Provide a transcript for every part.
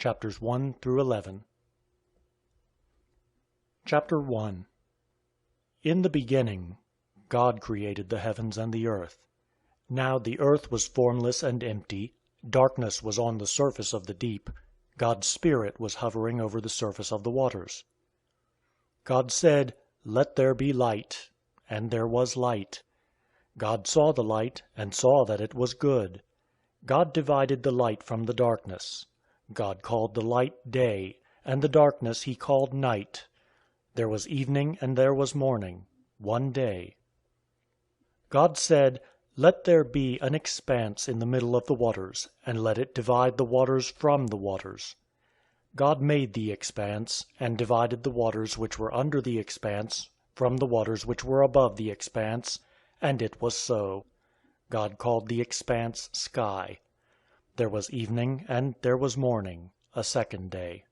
chapters 1 through 11. Chapter 1. In the beginning, God created the heavens and the earth. Now the earth was formless and empty. Darkness was on the surface of the deep. God's Spirit was hovering over the surface of the waters. God said, "Let there be light," and there was light. God saw the light, and saw that it was good. God divided the light from the darkness. God called the light day, and the darkness he called night. There was evening and there was morning, one day. God said, "Let there be an expanse in the middle of the waters, and let it divide the waters from the waters." God made the expanse, and divided the waters which were under the expanse from the waters which were above the expanse, and it was so. God called the expanse sky. There was evening and there was morning, a second day.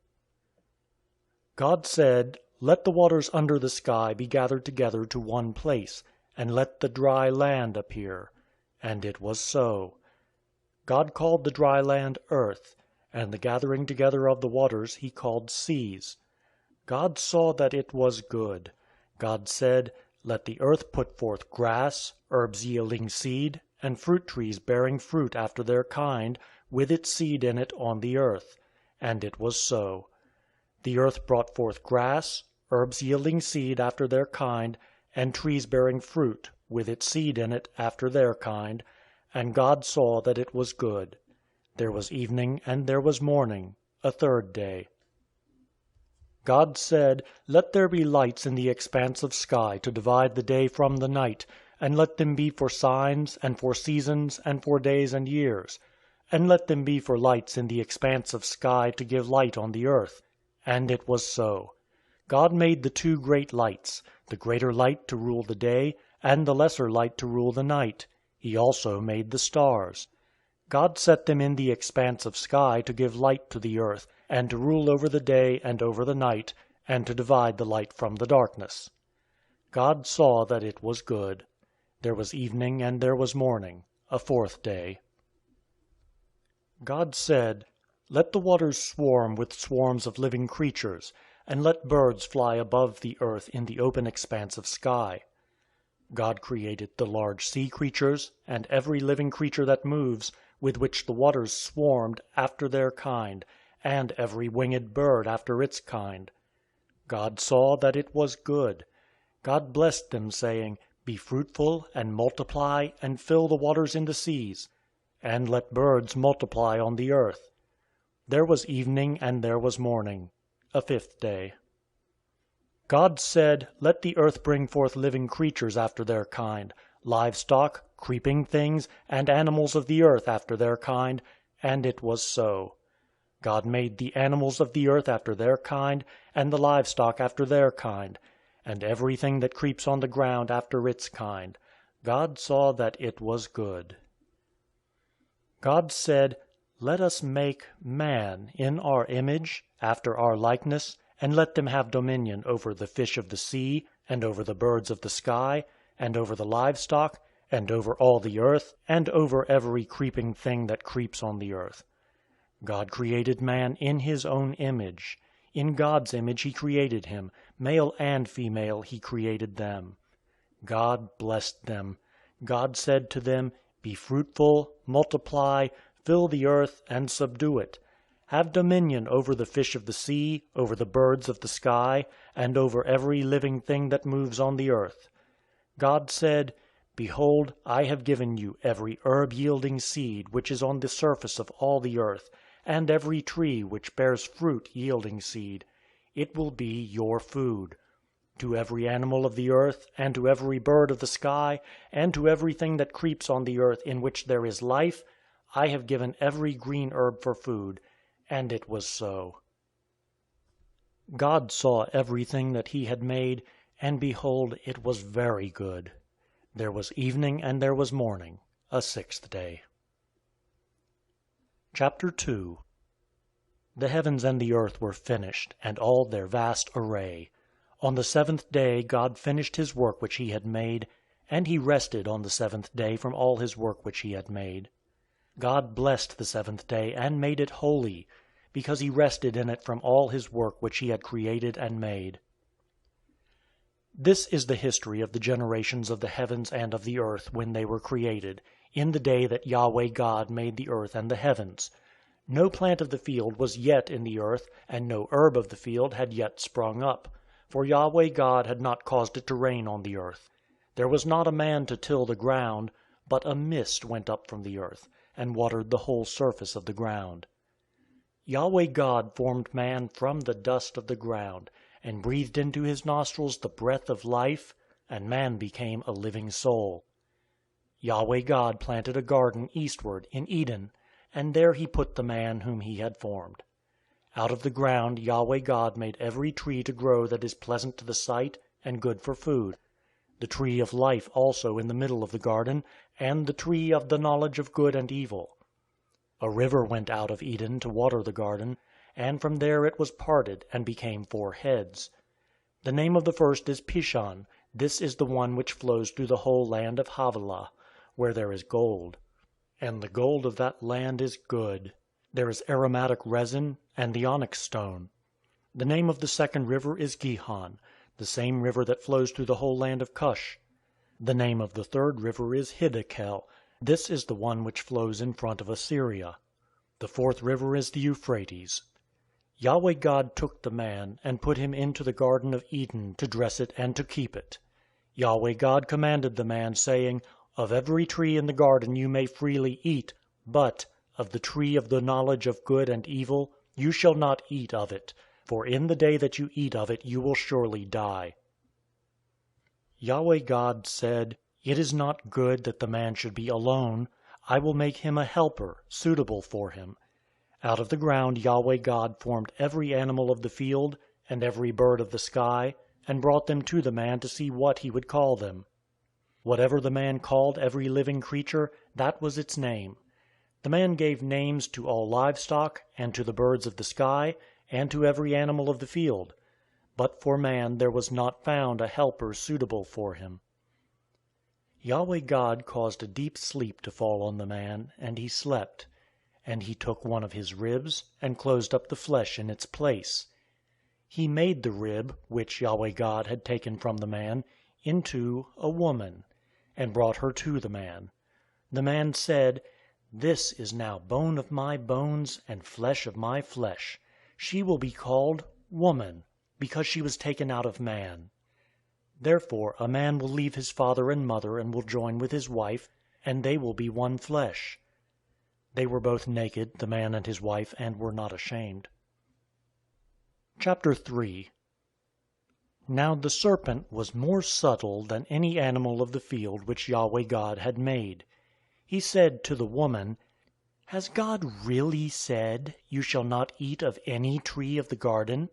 God said, "Let the waters under the sky be gathered together to one place, and let the dry land appear." And it was so. God called the dry land earth, and the gathering together of the waters he called seas. God saw that it was good. God said, "Let the earth put forth grass, herbs yielding seed, and fruit trees bearing fruit after their kind, with its seed in it on the earth." And it was so. The earth brought forth grass, herbs yielding seed after their kind, and trees bearing fruit, with its seed in it after their kind. And God saw that it was good. There was evening and there was morning, a third day. God said, "Let there be lights in the expanse of sky to divide the day from the night, and let them be for signs, and for seasons, and for days and years. And let them be for lights in the expanse of sky to give light on the earth." And it was so. God made the two great lights, the greater light to rule the day, and the lesser light to rule the night. He also made the stars. God set them in the expanse of sky to give light to the earth, and to rule over the day and over the night, and to divide the light from the darkness. God saw that it was good. There was evening and there was morning, a fourth day. God said, "Let the waters swarm with swarms of living creatures, and let birds fly above the earth in the open expanse of sky." God created the large sea creatures, and every living creature that moves, with which the waters swarmed, after their kind, and every winged bird after its kind. God saw that it was good. God blessed them, saying, "Be fruitful, and multiply, and fill the waters in the seas, and let birds multiply on the earth." There was evening and there was morning, a fifth day. God said, "Let the earth bring forth living creatures after their kind, livestock, creeping things, and animals of the earth after their kind." And it was so. God made the animals of the earth after their kind, and the livestock after their kind, and everything that creeps on the ground after its kind. God saw that it was good. God said, "Let us make man in our image, after our likeness, and let them have dominion over the fish of the sea, and over the birds of the sky, and over the livestock, and over all the earth, and over every creeping thing that creeps on the earth." God created man in his own image. In God's image he created him. Male and female he created them. God blessed them. God said to them, "Be fruitful, multiply, fill the earth, and subdue it. Have dominion over the fish of the sea, over the birds of the sky, and over every living thing that moves on the earth." God said, "Behold, I have given you every herb yielding seed which is on the surface of all the earth, and every tree which bears fruit yielding seed. It will be your food. To every animal of the earth, and to every bird of the sky, and to everything that creeps on the earth in which there is life, I have given every green herb for food." And it was so. God saw everything that he had made, and behold, it was very good. There was evening and there was morning, a sixth day. Chapter 2. The heavens and the earth were finished, and all their vast array. On the seventh day God finished his work which he had made, and he rested on the seventh day from all his work which he had made. God blessed the seventh day and made it holy, because he rested in it from all his work which he had created and made. This is the history of the generations of the heavens and of the earth when they were created, in the day that Yahweh God made the earth and the heavens. No plant of the field was yet in the earth, and no herb of the field had yet sprung up, for Yahweh God had not caused it to rain on the earth. There was not a man to till the ground, but a mist went up from the earth, and watered the whole surface of the ground. Yahweh God formed man from the dust of the ground, and breathed into his nostrils the breath of life, and man became a living soul. Yahweh God planted a garden eastward in Eden, and there he put the man whom he had formed. Out of the ground Yahweh God made every tree to grow that is pleasant to the sight and good for food, the tree of life also in the middle of the garden, and the tree of the knowledge of good and evil. A river went out of Eden to water the garden, and from there it was parted and became 4 heads. The name of the first is Pishon. This is the one which flows through the whole land of Havilah, where there is gold. And the gold of that land is good. There is aromatic resin and the onyx stone. The name of the second river is Gihon, the same river that flows through the whole land of Cush. The name of the third river is Hiddekel. This is the one which flows in front of Assyria. The fourth river is the Euphrates. Yahweh God took the man and put him into the Garden of Eden to dress it and to keep it. Yahweh God commanded the man, saying, "Of every tree in the garden you may freely eat, but of the tree of the knowledge of good and evil you shall not eat of it, for in the day that you eat of it you will surely die." Yahweh God said, "It is not good that the man should be alone. I will make him a helper, suitable for him." Out of the ground Yahweh God formed every animal of the field and every bird of the sky, and brought them to the man to see what he would call them. Whatever the man called every living creature, that was its name. The man gave names to all livestock, and to the birds of the sky, and to every animal of the field. But for man there was not found a helper suitable for him. Yahweh God caused a deep sleep to fall on the man, and he slept. And he took one of his ribs, and closed up the flesh in its place. He made the rib, which Yahweh God had taken from the man, into a woman, and brought her to the man. The man said, "This is now bone of my bones, and flesh of my flesh. She will be called woman, because she was taken out of man." Therefore a man will leave his father and mother, and will join with his wife, and they will be one flesh. They were both naked, the man and his wife, and were not ashamed. Chapter 3. Now the serpent was more subtle than any animal of the field which Yahweh God had made. He said to the woman, "Has God really said, 'You shall not eat of any tree of the garden'?"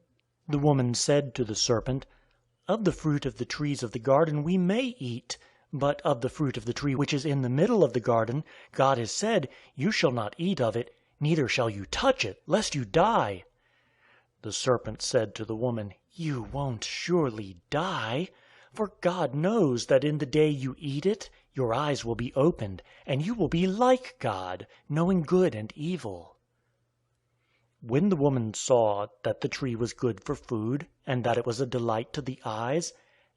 The woman said to the serpent, "Of the fruit of the trees of the garden we may eat, but of the fruit of the tree which is in the middle of the garden, God has said, 'You shall not eat of it, neither shall you touch it, lest you die.'" The serpent said to the woman, "You won't surely die, for God knows that in the day you eat it, your eyes will be opened, and you will be like God, knowing good and evil." When the woman saw that the tree was good for food, and that it was a delight to the eyes,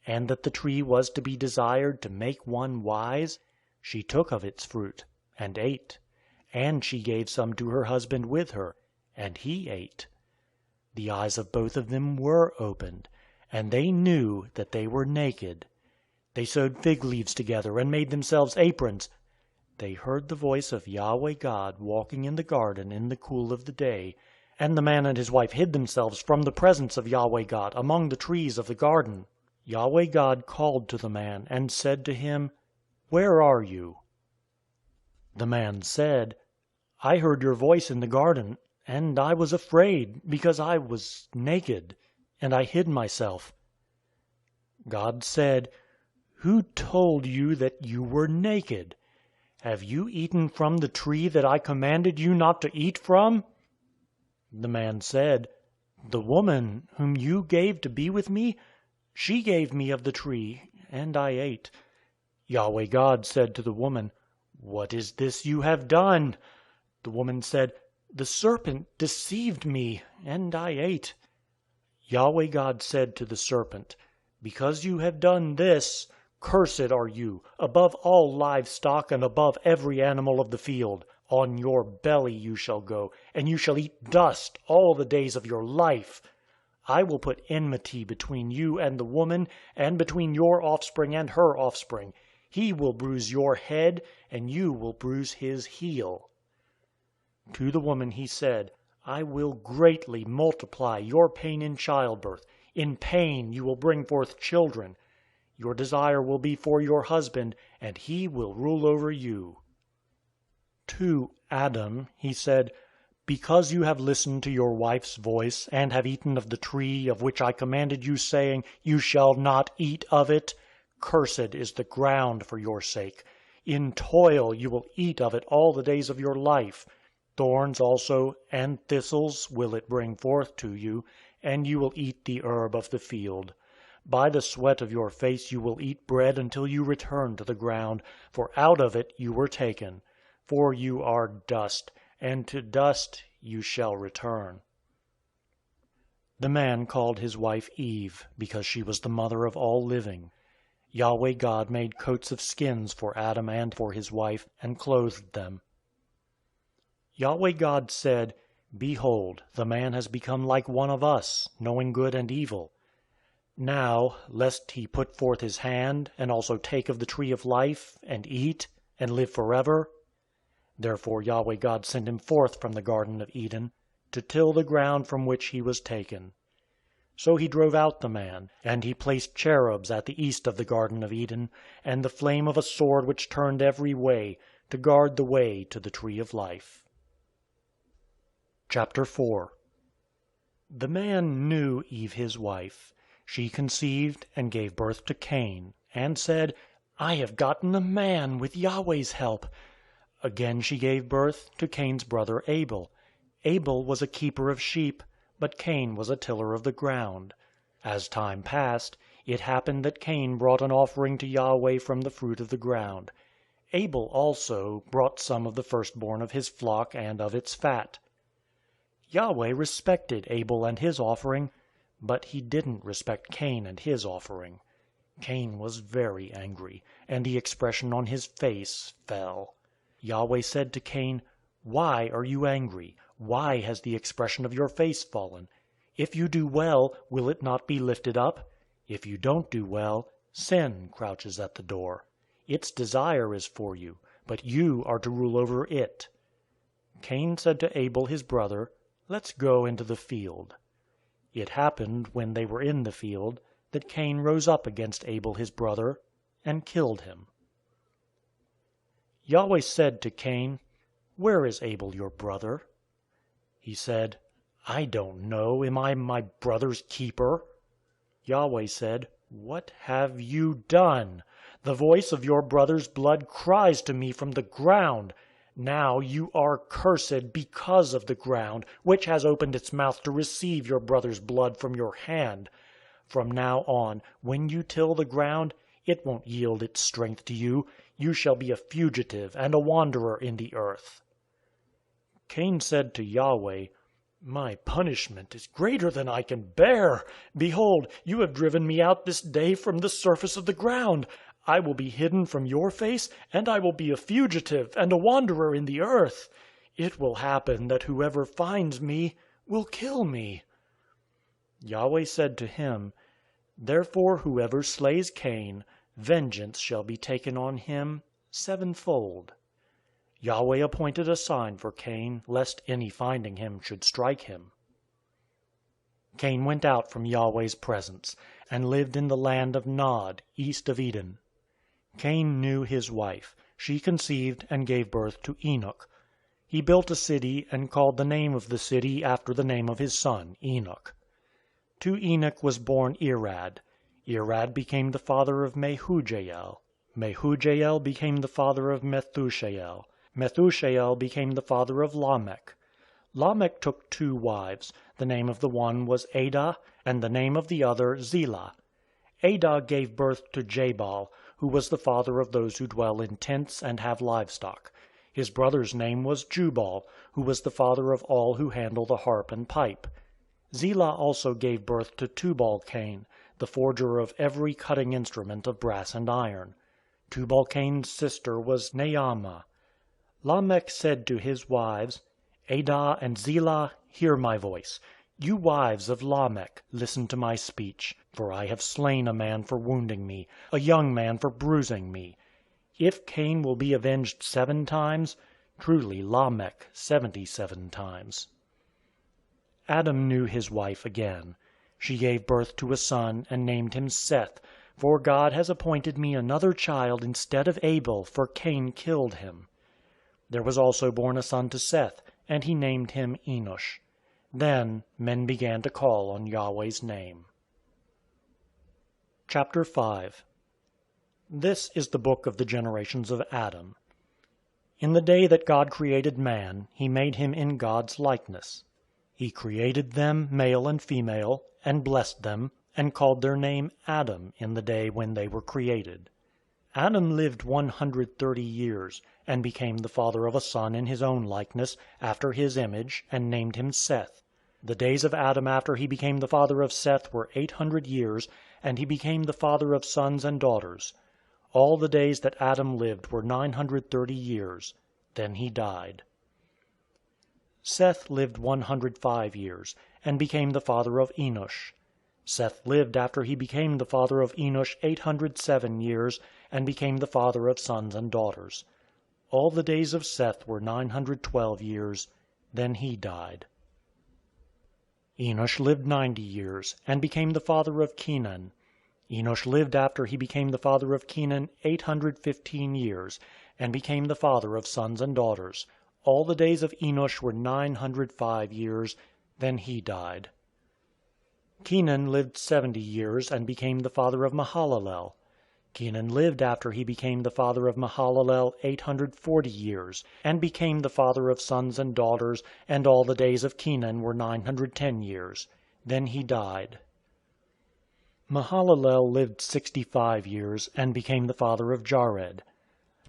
and that the tree was to be desired to make one wise, she took of its fruit, and ate. And she gave some to her husband with her, and he ate. The eyes of both of them were opened, and they knew that they were naked. They sewed fig leaves together, and made themselves aprons. They heard the voice of Yahweh God walking in the garden in the cool of the day, and the man and his wife hid themselves from the presence of Yahweh God among the trees of the garden. Yahweh God called to the man, and said to him, "Where are you?" The man said, "I heard your voice in the garden, and I was afraid, because I was naked, and I hid myself." God said, "Who told you that you were naked? Have you eaten from the tree that I commanded you not to eat from?" The man said, "The woman whom you gave to be with me, she gave me of the tree, and I ate." Yahweh God said to the woman, "What is this you have done?" The woman said, The serpent deceived me, and I ate." Yahweh God said to the serpent, "Because you have done this, cursed are you, above all livestock and above every animal of the field. On your belly you shall go, and you shall eat dust all the days of your life. I will put enmity between you and the woman, and between your offspring and her offspring. He will bruise your head, and you will bruise his heel." To the woman he said, "I will greatly multiply your pain in childbirth. In pain you will bring forth children. Your desire will be for your husband, and he will rule over you." To Adam he said, "Because you have listened to your wife's voice, and have eaten of the tree of which I commanded you, saying, 'You shall not eat of it,' cursed is the ground for your sake. In toil you will eat of it all the days of your life. Thorns also and thistles will it bring forth to you, and you will eat the herb of the field. By the sweat of your face you will eat bread until you return to the ground, for out of it you were taken. For you are dust, and to dust you shall return." The man called his wife Eve, because she was the mother of all living. Yahweh God made coats of skins for Adam and for his wife, and clothed them. Yahweh God said, "Behold, the man has become like one of us, knowing good and evil. Now, lest he put forth his hand, and also take of the tree of life, and eat, and live forever." Therefore Yahweh God sent him forth from the Garden of Eden, to till the ground from which he was taken. So he drove out the man, and he placed cherubs at the east of the Garden of Eden, and the flame of a sword which turned every way, to guard the way to the tree of life. Chapter 4. The man knew Eve his wife. She conceived and gave birth to Cain, and said, "I have gotten a man with Yahweh's help." Again she gave birth to Cain's brother Abel. Abel was a keeper of sheep, but Cain was a tiller of the ground. As time passed, it happened that Cain brought an offering to Yahweh from the fruit of the ground. Abel also brought some of the firstborn of his flock and of its fat. Yahweh respected Abel and his offering, but he didn't respect Cain and his offering. Cain was very angry, and the expression on his face fell. Yahweh said to Cain, "Why are you angry? Why has the expression of your face fallen? If you do well, will it not be lifted up? If you don't do well, sin crouches at the door. Its desire is for you, but you are to rule over it." Cain said to Abel his brother, "Let's go into the field." It happened, when they were in the field, that Cain rose up against Abel his brother, and killed him. Yahweh said to Cain, "Where is Abel your brother?" He said, "I don't know. Am I my brother's keeper?" Yahweh said, "What have you done? The voice of your brother's blood cries to me from the ground. Now you are cursed because of the ground, which has opened its mouth to receive your brother's blood from your hand. From now on, when you till the ground, it won't yield its strength to you. You shall be a fugitive and a wanderer in the earth." Cain said to Yahweh, "My punishment is greater than I can bear. Behold, you have driven me out this day from the surface of the ground. I will be hidden from your face, and I will be a fugitive and a wanderer in the earth. It will happen that whoever finds me will kill me." Yahweh said to him, "Therefore whoever slays Cain, vengeance shall be taken on him sevenfold." Yahweh appointed a sign for Cain, lest any finding him should strike him. Cain went out from Yahweh's presence, and lived in the land of Nod, east of Eden. Cain knew his wife. She conceived and gave birth to Enoch. He built a city, and called the name of the city after the name of his son, Enoch. To Enoch was born Irad. Irad became the father of Mehujael. Mehujael became the father of Methushael. Methushael became the father of Lamech. Lamech took 2 wives. The name of the one was Adah, and the name of the other Zillah. Adah gave birth to Jabal, who was the father of those who dwell in tents and have livestock. His brother's name was Jubal, who was the father of all who handle the harp and pipe. Zillah also gave birth to Tubal-Cain, the forger of every cutting instrument of brass and iron. Tubal-Cain's sister was Naamah. Lamech said to his wives, Adah and Zillah, hear my voice. You wives of Lamech, listen to my speech. For I have slain a man for wounding me, a young man for bruising me. If Cain will be avenged 7 times, truly Lamech 77 times. Adam knew his wife again. She gave birth to a son and named him Seth, for God has appointed me another child instead of Abel, for Cain killed him. There was also born a son to Seth, and he named him Enosh. Then men began to call on Yahweh's name. Chapter 5. This is the book of the generations of Adam. In the day that God created man, he made him in God's likeness. He created them male and female, and blessed them, and called their name Adam in the day when they were created. Adam lived 130 years, and became the father of a son in his own likeness, after his image, and named him Seth. The days of Adam after he became the father of Seth were 800 years, and he became the father of sons and daughters. All the days that Adam lived were 930 years. Then he died. Seth lived 105 years, and became the father of Enosh. Seth lived after he became the father of Enosh 807 years, and became the father of sons and daughters. All the days of Seth were 912 years. Then he died. Enosh lived 90 years, and became the father of Kenan. Enosh lived after he became the father of Kenan 815 years, and became the father of sons and daughters. All the days of Enosh were 905 years. Then he died. Kenan lived 70 years, and became the father of Mahalalel. Kenan lived after he became the father of Mahalalel 840 years, and became the father of sons and daughters, and all the days of Kenan were 910 years. Then he died. Mahalalel lived 65 years, and became the father of Jared.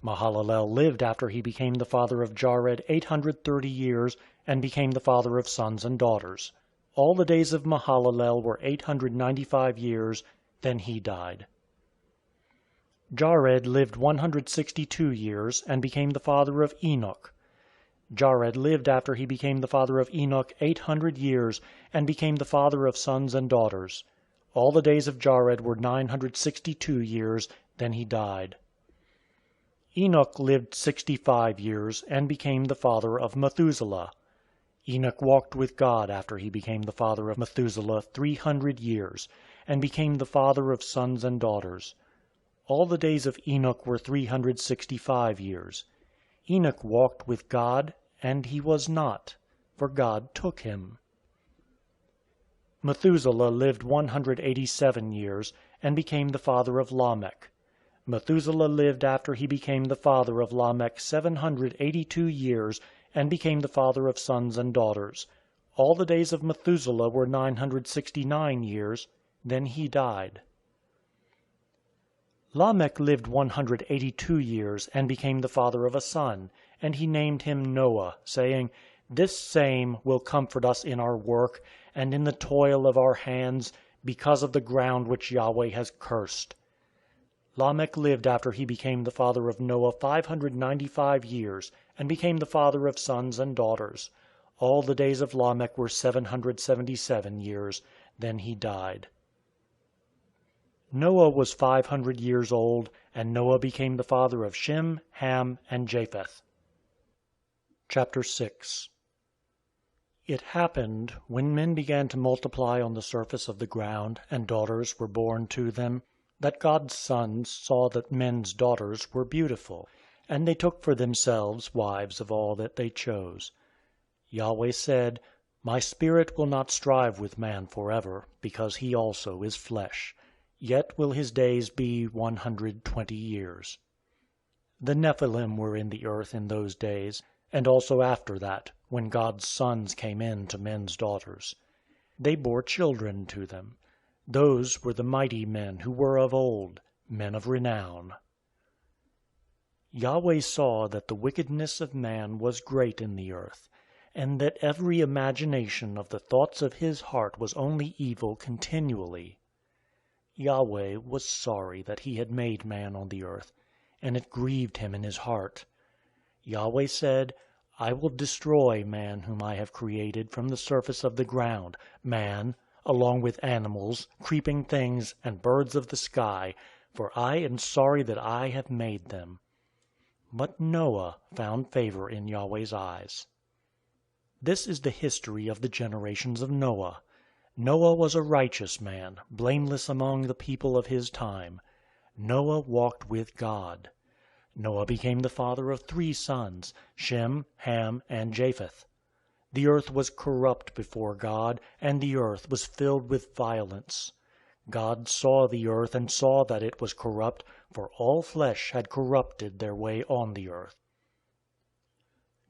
Mahalalel lived after he became the father of Jared 830 years, and became the father of sons and daughters. All the days of Mahalalel were 895 years. Then he died. Jared lived 162 years, and became the father of Enoch. Jared lived after he became the father of Enoch 800 years, and became the father of sons and daughters. All the days of Jared were 962 years. Then he died. Enoch lived 65 years, and became the father of Methuselah. Enoch walked with God after he became the father of Methuselah 300 years, and became the father of sons and daughters. All the days of Enoch were 365 years. Enoch walked with God, and he was not, for God took him. Methuselah lived 187 years, and became the father of Lamech. Methuselah lived after he became the father of Lamech 782 years, and became the father of sons and daughters. All the days of Methuselah were 969 years. Then he died. Lamech lived 182 years, and became the father of a son, and he named him Noah, saying, This same will comfort us in our work, and in the toil of our hands, because of the ground which Yahweh has cursed. Lamech lived after he became the father of Noah 595 years, and became the father of sons and daughters. All the days of Lamech were 777 years. Then he died. Noah was 500 years old, and Noah became the father of Shem, Ham, and Japheth. Chapter 6. It happened, when men began to multiply on the surface of the ground, and daughters were born to them, that God's sons saw that men's daughters were beautiful, and they took for themselves wives of all that they chose. Yahweh said, My spirit will not strive with man forever, because he also is flesh. Yet will his days be 120 years. The Nephilim were in the earth in those days, and also after that, when God's sons came in to men's daughters. They bore children to them. Those were the mighty men who were of old, men of renown. Yahweh saw that the wickedness of man was great in the earth, and that every imagination of the thoughts of his heart was only evil continually. Yahweh was sorry that he had made man on the earth, and it grieved him in his heart. Yahweh said, I will destroy man whom I have created from the surface of the ground, man, along with animals, creeping things, and birds of the sky, for I am sorry that I have made them. But Noah found favor in Yahweh's eyes. This is the history of the generations of Noah. Noah was a righteous man, blameless among the people of his time. Noah walked with God. Noah became the father of 3 sons, Shem, Ham, and Japheth. The earth was corrupt before God, and the earth was filled with violence. God saw the earth and saw that it was corrupt, for all flesh had corrupted their way on the earth.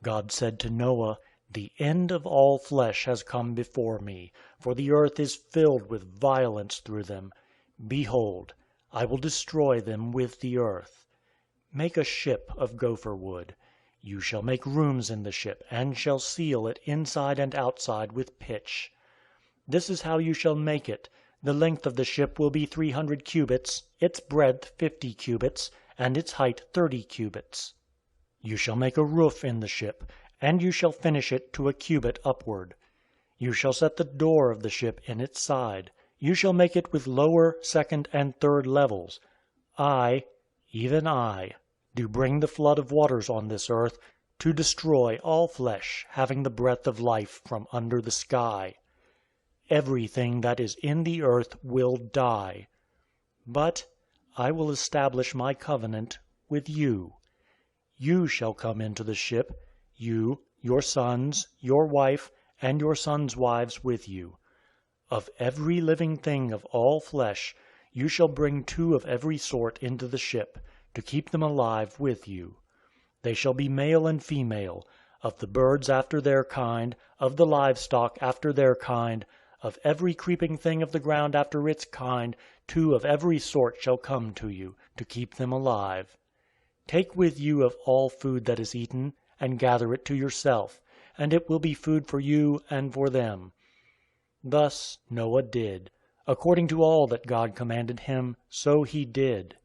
God said to Noah, The end of all flesh has come before me, for the earth is filled with violence through them. Behold, I will destroy them with the earth. Make a ship of gopher wood. You shall make rooms in the ship, and shall seal it inside and outside with pitch. This is how you shall make it. The length of the ship will be 300 cubits, its breadth 50 cubits, and its height 30 cubits. You shall make a roof in the ship, and you shall finish it to a cubit upward. You shall set the door of the ship in its side. You shall make it with lower, second, and third levels. I, even I, do bring the flood of waters on this earth, to destroy all flesh having the breath of life from under the sky. Everything that is in the earth will die. But I will establish my covenant with you. You shall come into the ship, you, your sons, your wife, and your sons' wives with you. Of every living thing of all flesh, you shall bring 2 of every sort into the ship, to keep them alive with you. They shall be male and female, of the birds after their kind, of the livestock after their kind, of every creeping thing of the ground after its kind, 2 of every sort shall come to you, to keep them alive. Take with you of all food that is eaten, and gather it to yourself, and it will be food for you and for them. Thus Noah did. According to all that God commanded him, so he did.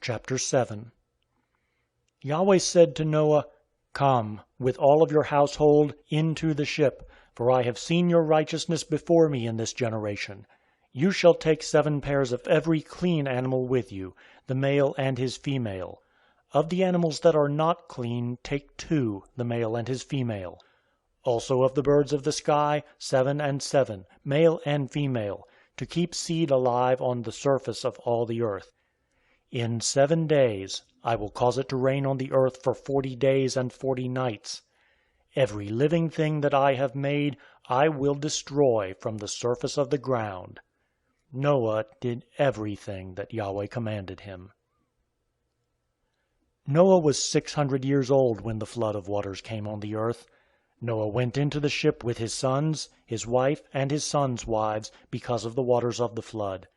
Chapter 7. Yahweh said to Noah, Come, with all of your household, into the ship, for I have seen your righteousness before me in this generation. You shall take 7 pairs of every clean animal with you, the male and his female. Of the animals that are not clean, take 2, the male and his female. Also of the birds of the sky, 7 and 7, male and female, to keep seed alive on the surface of all the earth. In 7 days I will cause it to rain on the earth for 40 days and 40 nights. Every living thing that I have made I will destroy from the surface of the ground. Noah did everything that Yahweh commanded him. Noah was 600 years old when the flood of waters came on the earth. Noah went into the ship with his sons, his wife, and his sons' wives, because of the waters of the flood.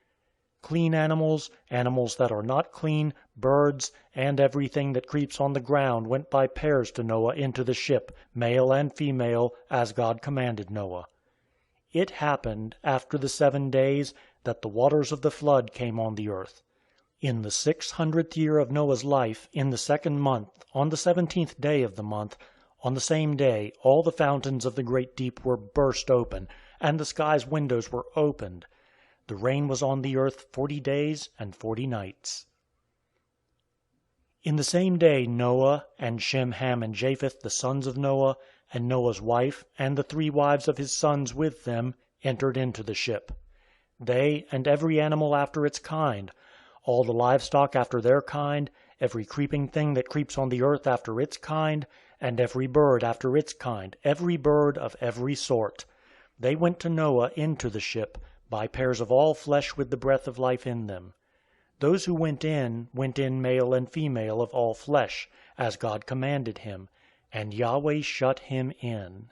Clean animals, animals that are not clean, birds, and everything that creeps on the ground went by pairs to Noah into the ship, male and female, as God commanded Noah. It happened, after the 7 days, that the waters of the flood came on the earth. In the 600th year of Noah's life, in the 2nd month, on the 17th day of the month, on the same day all the fountains of the great deep were burst open, and the sky's windows were opened. The rain was on the earth 40 days and 40 nights. In the same day Noah, and Shem, Ham, and Japheth, the sons of Noah, and Noah's wife, and the 3 wives of his sons with them, entered into the ship. They, and every animal after its kind, all the livestock after their kind, every creeping thing that creeps on the earth after its kind, and every bird after its kind, every bird of every sort. They went to Noah into the ship, by pairs of all flesh with the breath of life in them. Those who went in male and female of all flesh, as God commanded him, and Yahweh shut him in.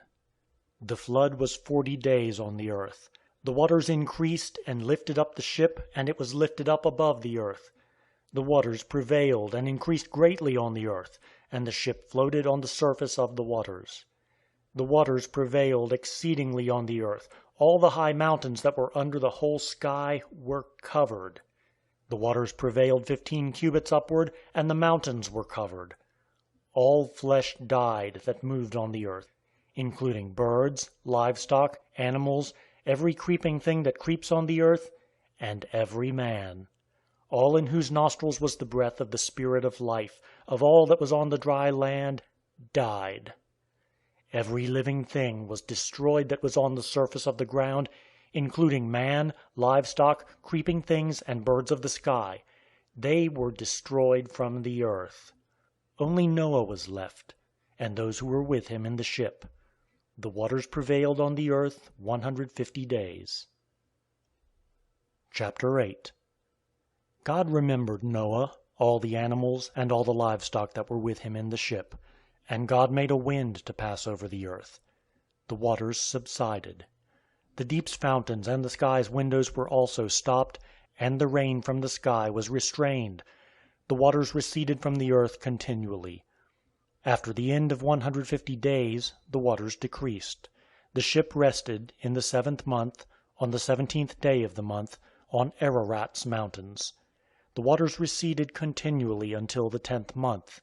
The flood was 40 days on the earth. The waters increased and lifted up the ship, and it was lifted up above the earth. The waters prevailed and increased greatly on the earth, and the ship floated on the surface of the waters. The waters prevailed exceedingly on the earth. All the high mountains that were under the whole sky were covered. The waters prevailed 15 cubits upward, and the mountains were covered. All flesh died that moved on the earth, including birds, livestock, animals, every creeping thing that creeps on the earth, and every man. All in whose nostrils was the breath of the Spirit of life, of all that was on the dry land, died. Every living thing was destroyed that was on the surface of the ground, including man, livestock, creeping things, and birds of the sky. They were destroyed from the earth. Only Noah was left, and those who were with him in the ship. The waters prevailed on the earth 150 days. Chapter 8. God remembered Noah, all the animals, and all the livestock that were with him in the ship. And God made a wind to pass over the earth. The waters subsided. The deep's fountains and the sky's windows were also stopped, and the rain from the sky was restrained. The waters receded from the earth continually. After the end of 150 days, the waters decreased. The ship rested in the 7th month, on the 17th day of the month, on Ararat's mountains. The waters receded continually until the 10th month.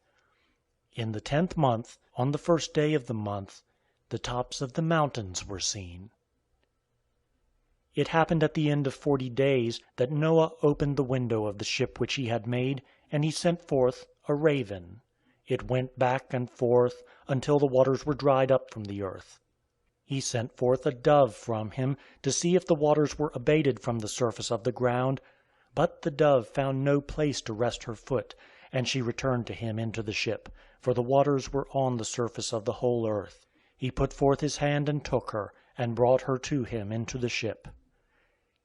In the 10th month, on the 1st day of the month, the tops of the mountains were seen. It happened at the end of 40 days that Noah opened the window of the ship which he had made, and he sent forth a raven. It went back and forth until the waters were dried up from the earth. He sent forth a dove from him to see if the waters were abated from the surface of the ground. But the dove found no place to rest her foot, and she returned to him into the ship, for the waters were on the surface of the whole earth. He put forth his hand and took her, and brought her to him into the ship.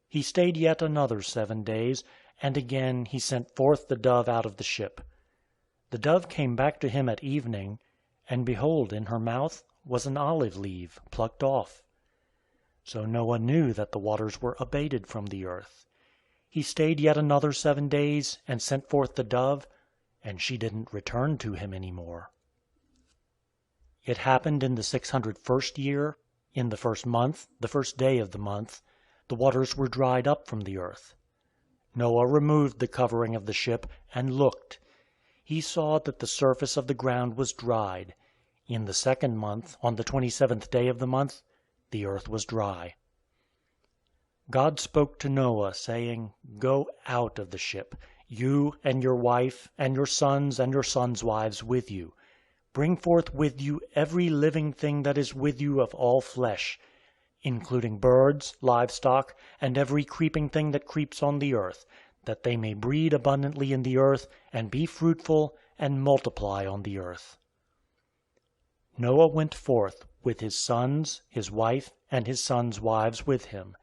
He stayed yet another 7 days, and again he sent forth the dove out of the ship. The dove came back to him at evening, and behold, in her mouth was an olive leaf plucked off. So Noah knew that the waters were abated from the earth. He stayed yet another 7 days, and sent forth the dove, and she didn't return to him any more. It happened in the 601st year, in the 1st month, the 1st day of the month, the waters were dried up from the earth. Noah removed the covering of the ship, and looked. He saw that the surface of the ground was dried. In the 2nd month, on the 27th day of the month, the earth was dry. God spoke to Noah, saying, "Go out of the ship, you and your wife, and your sons wives with you. Bring forth with you every living thing that is with you of all flesh, including birds, livestock, and every creeping thing that creeps on the earth, that they may breed abundantly in the earth, and be fruitful, and multiply on the earth." Noah went forth with his sons, his wife, and his sons' wives with him.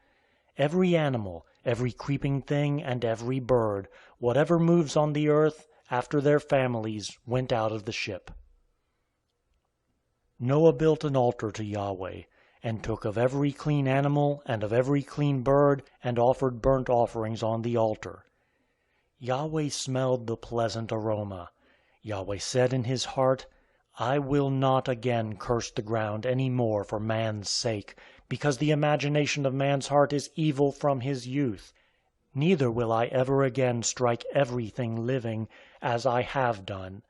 Every animal, every creeping thing, and every bird, whatever moves on the earth, after their families, went out of the ship. Noah built an altar to Yahweh, and took of every clean animal and of every clean bird, and offered burnt offerings on the altar. Yahweh smelled the pleasant aroma. Yahweh said in his heart, "I will not again curse the ground any more for man's sake, because the imagination of man's heart is evil from his youth. Neither will I ever again strike everything living, as I have done.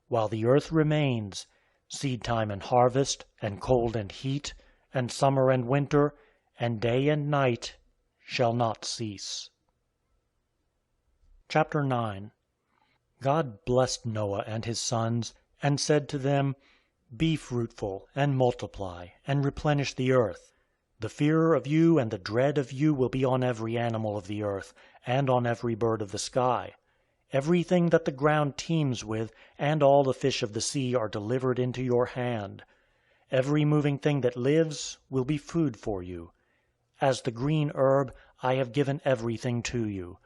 While the earth remains, seedtime and harvest, and cold and heat, and summer and winter, and day and night shall not cease." Chapter 9. God blessed Noah and his sons, and said to them, "Be fruitful, and multiply, and replenish the earth. The fear of you and the dread of you will be on every animal of the earth, and on every bird of the sky. Everything that the ground teems with, and all the fish of the sea are delivered into your hand. Every moving thing that lives will be food for you. As the green herb, I have given everything to you.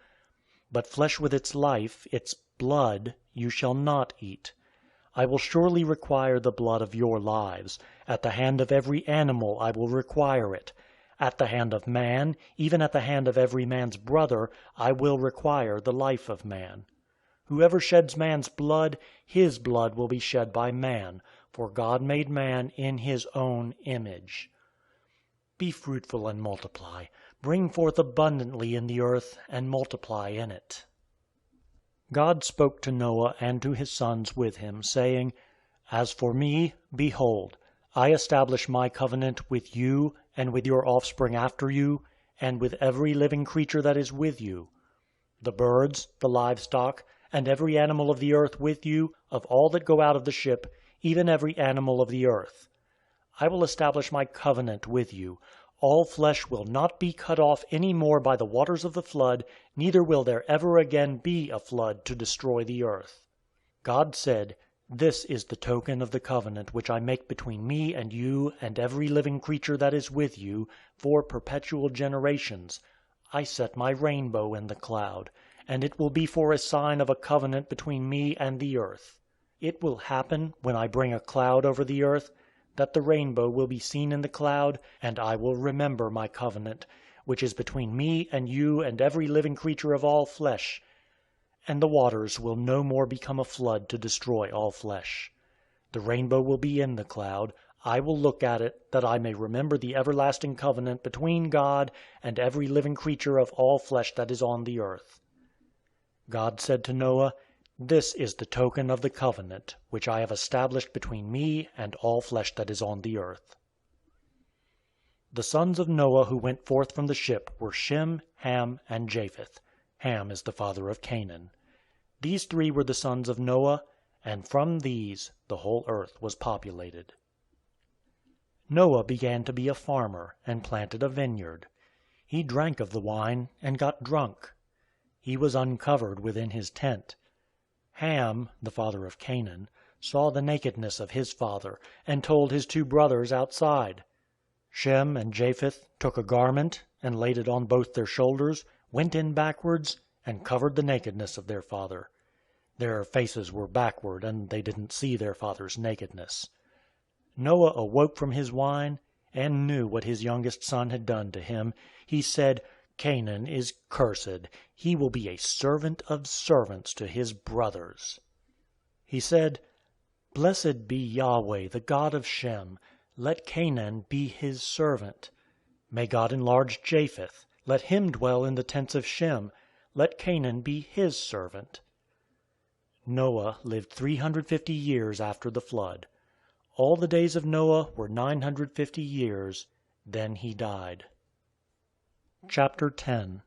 But flesh with its life, its blood, you shall not eat. I will surely require the blood of your lives. At the hand of every animal I will require it. At the hand of man, even at the hand of every man's brother, I will require the life of man. Whoever sheds man's blood, his blood will be shed by man, for God made man in his own image. Be fruitful and multiply. Bring forth abundantly in the earth, and multiply in it." God spoke to Noah and to his sons with him, saying, "As for me, behold, I establish my covenant with you, and with your offspring after you, and with every living creature that is with you, the birds, the livestock, and every animal of the earth with you, of all that go out of the ship, even every animal of the earth. I will establish my covenant with you. All flesh will not be cut off any more by the waters of the flood, neither will there ever again be a flood to destroy the earth." God said, "This is the token of the covenant which I make between me and you and every living creature that is with you, for perpetual generations. I set my rainbow in the cloud, and it will be for a sign of a covenant between me and the earth. It will happen, when I bring a cloud over the earth, that the rainbow will be seen in the cloud, and I will remember my covenant, which is between me and you and every living creature of all flesh. And the waters will no more become a flood to destroy all flesh. The rainbow will be in the cloud. I will look at it, that I may remember the everlasting covenant between God and every living creature of all flesh that is on the earth." God said to Noah, "This is the token of the covenant, which I have established between me and all flesh that is on the earth." The sons of Noah who went forth from the ship were Shem, Ham, and Japheth. Ham is the father of Canaan. These three were the sons of Noah, and from these the whole earth was populated. Noah began to be a farmer, and planted a vineyard. He drank of the wine, and got drunk. He was uncovered within his tent. Ham, the father of Canaan, saw the nakedness of his father, and told his two brothers outside. Shem and Japheth took a garment, and laid it on both their shoulders, went in backwards, and covered the nakedness of their father. Their faces were backward, and they didn't see their father's nakedness. Noah awoke from his wine, and knew what his youngest son had done to him. He said, "Canaan is cursed. He will be a servant of servants to his brothers." He said, "Blessed be Yahweh, the God of Shem. Let Canaan be his servant. May God enlarge Japheth. Let him dwell in the tents of Shem. Let Canaan be his servant." Noah lived 350 years after the flood. All the days of Noah were 950 years. Then he died. Chapter 10.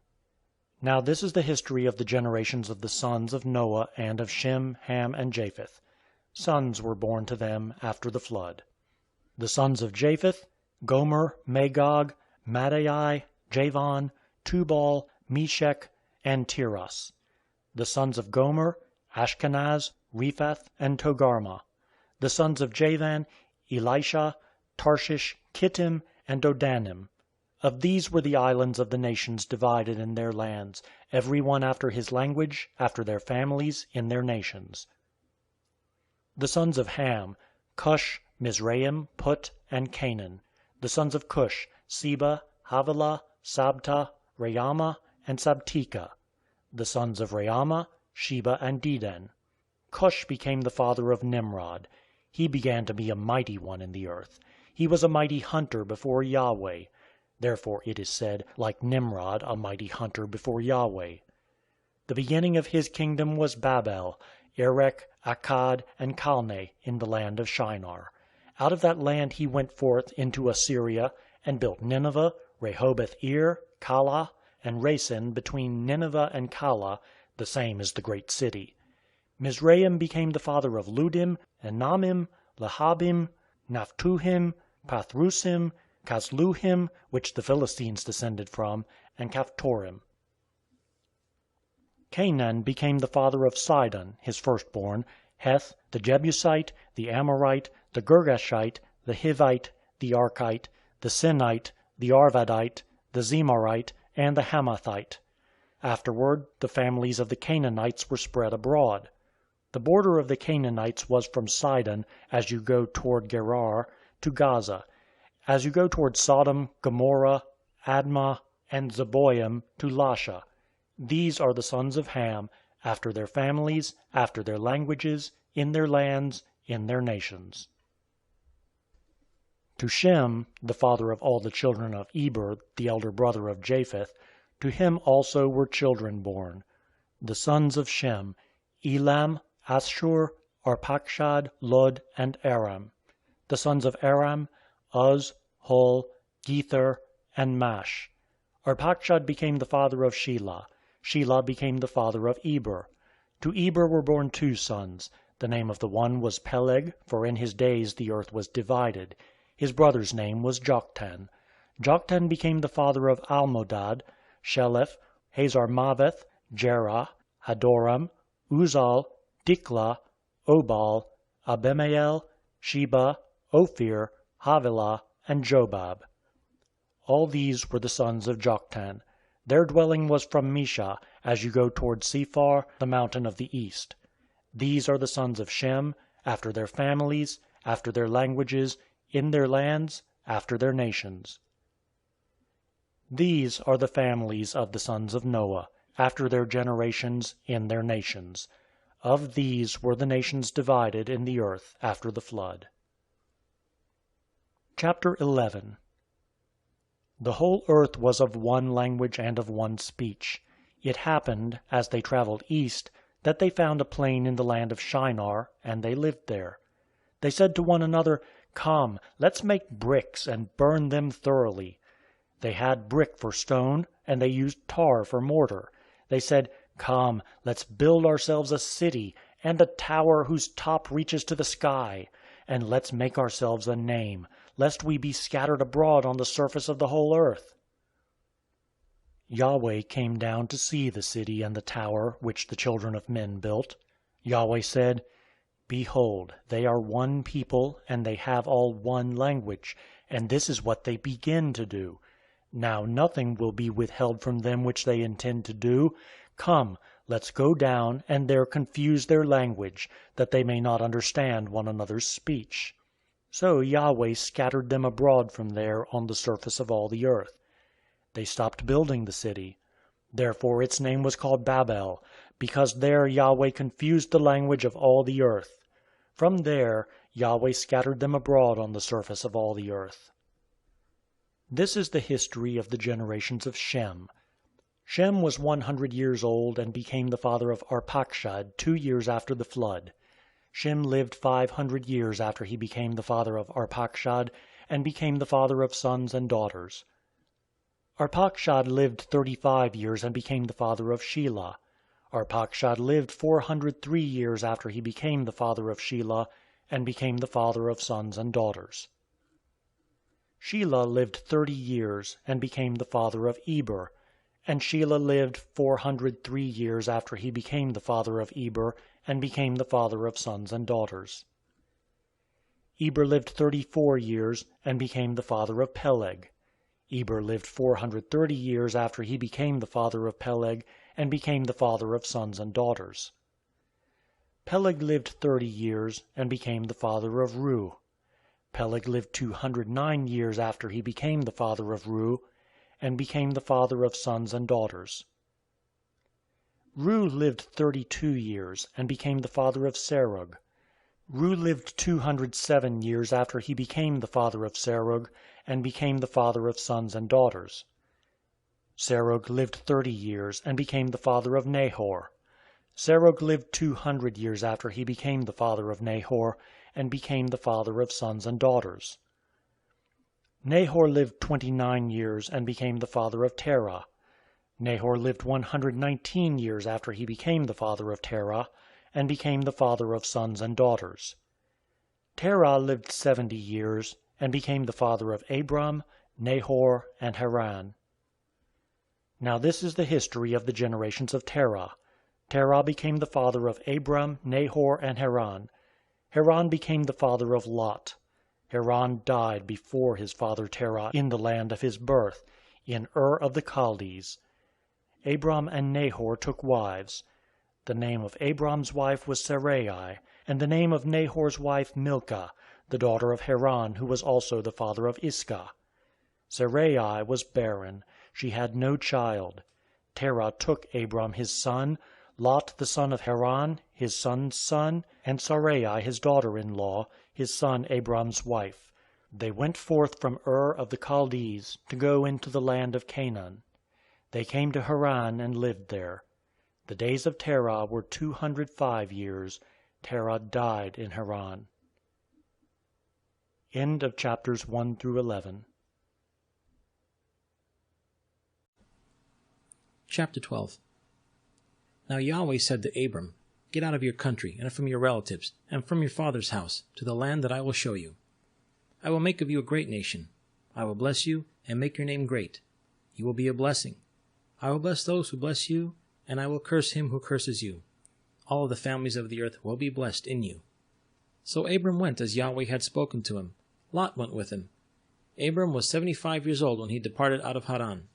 Now this is the history of the generations of the sons of Noah and of Shem, Ham, and Japheth. Sons were born to them after the flood. The sons of Japheth: Gomer, Magog, Madai, Javan, Tubal, Meshech, and Tiras. The sons of Gomer: Ashkenaz, Rephath, and Togarmah. The sons of Javan: Elisha, Tarshish, Kittim, and Dodanim. Of these were the islands of the nations divided in their lands, every one after his language, after their families, in their nations. The sons of Ham: Cush, Mizraim, Put, and Canaan. The sons of Cush: Seba, Havilah, Sabta, Raama, and Sabteka. The sons of Raama: Sheba and Dedan. Cush became the father of Nimrod. He began to be a mighty one in the earth. He was a mighty hunter before Yahweh. Therefore it is said, like Nimrod, a mighty hunter before Yahweh. The beginning of his kingdom was Babel, Erech, Akkad, and Calneh in the land of Shinar. Out of that land he went forth into Assyria, and built Nineveh, Rehoboth-ir, Calah, and Resen between Nineveh and Calah, the same is the great city. Mizraim became the father of Ludim, Enamim, Lehabim, Naphtuhim, Pathrusim, Casluhim, which the Philistines descended from, and Caphtorim. Canaan became the father of Sidon, his firstborn, Heth, the Jebusite, the Amorite, the Girgashite, the Hivite, the Archite, the Sinite, the Arvadite, the Zemarite, and the Hamathite. Afterward, the families of the Canaanites were spread abroad. The border of the Canaanites was from Sidon, as you go toward Gerar, to Gaza, as you go toward Sodom, Gomorrah, Admah, and Zeboim, to Lasha. These are the sons of Ham, after their families, after their languages, in their lands, in their nations. To Shem, the father of all the children of Eber, the elder brother of Japheth, to him also were children born. The sons of Shem: Elam, Ashur, Arpachshad, Lud, and Aram. The sons of Aram: Uz, Hul, Gether, and Mash. Arpachshad became the father of Shelah. Shelah became the father of Eber. To Eber were born 2 sons. The name of the one was Peleg, for in his days the earth was divided. His brother's name was Joktan. Joktan became the father of Almodad, Sheleph, Hazarmaveth, Jerah, Hadoram, Uzal, Diklah, Obal, Abimael, Sheba, Ophir, Havilah, and Jobab. All these were the sons of Joktan. Their dwelling was from Mesha, as you go toward Sephar, the mountain of the east. These are the sons of Shem, after their families, after their languages, in their lands, after their nations. These are the families of the sons of Noah, after their generations, in their nations. Of these were the nations divided in the earth after the flood. Chapter 11. The whole earth was of one language and of one speech. It happened, as they traveled east, that they found a plain in the land of Shinar, and they lived there. They said to one another, "Come, let's make bricks and burn them thoroughly." They had brick for stone, and they used tar for mortar. They said, "Come, let's build ourselves a city, and a tower whose top reaches to the sky. And let's make ourselves a name, lest we be scattered abroad on the surface of the whole earth." Yahweh came down to see the city and the tower which the children of men built. Yahweh said, "Behold, they are one people, and they have all one language, and this is what they begin to do. Now nothing will be withheld from them which they intend to do. Come, let's go down, and there confuse their language, that they may not understand one another's speech." So Yahweh scattered them abroad from there on the surface of all the earth. They stopped building the city. Therefore its name was called Babel, because there Yahweh confused the language of all the earth. From there Yahweh scattered them abroad on the surface of all the earth. This is the history of the generations of Shem. Shem was 100 years old and became the father of Arpachshad 2 years after the flood. Shem lived 500 years after he became the father of Arpachshad, and became the father of sons and daughters. Arpachshad lived 35 years and became the father of Shelah. Arpachshad lived 403 years after he became the father of Shelah, and became the father of sons and daughters. Shelah lived 30 years and became the father of Eber. And Shelah lived 403 years after he became the father of Eber, and became the father of sons and daughters. Eber lived 34 years and became the father of Peleg. Eber lived 430 years after he became the father of Peleg, and became the father of sons and daughters. Peleg lived 30 years and became the father of Reu. Peleg lived 209 years after he became the father of Reu, and became the father of sons and daughters. Reu lived 32 years and became the father of Serug. Reu lived 207 years after he became the father of Serug, and became the father of sons and daughters. Serug lived 30 years and became the father of Nahor. Serug lived 200 years after he became the father of Nahor, and became the father of sons and daughters. Nahor lived 29 years and became the father of Terah. Nahor lived 119 years after he became the father of Terah, and became the father of sons and daughters. Terah lived 70 years and became the father of Abram, Nahor, and Haran. Now this is the history of the generations of Terah. Terah became the father of Abram, Nahor, and Haran. Haran became the father of Lot. Haran died before his father Terah in the land of his birth, in Ur of the Chaldees. Abram and Nahor took wives. The name of Abram's wife was Sarai, and the name of Nahor's wife Milcah, the daughter of Haran, who was also the father of Iscah. Sarai was barren; she had no child. Terah took Abram his son, Lot the son of Haran, his son's son, and Sarai his daughter-in-law, his son Abram's wife. They went forth from Ur of the Chaldees to go into the land of Canaan. They came to Haran and lived there. The days of Terah were 205 years. Terah died in Haran. End of chapters 1 through 11. Chapter 12. Now Yahweh said to Abram, Get out of your country, and from your relatives, and from your father's house, to the land that I will show you. I will make of you a great nation. I will bless you, and make your name great. You will be a blessing. I will bless those who bless you, and I will curse him who curses you. All of the families of the earth will be blessed in you. So Abram went as Yahweh had spoken to him. Lot went with him. Abram was 75 years old when he departed out of Haran.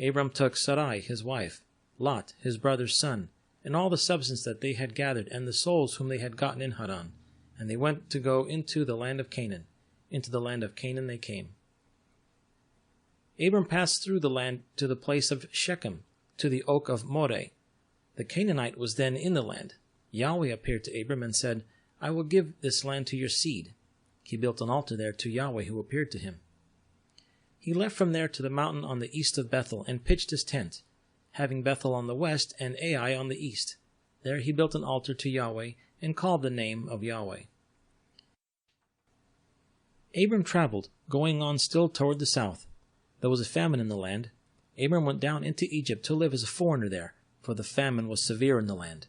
Abram took Sarai his wife, Lot his brother's son, and all the substance that they had gathered, and the souls whom they had gotten in Haran, and they went to go into the land of Canaan. Into the land of Canaan they came. Abram passed through the land to the place of Shechem, to the oak of Moreh. The Canaanite was then in the land. Yahweh appeared to Abram and said, I will give this land to your seed. He built an altar there to Yahweh who appeared to him. He left from there to the mountain on the east of Bethel and pitched his tent, having Bethel on the west and Ai on the east. There he built an altar to Yahweh and called the name of Yahweh. Abram traveled, going on still toward the south. There was a famine in the land. Abram went down into Egypt to live as a foreigner there, for the famine was severe in the land.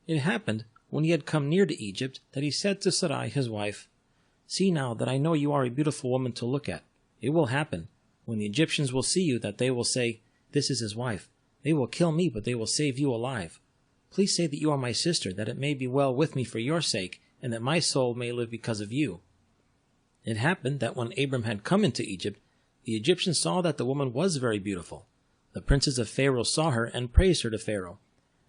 It happened, when he had come near to Egypt, that he said to Sarai his wife, See now that I know you are a beautiful woman to look at. It will happen, when the Egyptians will see you, that they will say, This is his wife. They will kill me, but they will save you alive. Please say that you are my sister, that it may be well with me for your sake, and that my soul may live because of you. It happened that when Abram had come into Egypt, the Egyptians saw that the woman was very beautiful. The princes of Pharaoh saw her and praised her to Pharaoh.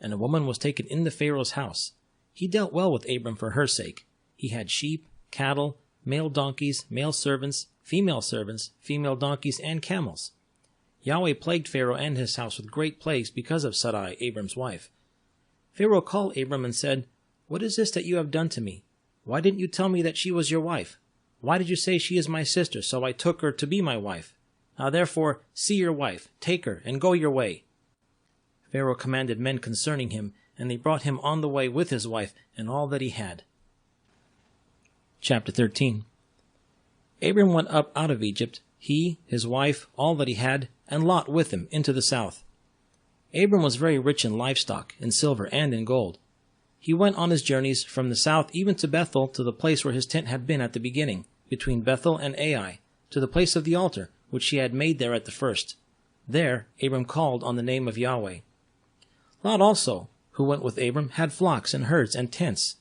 And a woman was taken into Pharaoh's house. He dealt well with Abram for her sake. He had sheep, cattle, male donkeys, male servants, female donkeys, and camels. Yahweh plagued Pharaoh and his house with great plagues because of Sarai, Abram's wife. Pharaoh called Abram and said, What is this that you have done to me? Why didn't you tell me that she was your wife? Why did you say she is my sister, so I took her to be my wife? Now therefore, see your wife, take her, and go your way. Pharaoh commanded men concerning him, and they brought him on the way with his wife and all that he had. Chapter 13. Abram went up out of Egypt, he, his wife, all that he had, and Lot with him, into the south. Abram was very rich in livestock, in silver, and in gold. He went on his journeys from the south even to Bethel, to the place where his tent had been at the beginning, between Bethel and Ai, to the place of the altar, which he had made there at the first. There Abram called on the name of Yahweh. Lot also, who went with Abram, had flocks and herds and tents.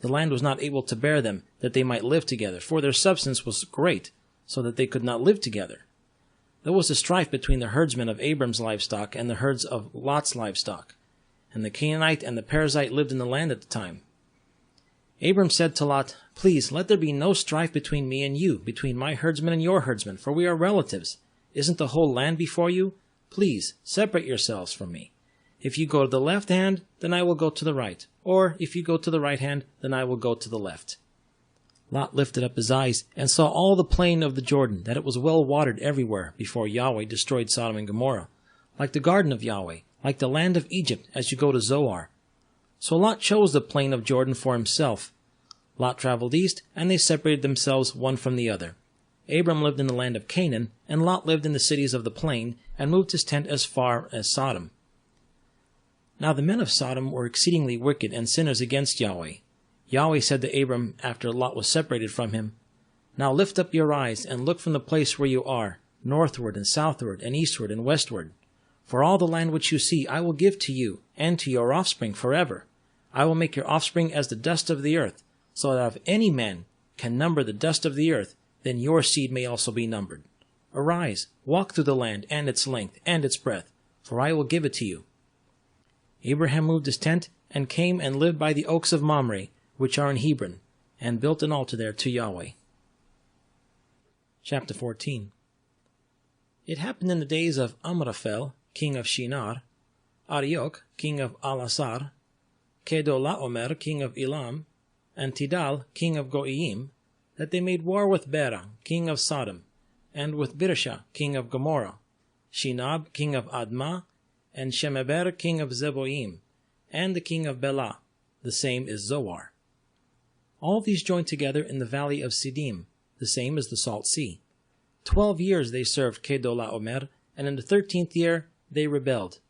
The land was not able to bear them, that they might live together, for their substance was great, so that they could not live together. There was a strife between the herdsmen of Abram's livestock and the herds of Lot's livestock. And the Canaanite and the Perizzite lived in the land at the time. Abram said to Lot, Please, let there be no strife between me and you, between my herdsmen and your herdsmen, for we are relatives. Isn't the whole land before you? Please, separate yourselves from me. If you go to the left hand, then I will go to the right. Or if you go to the right hand, then I will go to the left. Lot lifted up his eyes and saw all the plain of the Jordan, that it was well watered everywhere, before Yahweh destroyed Sodom and Gomorrah, like the garden of Yahweh, like the land of Egypt, as you go to Zoar. So Lot chose the plain of Jordan for himself. Lot traveled east, and they separated themselves one from the other. Abram lived in the land of Canaan, and Lot lived in the cities of the plain, and moved his tent as far as Sodom. Now the men of Sodom were exceedingly wicked and sinners against Yahweh. Yahweh said to Abram, after Lot was separated from him, Now lift up your eyes, and look from the place where you are, northward and southward and eastward and westward. For all the land which you see I will give to you, and to your offspring forever. I will make your offspring as the dust of the earth, so that if any man can number the dust of the earth, then your seed may also be numbered. Arise, walk through the land, and its length, and its breadth, for I will give it to you. Abraham moved his tent, and came and lived by the oaks of Mamre, which are in Hebron, and built an altar there to Yahweh. Chapter 14. It happened in the days of Amraphel, king of Shinar, Arioch, king of Alasar, Kedolaomer, king of Elam, and Tidal, king of Goiim, that they made war with Bera, king of Sodom, and with Birsha, king of Gomorrah, Shinab, king of Admah, and Shemeber, king of Zeboim, and the king of Bela, the same is Zoar. All these joined together in the valley of Siddim, the same as the Salt Sea. 12 years they served Kedolaomer, and in the 13th year they rebelled.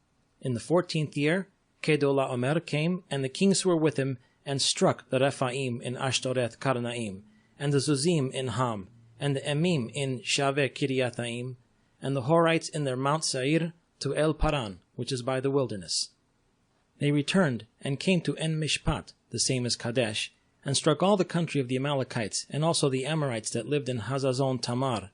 In the 14th year Kedolaomer came, and the kings who were with him, and struck the Rephaim in Ashtoreth Karnaim, and the Zuzim in Ham, and the Emim in Shaveh Kiriathaim, and the Horites in their Mount Seir to El Paran, which is by the wilderness. They returned and came to En Mishpat, the same as Kadesh, and struck all the country of the Amalekites, and also the Amorites that lived in Hazazon Tamar.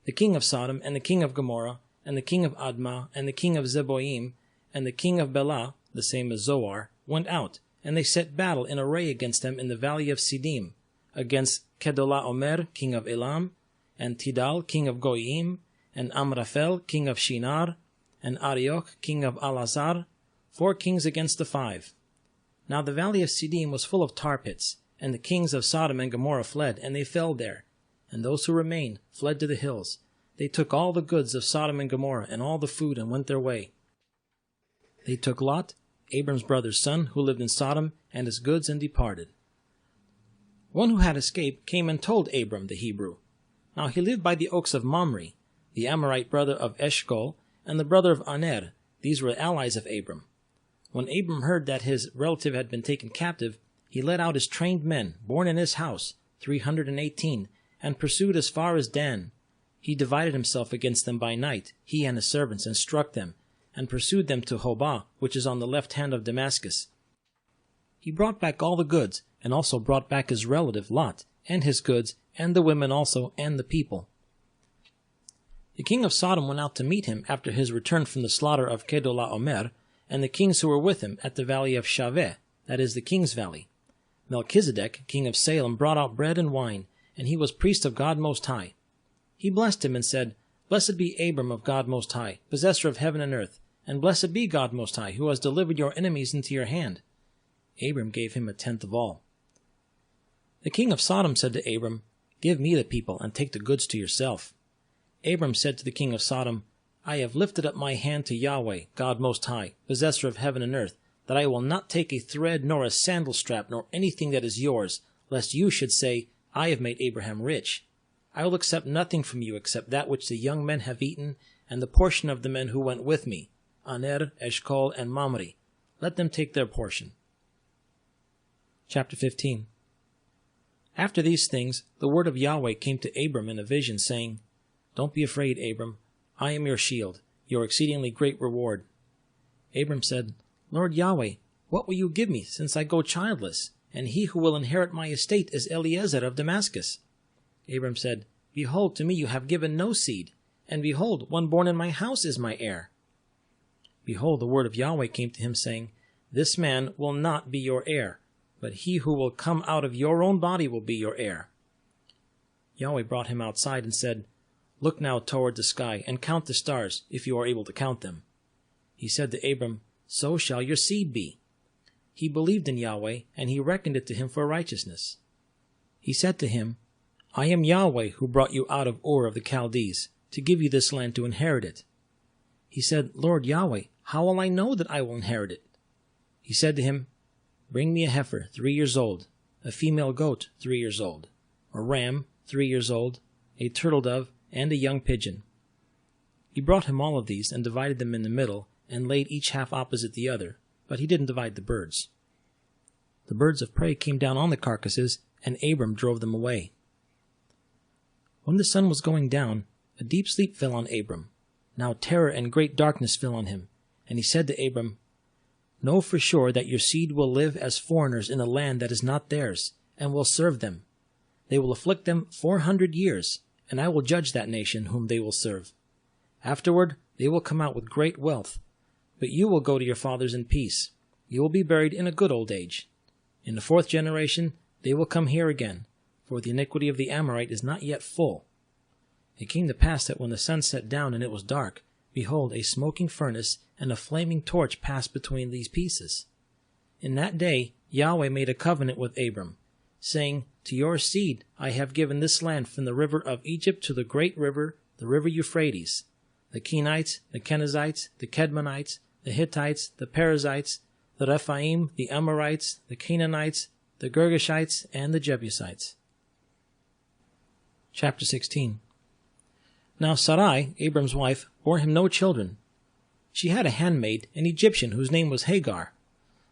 The king of Sodom, and the king of Gomorrah, and the king of Admah, and the king of Zeboim, and the king of Bela, the same as Zoar, went out, and they set battle in array against them in the valley of Siddim, against Kedolaomer, king of Elam, and Tidal, king of Goiim, and Amraphel, king of Shinar, and Arioch, king of Alazar, 4 kings against the 5. Now the valley of Siddim was full of tar pits, and the kings of Sodom and Gomorrah fled, and they fell there. And those who remained fled to the hills. They took all the goods of Sodom and Gomorrah, and all the food, and went their way. They took Lot, Abram's brother's son, who lived in Sodom, and his goods, and departed. One who had escaped came and told Abram the Hebrew. Now he lived by the oaks of Mamre, the Amorite brother of Eshcol, and the brother of Aner. These were allies of Abram. When Abram heard that his relative had been taken captive, he led out his trained men, born in his house, 318, and pursued as far as Dan. He divided himself against them by night, he and his servants, and struck them, and pursued them to Hobah, which is on the left hand of Damascus. He brought back all the goods, and also brought back his relative Lot, and his goods, and the women also, and the people. The king of Sodom went out to meet him after his return from the slaughter of Kedolaomer, and the kings who were with him at the valley of Shaveh, that is the king's valley. Melchizedek, king of Salem, brought out bread and wine, and he was priest of God Most High. He blessed him and said, Blessed be Abram of God Most High, possessor of heaven and earth, and blessed be God Most High, who has delivered your enemies into your hand. Abram gave him 1/10 of all. The king of Sodom said to Abram, Give me the people, and take the goods to yourself. Abram said to the king of Sodom, I have lifted up my hand to Yahweh, God Most High, possessor of heaven and earth, that I will not take a thread, nor a sandal strap, nor anything that is yours, lest you should say, I have made Abraham rich. I will accept nothing from you except that which the young men have eaten, and the portion of the men who went with me, Aner, Eshcol, and Mamre. Let them take their portion. Chapter 15. After these things, the word of Yahweh came to Abram in a vision, saying, Don't be afraid, Abram. I am your shield, your exceedingly great reward. Abram said, Lord Yahweh, what will you give me, since I go childless, and he who will inherit my estate is Eliezer of Damascus? Abram said, Behold, to me you have given no seed, and behold, one born in my house is my heir. Behold, the word of Yahweh came to him, saying, This man will not be your heir, but he who will come out of your own body will be your heir. Yahweh brought him outside and said, Look now toward the sky, and count the stars, if you are able to count them. He said to Abram, So shall your seed be. He believed in Yahweh, and he reckoned it to him for righteousness. He said to him, I am Yahweh who brought you out of Ur of the Chaldees, to give you this land to inherit it. He said, Lord Yahweh, how will I know that I will inherit it? He said to him, Bring me a heifer 3 years old, a female goat 3 years old, a ram 3 years old, a turtle dove, and a young pigeon. He brought him all of these, and divided them in the middle, and laid each half opposite the other, but he didn't divide the birds. The birds of prey came down on the carcasses, and Abram drove them away. When the sun was going down, a deep sleep fell on Abram. Now terror and great darkness fell on him, and he said to Abram, Know for sure that your seed will live as foreigners in a land that is not theirs, and will serve them. They will afflict them 400 years, and I will judge that nation whom they will serve. Afterward they will come out with great wealth, but you will go to your fathers in peace. You will be buried in a good old age. In the 4th generation they will come here again, for the iniquity of the Amorite is not yet full. It came to pass that when the sun set down and it was dark, behold, a smoking furnace and a flaming torch passed between these pieces. In that day Yahweh made a covenant with Abram, saying, To your seed I have given this land from the river of Egypt to the great river, the river Euphrates, the Kenites, the Kenizzites, the Kedmonites, the Hittites, the Perizzites, the Rephaim, the Amorites, the Canaanites, the Girgashites, and the Jebusites. Chapter 16. Now Sarai, Abram's wife, bore him no children. She had a handmaid, an Egyptian, whose name was Hagar.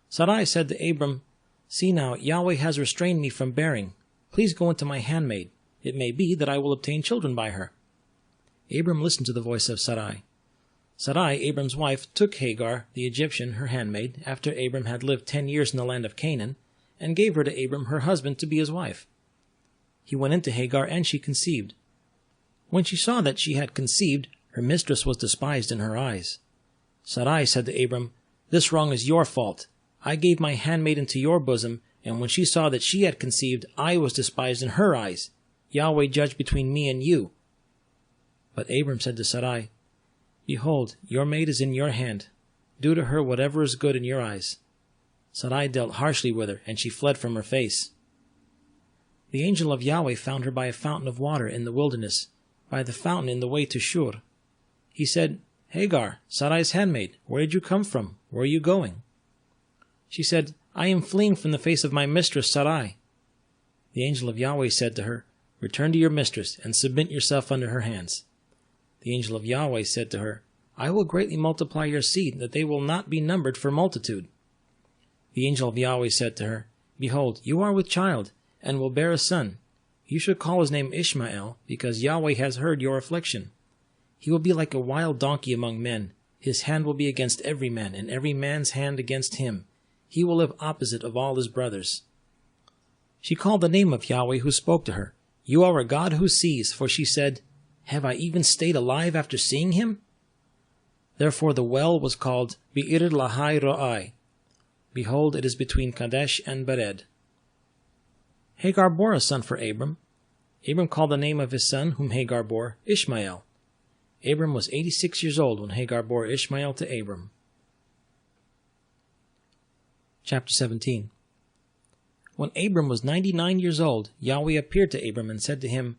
Sarai said to Abram, See now, Yahweh has restrained me from bearing. Please go into my handmaid. It may be that I will obtain children by her. Abram listened to the voice of Sarai. Sarai, Abram's wife, took Hagar, the Egyptian, her handmaid, after Abram had lived 10 years in the land of Canaan, and gave her to Abram, her husband, to be his wife. He went into Hagar, and she conceived. When she saw that she had conceived, her mistress was despised in her eyes. Sarai said to Abram, This wrong is your fault. I gave my handmaid into your bosom, and when she saw that she had conceived, I was despised in her eyes. Yahweh judge between me and you. But Abram said to Sarai, Behold, your maid is in your hand. Do to her whatever is good in your eyes. Sarai dealt harshly with her, and she fled from her face. The angel of Yahweh found her by a fountain of water in the wilderness, by the fountain in the way to Shur. He said, Hagar, Sarai's handmaid, where did you come from? Where are you going? She said, I am fleeing from the face of my mistress Sarai. The angel of Yahweh said to her, Return to your mistress, and submit yourself under her hands. The angel of Yahweh said to her, I will greatly multiply your seed, that they will not be numbered for multitude. The angel of Yahweh said to her, Behold, you are with child, and will bear a son. You should call his name Ishmael, because Yahweh has heard your affliction. He will be like a wild donkey among men. His hand will be against every man, and every man's hand against him. He will live opposite of all his brothers. She called the name of Yahweh who spoke to her. You are a God who sees, for she said, Have I even stayed alive after seeing him? Therefore the well was called Be'ir Lahai Ro'ai. Behold, it is between Kadesh and Bered. Hagar bore a son for Abram. Abram called the name of his son, whom Hagar bore, Ishmael. Abram was 86 years old when Hagar bore Ishmael to Abram. Chapter 17. When Abram was 99 years old, Yahweh appeared to Abram and said to him,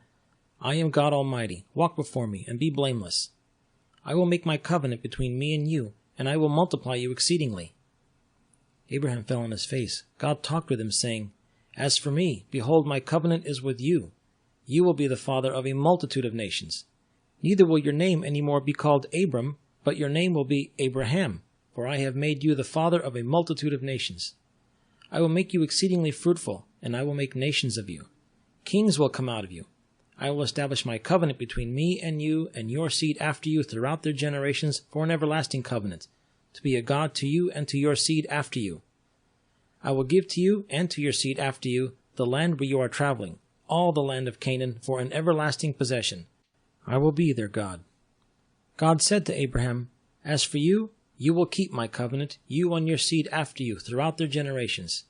I am God Almighty. Walk before me and be blameless. I will make my covenant between me and you, and I will multiply you exceedingly. Abraham fell on his face. God talked with him, saying, As for me, behold, my covenant is with you. You will be the father of a multitude of nations. Neither will your name any more be called Abram, but your name will be Abraham, for I have made you the father of a multitude of nations. I will make you exceedingly fruitful, and I will make nations of you. Kings will come out of you. I will establish my covenant between me and you and your seed after you throughout their generations for an everlasting covenant, to be a God to you and to your seed after you. I will give to you and to your seed after you the land where you are traveling, all the land of Canaan, for an everlasting possession. I will be their God. God said to Abraham, As for you, you will keep my covenant, you and your seed after you, throughout their generations.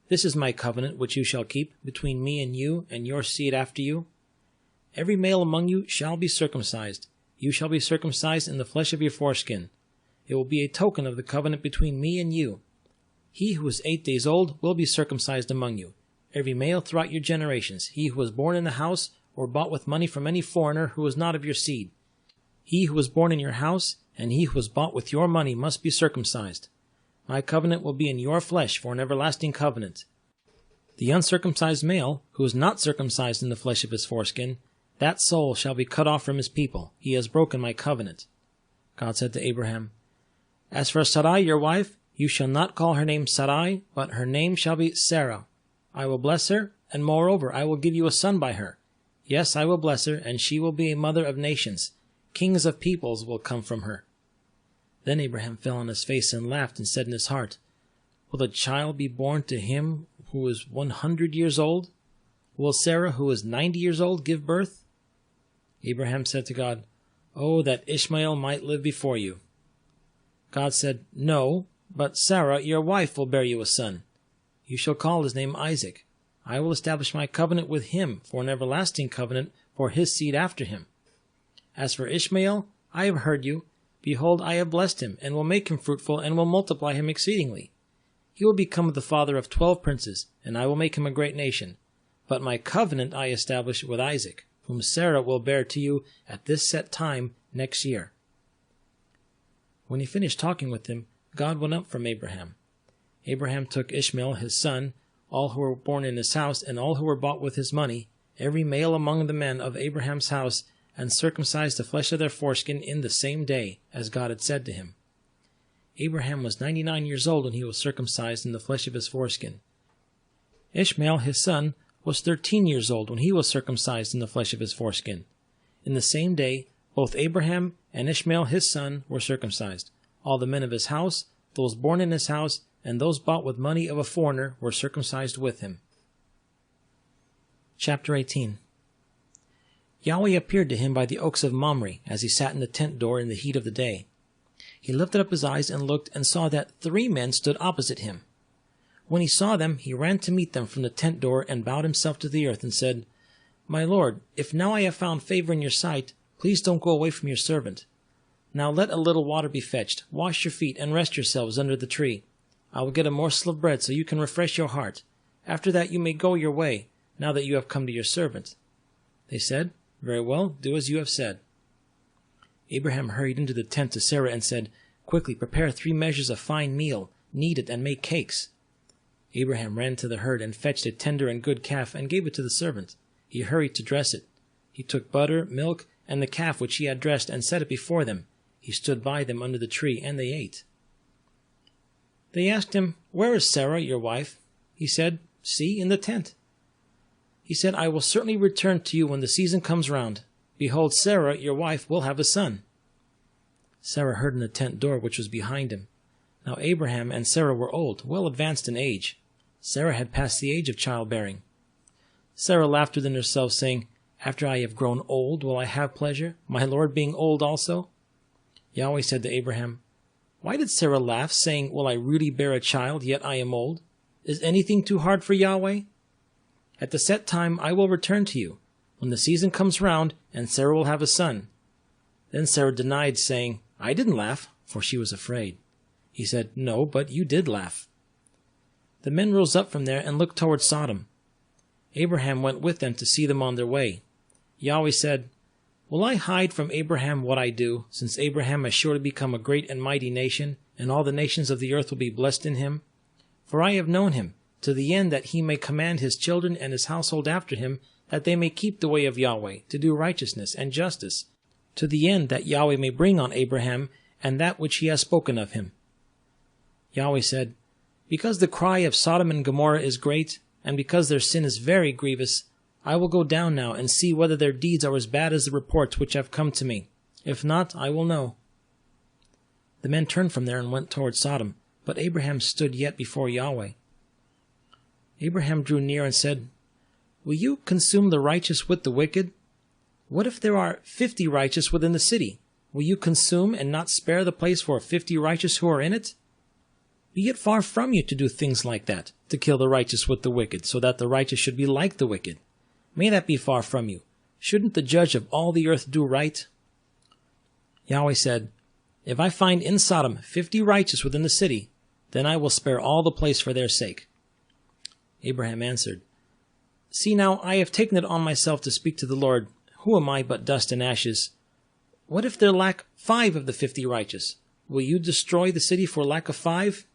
This is my covenant which you shall keep between me and your seed after you. Every male among you shall be circumcised. You shall be circumcised in the flesh of your foreskin. It will be a token of the covenant between me and you. He who is 8 days old will be circumcised among you, every male throughout your generations, he who was born in the house or bought with money from any foreigner who was not of your seed. He who was born in your house and he who was bought with your money must be circumcised. My covenant will be in your flesh for an everlasting covenant. The uncircumcised male, who is not circumcised in the flesh of his foreskin, that soul shall be cut off from his people. He has broken my covenant. God said to Abraham, As for Sarai your wife, you shall not call her name Sarai, but her name shall be Sarah. I will bless her, and moreover I will give you a son by her. Yes, I will bless her, and she will be a mother of nations. Kings of peoples will come from her. Then Abraham fell on his face and laughed and said in his heart, Will the child be born to him who is 100 years old? Will Sarah, who is 90 years old, give birth? Abraham said to God, Oh, that Ishmael might live before you. God said, No, but Sarah, your wife, will bear you a son. You shall call his name Isaac. I will establish my covenant with him for an everlasting covenant for his seed after him. As for Ishmael, I have heard you. Behold, I have blessed him, and will make him fruitful, and will multiply him exceedingly. He will become the father of 12 princes, and I will make him a great nation. But my covenant I establish with Isaac, whom Sarah will bear to you at this set time next year." When he finished talking with him, God went up from Abraham. Abraham took Ishmael his son, all who were born in his house, and all who were bought with his money, every male among the men of Abraham's house, and circumcised the flesh of their foreskin in the same day, as God had said to him. Abraham was 99 years old when he was circumcised in the flesh of his foreskin. Ishmael his son was 13 years old when he was circumcised in the flesh of his foreskin. In the same day, both Abraham and Ishmael his son were circumcised. All the men of his house, those born in his house, and those bought with money of a foreigner were circumcised with him. Chapter 18. Yahweh appeared to him by the oaks of Mamre as he sat in the tent door in the heat of the day. He lifted up his eyes and looked and saw that 3 men stood opposite him. When he saw them, he ran to meet them from the tent door and bowed himself to the earth and said, "My Lord, if now I have found favor in your sight, please don't go away from your servant. Now let a little water be fetched, wash your feet, and rest yourselves under the tree. I will get a morsel of bread so you can refresh your heart. After that you may go your way, now that you have come to your servant." They said, "Very well, do as you have said." Abraham hurried into the tent to Sarah and said, "Quickly prepare 3 measures of fine meal, knead it, and make cakes." Abraham ran to the herd and fetched a tender and good calf and gave it to the servant. He hurried to dress it. He took butter, milk, and the calf which he had dressed and set it before them. He stood by them under the tree, and they ate. They asked him, "Where is Sarah, your wife?" He said, "See, in the tent." He said, "I will certainly return to you when the season comes round. Behold, Sarah, your wife, will have a son." Sarah heard in the tent door which was behind him. Now Abraham and Sarah were old, well advanced in age. Sarah had passed the age of childbearing. Sarah laughed within herself, saying, "After I have grown old, will I have pleasure, my Lord being old also?" Yahweh said to Abraham, "Why did Sarah laugh, saying, 'Will I really bear a child, yet I am old?' Is anything too hard for Yahweh? At the set time I will return to you, when the season comes round, and Sarah will have a son." Then Sarah denied, saying, "I didn't laugh," for she was afraid. He said, "No, but you did laugh." The men rose up from there and looked toward Sodom. Abraham went with them to see them on their way. Yahweh said, "Will I hide from Abraham what I do, since Abraham has surely become a great and mighty nation, and all the nations of the earth will be blessed in him? For I have known him, to the end that he may command his children and his household after him, that they may keep the way of Yahweh, to do righteousness and justice, to the end that Yahweh may bring on Abraham and that which he has spoken of him." Yahweh said, "Because the cry of Sodom and Gomorrah is great, and because their sin is very grievous, I will go down now and see whether their deeds are as bad as the reports which have come to me. If not, I will know." The men turned from there and went toward Sodom, but Abraham stood yet before Yahweh. Abraham drew near and said, "Will you consume the righteous with the wicked? What if there are 50 righteous within the city? Will you consume and not spare the place for 50 righteous who are in it? Be it far from you to do things like that, to kill the righteous with the wicked, so that the righteous should be like the wicked. May that be far from you. Shouldn't the judge of all the earth do right?" Yahweh said, "If I find in Sodom 50 righteous within the city, then I will spare all the place for their sake." Abraham answered, "See now, I have taken it on myself to speak to the Lord. Who am I but dust and ashes? What if there lack 5 of the 50 righteous? Will you destroy the city for lack of 5?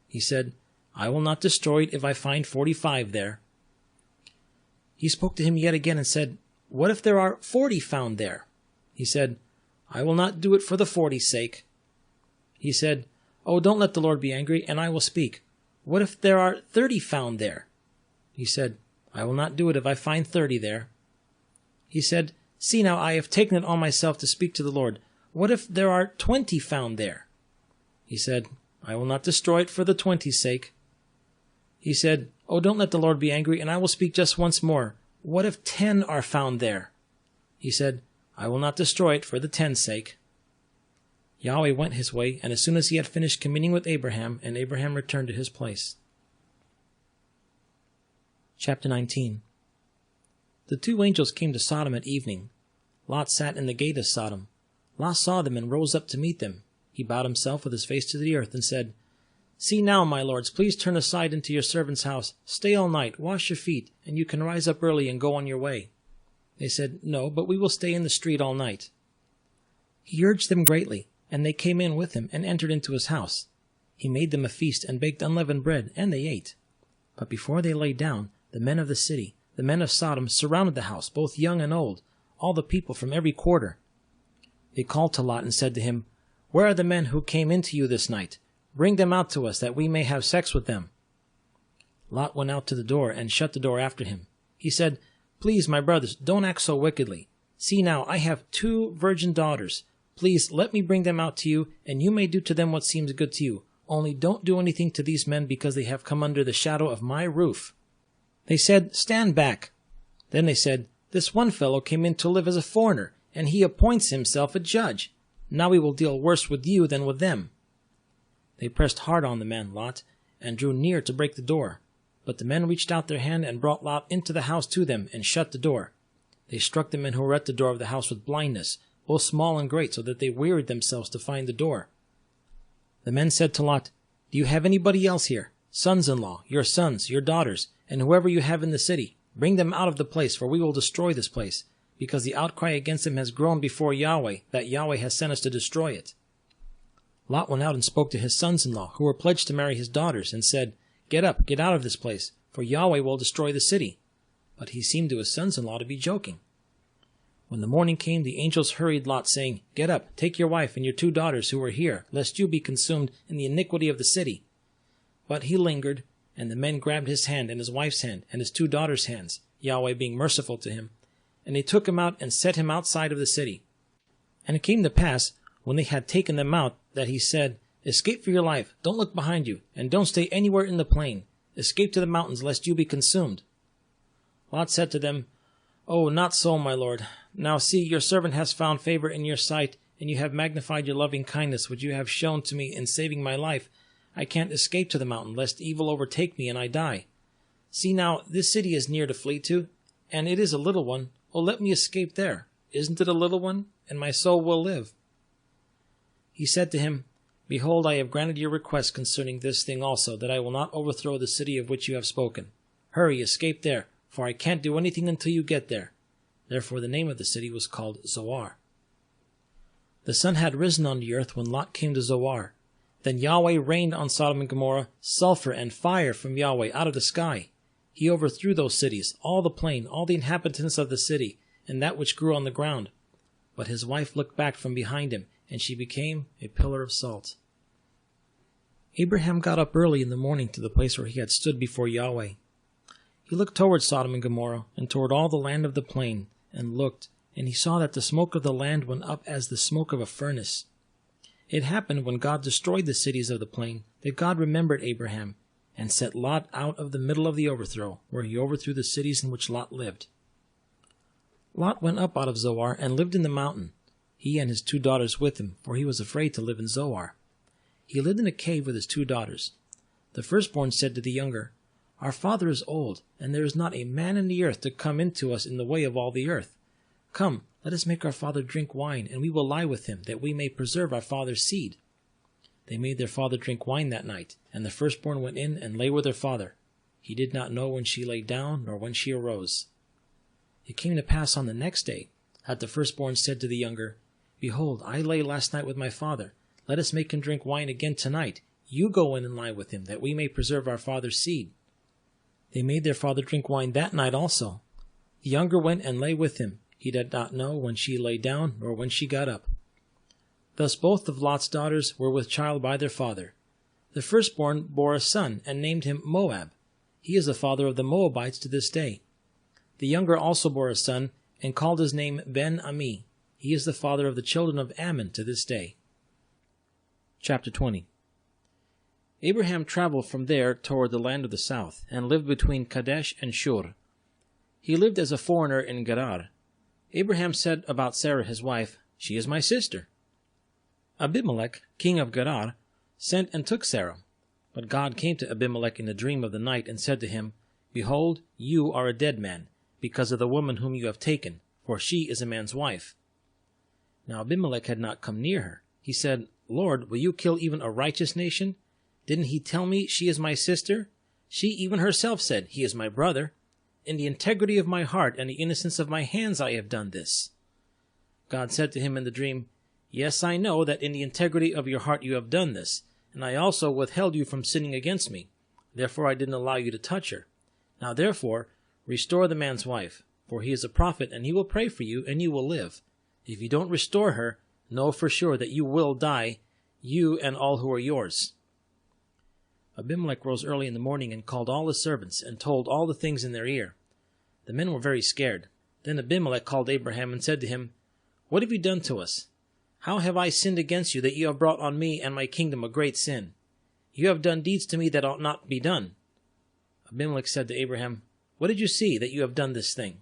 He said, "I will not destroy it if I find 45 there." He spoke to him yet again and said, "What if there are 40 found there?" He said, "I will not do it for the 40's sake." He said, "Oh, don't let the Lord be angry, and I will speak. What if there are 30 found there?" He said, "I will not do it if I find 30 there." He said, "See now, I have taken it on myself to speak to the Lord. What if there are 20 found there?" He said, "I will not destroy it for the 20's sake." He said, "Oh, don't let the Lord be angry, and I will speak just once more. What if 10 are found there?" He said, "I will not destroy it for the 10's sake." Yahweh went his way, and as soon as he had finished communing with Abraham, and Abraham returned to his place. Chapter 19. The 2 angels came to Sodom at evening. Lot sat in the gate of Sodom. Lot saw them and rose up to meet them. He bowed himself with his face to the earth and said, "See now, my lords, please turn aside into your servant's house. Stay all night, wash your feet, and you can rise up early and go on your way." They said, "No, but we will stay in the street all night." He urged them greatly, and they came in with him and entered into his house. He made them a feast and baked unleavened bread, and they ate. But before they lay down, the men of the city, the men of Sodom, surrounded the house, both young and old, all the people from every quarter. They called to Lot and said to him, "Where are the men who came into you this night? Bring them out to us, that we may have sex with them." Lot went out to the door and shut the door after him. He said, "Please, my brothers, don't act so wickedly. See now, I have 2 virgin daughters. Please let me bring them out to you, and you may do to them what seems good to you. Only don't do anything to these men, because they have come under the shadow of my roof." They said, "Stand back." Then they said, "This one fellow came in to live as a foreigner, and he appoints himself a judge. Now we will deal worse with you than with them." They pressed hard on the man, Lot, and drew near to break the door. But the men reached out their hand and brought Lot into the house to them and shut the door. They struck the men who were at the door of the house with blindness, both small and great, so that they wearied themselves to find the door. The men said to Lot, "Do you have anybody else here? Sons-in-law, your sons, your daughters, and whoever you have in the city. Bring them out of the place, for we will destroy this place, because the outcry against them has grown before Yahweh, that Yahweh has sent us to destroy it." Lot went out and spoke to his sons-in-law, who were pledged to marry his daughters, and said, "Get up, get out of this place, for Yahweh will destroy the city." But he seemed to his sons-in-law to be joking. When the morning came, the angels hurried Lot, saying, "Get up, take your wife and your 2 daughters who are here, lest you be consumed in the iniquity of the city." But he lingered, and the men grabbed his hand and his wife's hand and his 2 daughters' hands, Yahweh being merciful to him, and they took him out and set him outside of the city. And it came to pass, when they had taken them out, that he said, "Escape for your life, don't look behind you, and don't stay anywhere in the plain. Escape to the mountains, lest you be consumed." Lot said to them, "Oh, not so, my lord. Now see, your servant has found favor in your sight, and you have magnified your loving kindness, which you have shown to me in saving my life. I can't escape to the mountain, lest evil overtake me and I die. See now, this city is near to flee to, and it is a little one. Oh, let me escape there. Isn't it a little one? And my soul will live." He said to him, "Behold, I have granted your request concerning this thing also, that I will not overthrow the city of which you have spoken. Hurry, escape there, for I can't do anything until you get there." Therefore the name of the city was called Zoar. The sun had risen on the earth when Lot came to Zoar. Then Yahweh rained on Sodom and Gomorrah sulfur and fire from Yahweh out of the sky. He overthrew those cities, all the plain, all the inhabitants of the city, and that which grew on the ground. But his wife looked back from behind him, and she became a pillar of salt. Abraham got up early in the morning to the place where he had stood before Yahweh. He looked toward Sodom and Gomorrah, and toward all the land of the plain, and looked, and he saw that the smoke of the land went up as the smoke of a furnace. It happened when God destroyed the cities of the plain, that God remembered Abraham, and set Lot out of the middle of the overthrow, where he overthrew the cities in which Lot lived. Lot went up out of Zoar and lived in the mountain, he and his 2 daughters with him, for he was afraid to live in Zoar. He lived in a cave with his 2 daughters. The firstborn said to the younger, "Our father is old, and there is not a man in the earth to come in to us in the way of all the earth. Come, let us make our father drink wine, and we will lie with him, that we may preserve our father's seed." They made their father drink wine that night, and the firstborn went in and lay with her father. He did not know when she lay down, nor when she arose. It came to pass on the next day, that the firstborn said to the younger, "Behold, I lay last night with my father. Let us make him drink wine again tonight. You go in and lie with him, that we may preserve our father's seed." They made their father drink wine that night also. The younger went and lay with him. He did not know when she lay down, nor when she got up. Thus both of Lot's daughters were with child by their father. The firstborn bore a son, and named him Moab. He is the father of the Moabites to this day. The younger also bore a son, and called his name Ben-Ami. He is the father of the children of Ammon to this day. Chapter 20. Abraham traveled from there toward the land of the south, and lived between Kadesh and Shur. He lived as a foreigner in Gerar. Abraham said about Sarah his wife, "She is my sister." Abimelech, king of Gerar, sent and took Sarah. But God came to Abimelech in a dream of the night, and said to him, "Behold, you are a dead man, because of the woman whom you have taken, for she is a man's wife." Now Abimelech had not come near her. He said, Lord, will you kill even a righteous nation? Didn't he tell me she is my sister? She even herself said, he is my brother. In the integrity of my heart and the innocence of my hands I have done this. God said to him in the dream, Yes, I know that in the integrity of your heart you have done this, and I also withheld you from sinning against me. Therefore I didn't allow you to touch her. Now therefore, restore the man's wife, for he is a prophet, and he will pray for you, and you will live. If you don't restore her, know for sure that you will die, you and all who are yours. Abimelech rose early in the morning and called all his servants, and told all the things in their ear. The men were very scared. Then Abimelech called Abraham and said to him, What have you done to us? How have I sinned against you, that you have brought on me and my kingdom a great sin? You have done deeds to me that ought not be done. Abimelech said to Abraham, What did you see, that you have done this thing?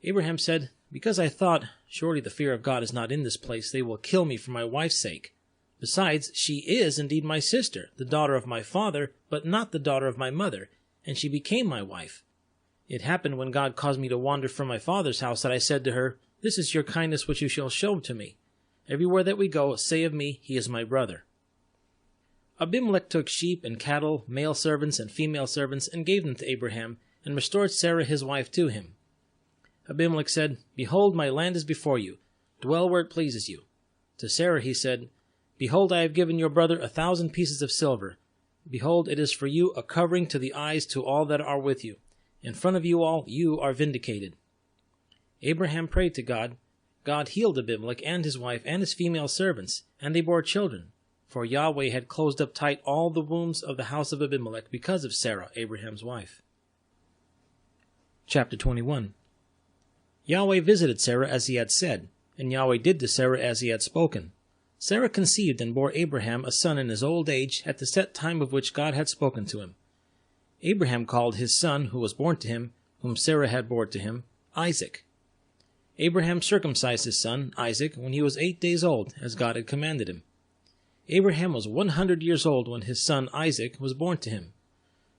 Abraham said, Because I thought, Surely the fear of God is not in this place, they will kill me for my wife's sake. Besides, she is indeed my sister, the daughter of my father, but not the daughter of my mother, and she became my wife. It happened when God caused me to wander from my father's house that I said to her, This is your kindness which you shall show to me. Everywhere that we go, say of me, He is my brother. Abimelech took sheep and cattle, male servants and female servants, and gave them to Abraham, and restored Sarah his wife to him. Abimelech said, Behold, my land is before you. Dwell where it pleases you. To Sarah he said, Behold, I have given your brother 1,000 pieces of silver. Behold, it is for you a covering to the eyes to all that are with you. In front of you all, you are vindicated. Abraham prayed to God. God healed Abimelech and his wife and his female servants, and they bore children. For Yahweh had closed up tight all the wombs of the house of Abimelech because of Sarah, Abraham's wife. Chapter 21. Yahweh visited Sarah as he had said, and Yahweh did to Sarah as he had spoken. Sarah conceived and bore Abraham a son in his old age at the set time of which God had spoken to him. Abraham called his son, who was born to him, whom Sarah had borne to him, Isaac. Abraham circumcised his son, Isaac, when he was 8 days old, as God had commanded him. Abraham was 100 years old when his son Isaac was born to him.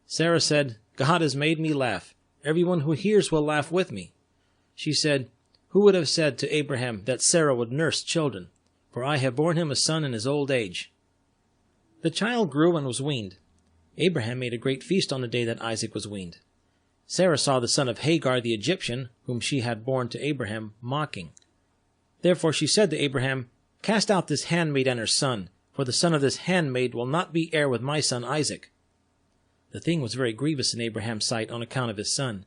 Sarah said, God has made me laugh. Everyone who hears will laugh with me. She said, Who would have said to Abraham that Sarah would nurse children? For I have borne him a son in his old age. The child grew and was weaned. Abraham made a great feast on the day that Isaac was weaned. Sarah saw the son of Hagar the Egyptian, whom she had borne to Abraham, mocking. Therefore she said to Abraham, Cast out this handmaid and her son, for the son of this handmaid will not be heir with my son Isaac. The thing was very grievous in Abraham's sight on account of his son.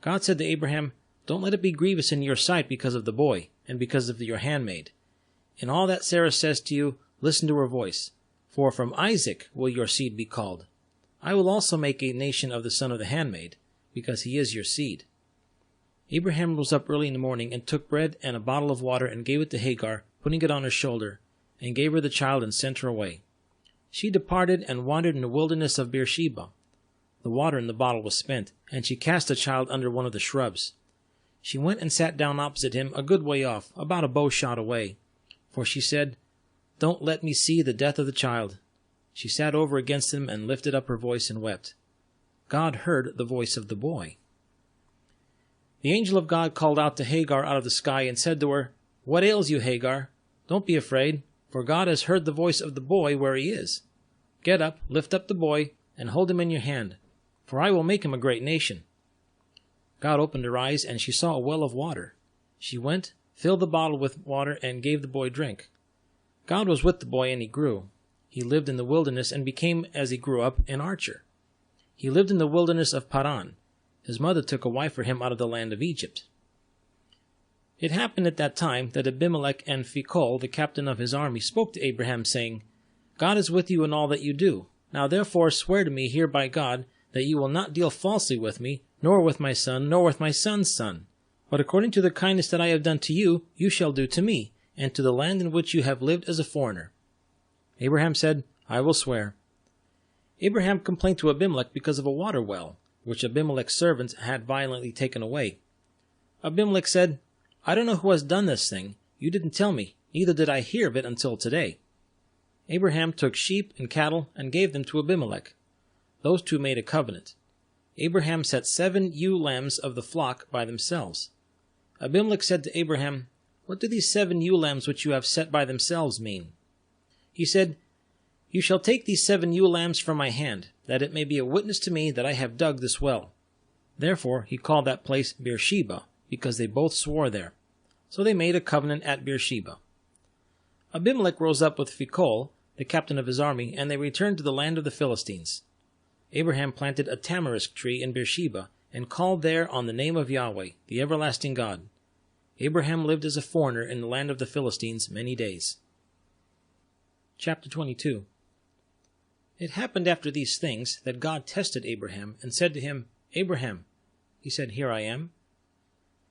God said to Abraham, Don't let it be grievous in your sight because of the boy, and because of your handmaid. In all that Sarah says to you, listen to her voice, for from Isaac will your seed be called. I will also make a nation of the son of the handmaid, because he is your seed. Abraham rose up early in the morning and took bread and a bottle of water and gave it to Hagar, putting it on her shoulder, and gave her the child and sent her away. She departed and wandered in the wilderness of Beersheba. The water in the bottle was spent, and she cast the child under one of the shrubs. She went and sat down opposite him a good way off, about a bow shot away. For she said, Don't let me see the death of the child. She sat over against him and lifted up her voice and wept. God heard the voice of the boy. The angel of God called out to Hagar out of the sky and said to her, What ails you, Hagar? Don't be afraid, for God has heard the voice of the boy where he is. Get up, lift up the boy, and hold him in your hand, for I will make him a great nation. God opened her eyes, and she saw a well of water. She went, filled the bottle with water, and gave the boy drink. God was with the boy, and he grew. He lived in the wilderness and became, as he grew up, an archer. He lived in the wilderness of Paran. His mother took a wife for him out of the land of Egypt. It happened at that time that Abimelech and Phicol, the captain of his army, spoke to Abraham, saying, God is with you in all that you do. Now therefore swear to me here by God that you will not deal falsely with me, nor with my son, nor with my son's son. But according to the kindness that I have done to you, you shall do to me, and to the land in which you have lived as a foreigner. Abraham said, I will swear. Abraham complained to Abimelech because of a water well, which Abimelech's servants had violently taken away. Abimelech said, I don't know who has done this thing. You didn't tell me, neither did I hear of it until today. Abraham took sheep and cattle and gave them to Abimelech. Those two made a covenant. Abraham set 7 ewe lambs of the flock by themselves. Abimelech said to Abraham, "What do these 7 ewe lambs which you have set by themselves mean?" He said, "You shall take these 7 ewe lambs from my hand, that it may be a witness to me that I have dug this well." Therefore he called that place Beersheba, because they both swore there. So they made a covenant at Beersheba. Abimelech rose up with Phicol, the captain of his army, and they returned to the land of the Philistines. Abraham planted a tamarisk tree in Beersheba, and called there on the name of Yahweh, the everlasting God. Abraham lived as a foreigner in the land of the Philistines many days. Chapter 22. It happened after these things that God tested Abraham, and said to him, "Abraham." He said, "Here I am."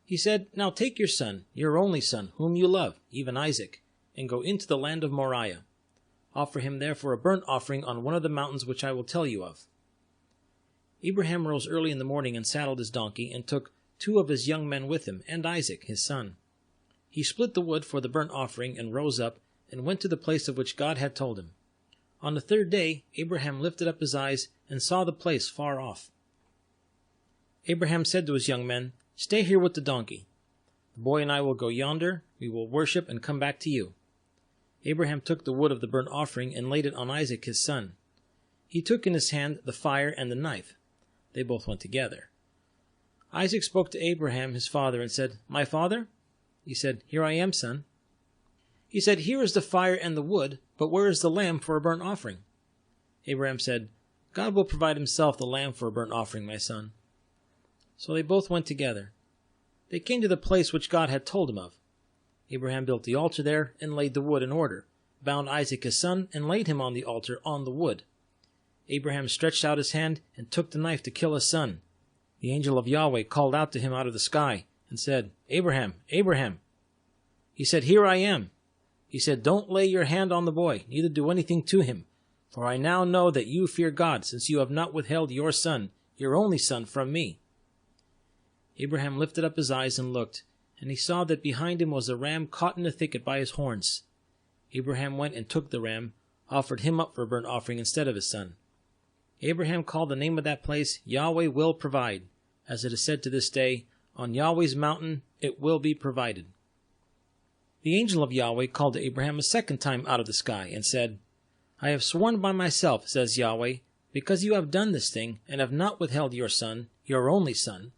He said, "Now take your son, your only son, whom you love, even Isaac, and go into the land of Moriah. Offer him therefore a burnt offering on one of the mountains which I will tell you of." Abraham rose early in the morning and saddled his donkey, and took 2 of his young men with him, and Isaac his son. He split the wood for the burnt offering, and rose up, and went to the place of which God had told him. On the 3rd day Abraham lifted up his eyes, and saw the place far off. Abraham said to his young men, "Stay here with the donkey. The boy and I will go yonder, we will worship, and come back to you." Abraham took the wood of the burnt offering, and laid it on Isaac his son. He took in his hand the fire and the knife. They both went together. Isaac spoke to Abraham his father, and said, "My father?" He said, "Here I am, son." He said, "Here is the fire and the wood, but where is the lamb for a burnt offering?" Abraham said, "God will provide himself the lamb for a burnt offering, my son." So they both went together. They came to the place which God had told him of. Abraham built the altar there, and laid the wood in order, bound Isaac his son, and laid him on the altar on the wood. Abraham stretched out his hand, and took the knife to kill his son. The angel of Yahweh called out to him out of the sky, and said, "Abraham, Abraham." He said, "Here I am." He said, "Don't lay your hand on the boy, neither do anything to him. For I now know that you fear God, since you have not withheld your son, your only son, from me." Abraham lifted up his eyes and looked, and he saw that behind him was a ram caught in a thicket by his horns. Abraham went and took the ram, offered him up for a burnt offering instead of his son. Abraham called the name of that place, "Yahweh will provide," as it is said to this day, "On Yahweh's mountain it will be provided." The angel of Yahweh called to Abraham a second time out of the sky, and said, "I have sworn by myself, says Yahweh, because you have done this thing, and have not withheld your son, your only son,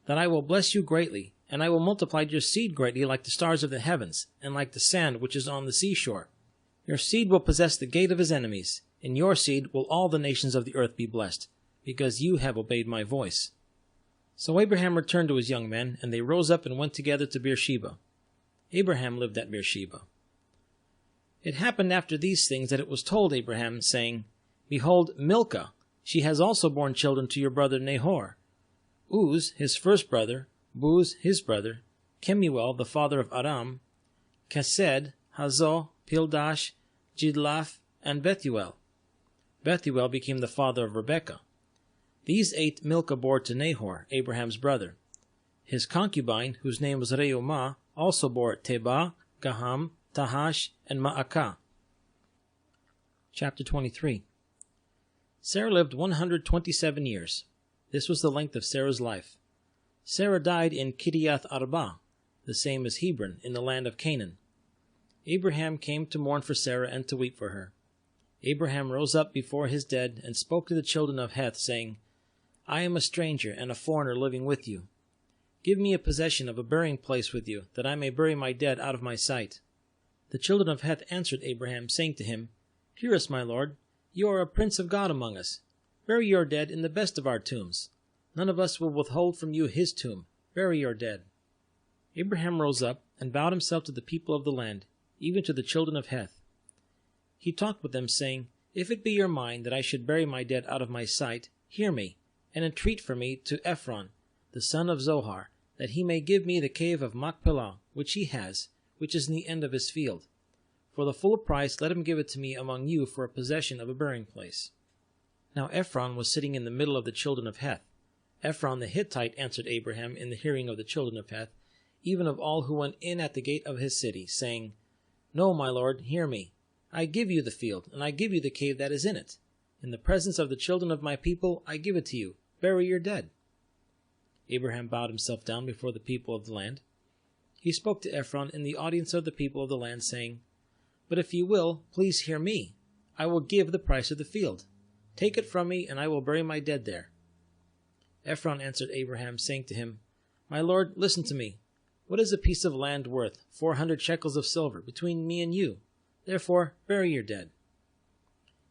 that I will bless you greatly, and I will multiply your seed greatly like the stars of the heavens, and like the sand which is on the seashore. Your seed will possess the gate of his enemies. In your seed will all the nations of the earth be blessed, because you have obeyed my voice." So Abraham returned to his young men, and they rose up and went together to Beersheba. Abraham lived at Beersheba. It happened after these things that it was told Abraham, saying, "Behold, Milcah, she has also borne children to your brother Nahor. Uz, his first brother, Buz, his brother, Kemuel, the father of Aram, Kesed, Hazo, Pildash, Jidlaph, and Bethuel. Bethuel became the father of Rebekah. These 8 Milcah bore to Nahor, Abraham's brother. His concubine, whose name was Reumah, also bore Tebah, Gaham, Tahash, and Ma'akah. Chapter 23. Sarah lived 127 years. This was the length of Sarah's life. Sarah died in Kiriath Arba, the same as Hebron, in the land of Canaan. Abraham came to mourn for Sarah and to weep for her. Abraham rose up before his dead and spoke to the children of Heth, saying, "I am a stranger and a foreigner living with you. Give me a possession of a burying place with you, that I may bury my dead out of my sight." The children of Heth answered Abraham, saying to him, "Hear us, my lord. You are a prince of God among us. Bury your dead in the best of our tombs. None of us will withhold from you his tomb. Bury your dead." Abraham rose up and bowed himself to the people of the land, even to the children of Heth. He talked with them, saying, "If it be your mind that I should bury my dead out of my sight, hear me, and entreat for me to Ephron, the son of Zohar, that he may give me the cave of Machpelah, which he has, which is in the end of his field. For the full price let him give it to me among you for a possession of a burying place." Now Ephron was sitting in the middle of the children of Heth. Ephron the Hittite answered Abraham in the hearing of the children of Heth, even of all who went in at the gate of his city, saying, "No, my lord, hear me. I give you the field, and I give you the cave that is in it. In the presence of the children of my people I give it to you. Bury your dead." Abraham bowed himself down before the people of the land. He he spoke to Ephron in the audience of the people of the land, saying, "But if you will, please hear me. I will give the price of the field. Take it from me, and I will bury my dead there." Ephron answered Abraham, saying to him, "My lord, listen to me. What is a piece of land worth? 400 shekels of silver, between me and you. Therefore, bury your dead."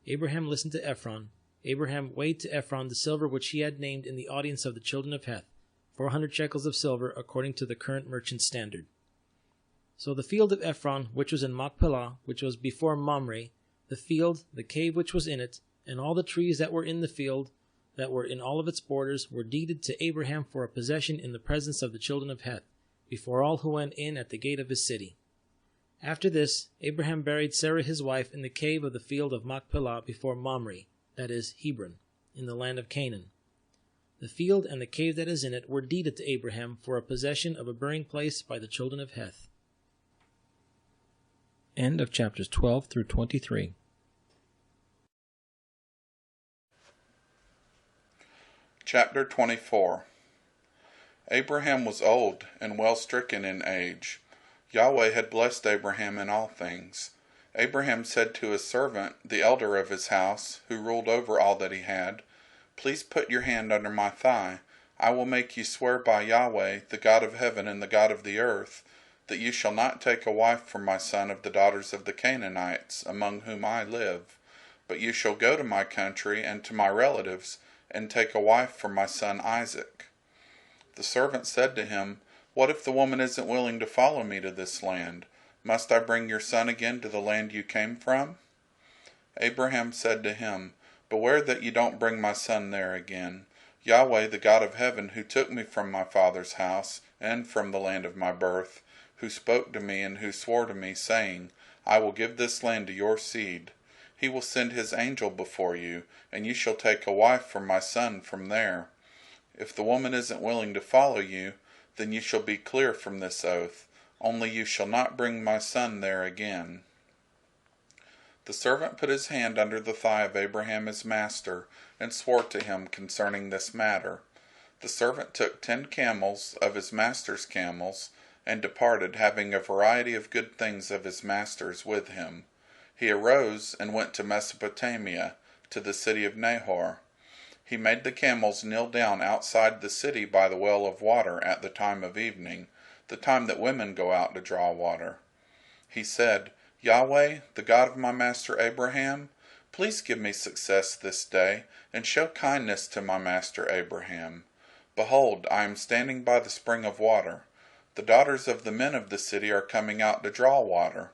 Abraham listened to Ephron. Abraham weighed to Ephron the silver which he had named in the audience of the children of Heth, 400 shekels of silver, according to the current merchant standard. So the field of Ephron, which was in Machpelah, which was before Mamre, the field, the cave which was in it, and all the trees that were in the field, that were in all of its borders, were deeded to Abraham for a possession in the presence of the children of Heth, before all who went in at the gate of his city. After this, Abraham buried Sarah his wife in the cave of the field of Machpelah before Mamre, that is, Hebron, in the land of Canaan. The field and the cave that is in it were deeded to Abraham for a possession of a burying place by the children of Heth. End of chapters 12 through 23. Chapter 24. Abraham was old and well stricken in age. Yahweh had blessed Abraham in all things. Abraham said to his servant, the elder of his house, who ruled over all that he had, "Please put your hand under my thigh. I will make you swear by Yahweh, the God of heaven and the God of the earth, that you shall not take a wife for my son of the daughters of the Canaanites, among whom I live, but you shall go to my country and to my relatives, and take a wife for my son Isaac." The servant said to him, "What if the woman isn't willing to follow me to this land? Must I bring your son again to the land you came from?" Abraham said to him, "Beware that you don't bring my son there again. Yahweh, the God of heaven, who took me from my father's house, and from the land of my birth, who spoke to me and who swore to me, saying, 'I will give this land to your seed.' He will send his angel before you, and you shall take a wife for my son from there. If the woman isn't willing to follow you, then you shall be clear from this oath, only you shall not bring my son there again." The servant put his hand under the thigh of Abraham his master, and swore to him concerning this matter. The servant took 10 camels of his master's camels, and departed, having a variety of good things of his master's with him. He arose and went to Mesopotamia, to the city of Nahor. He made the camels kneel down outside the city by the well of water at the time of evening, the time that women go out to draw water. He said, "Yahweh, the God of my master Abraham, please give me success this day, and show kindness to my master Abraham. Behold, I am standing by the spring of water. The daughters of the men of the city are coming out to draw water.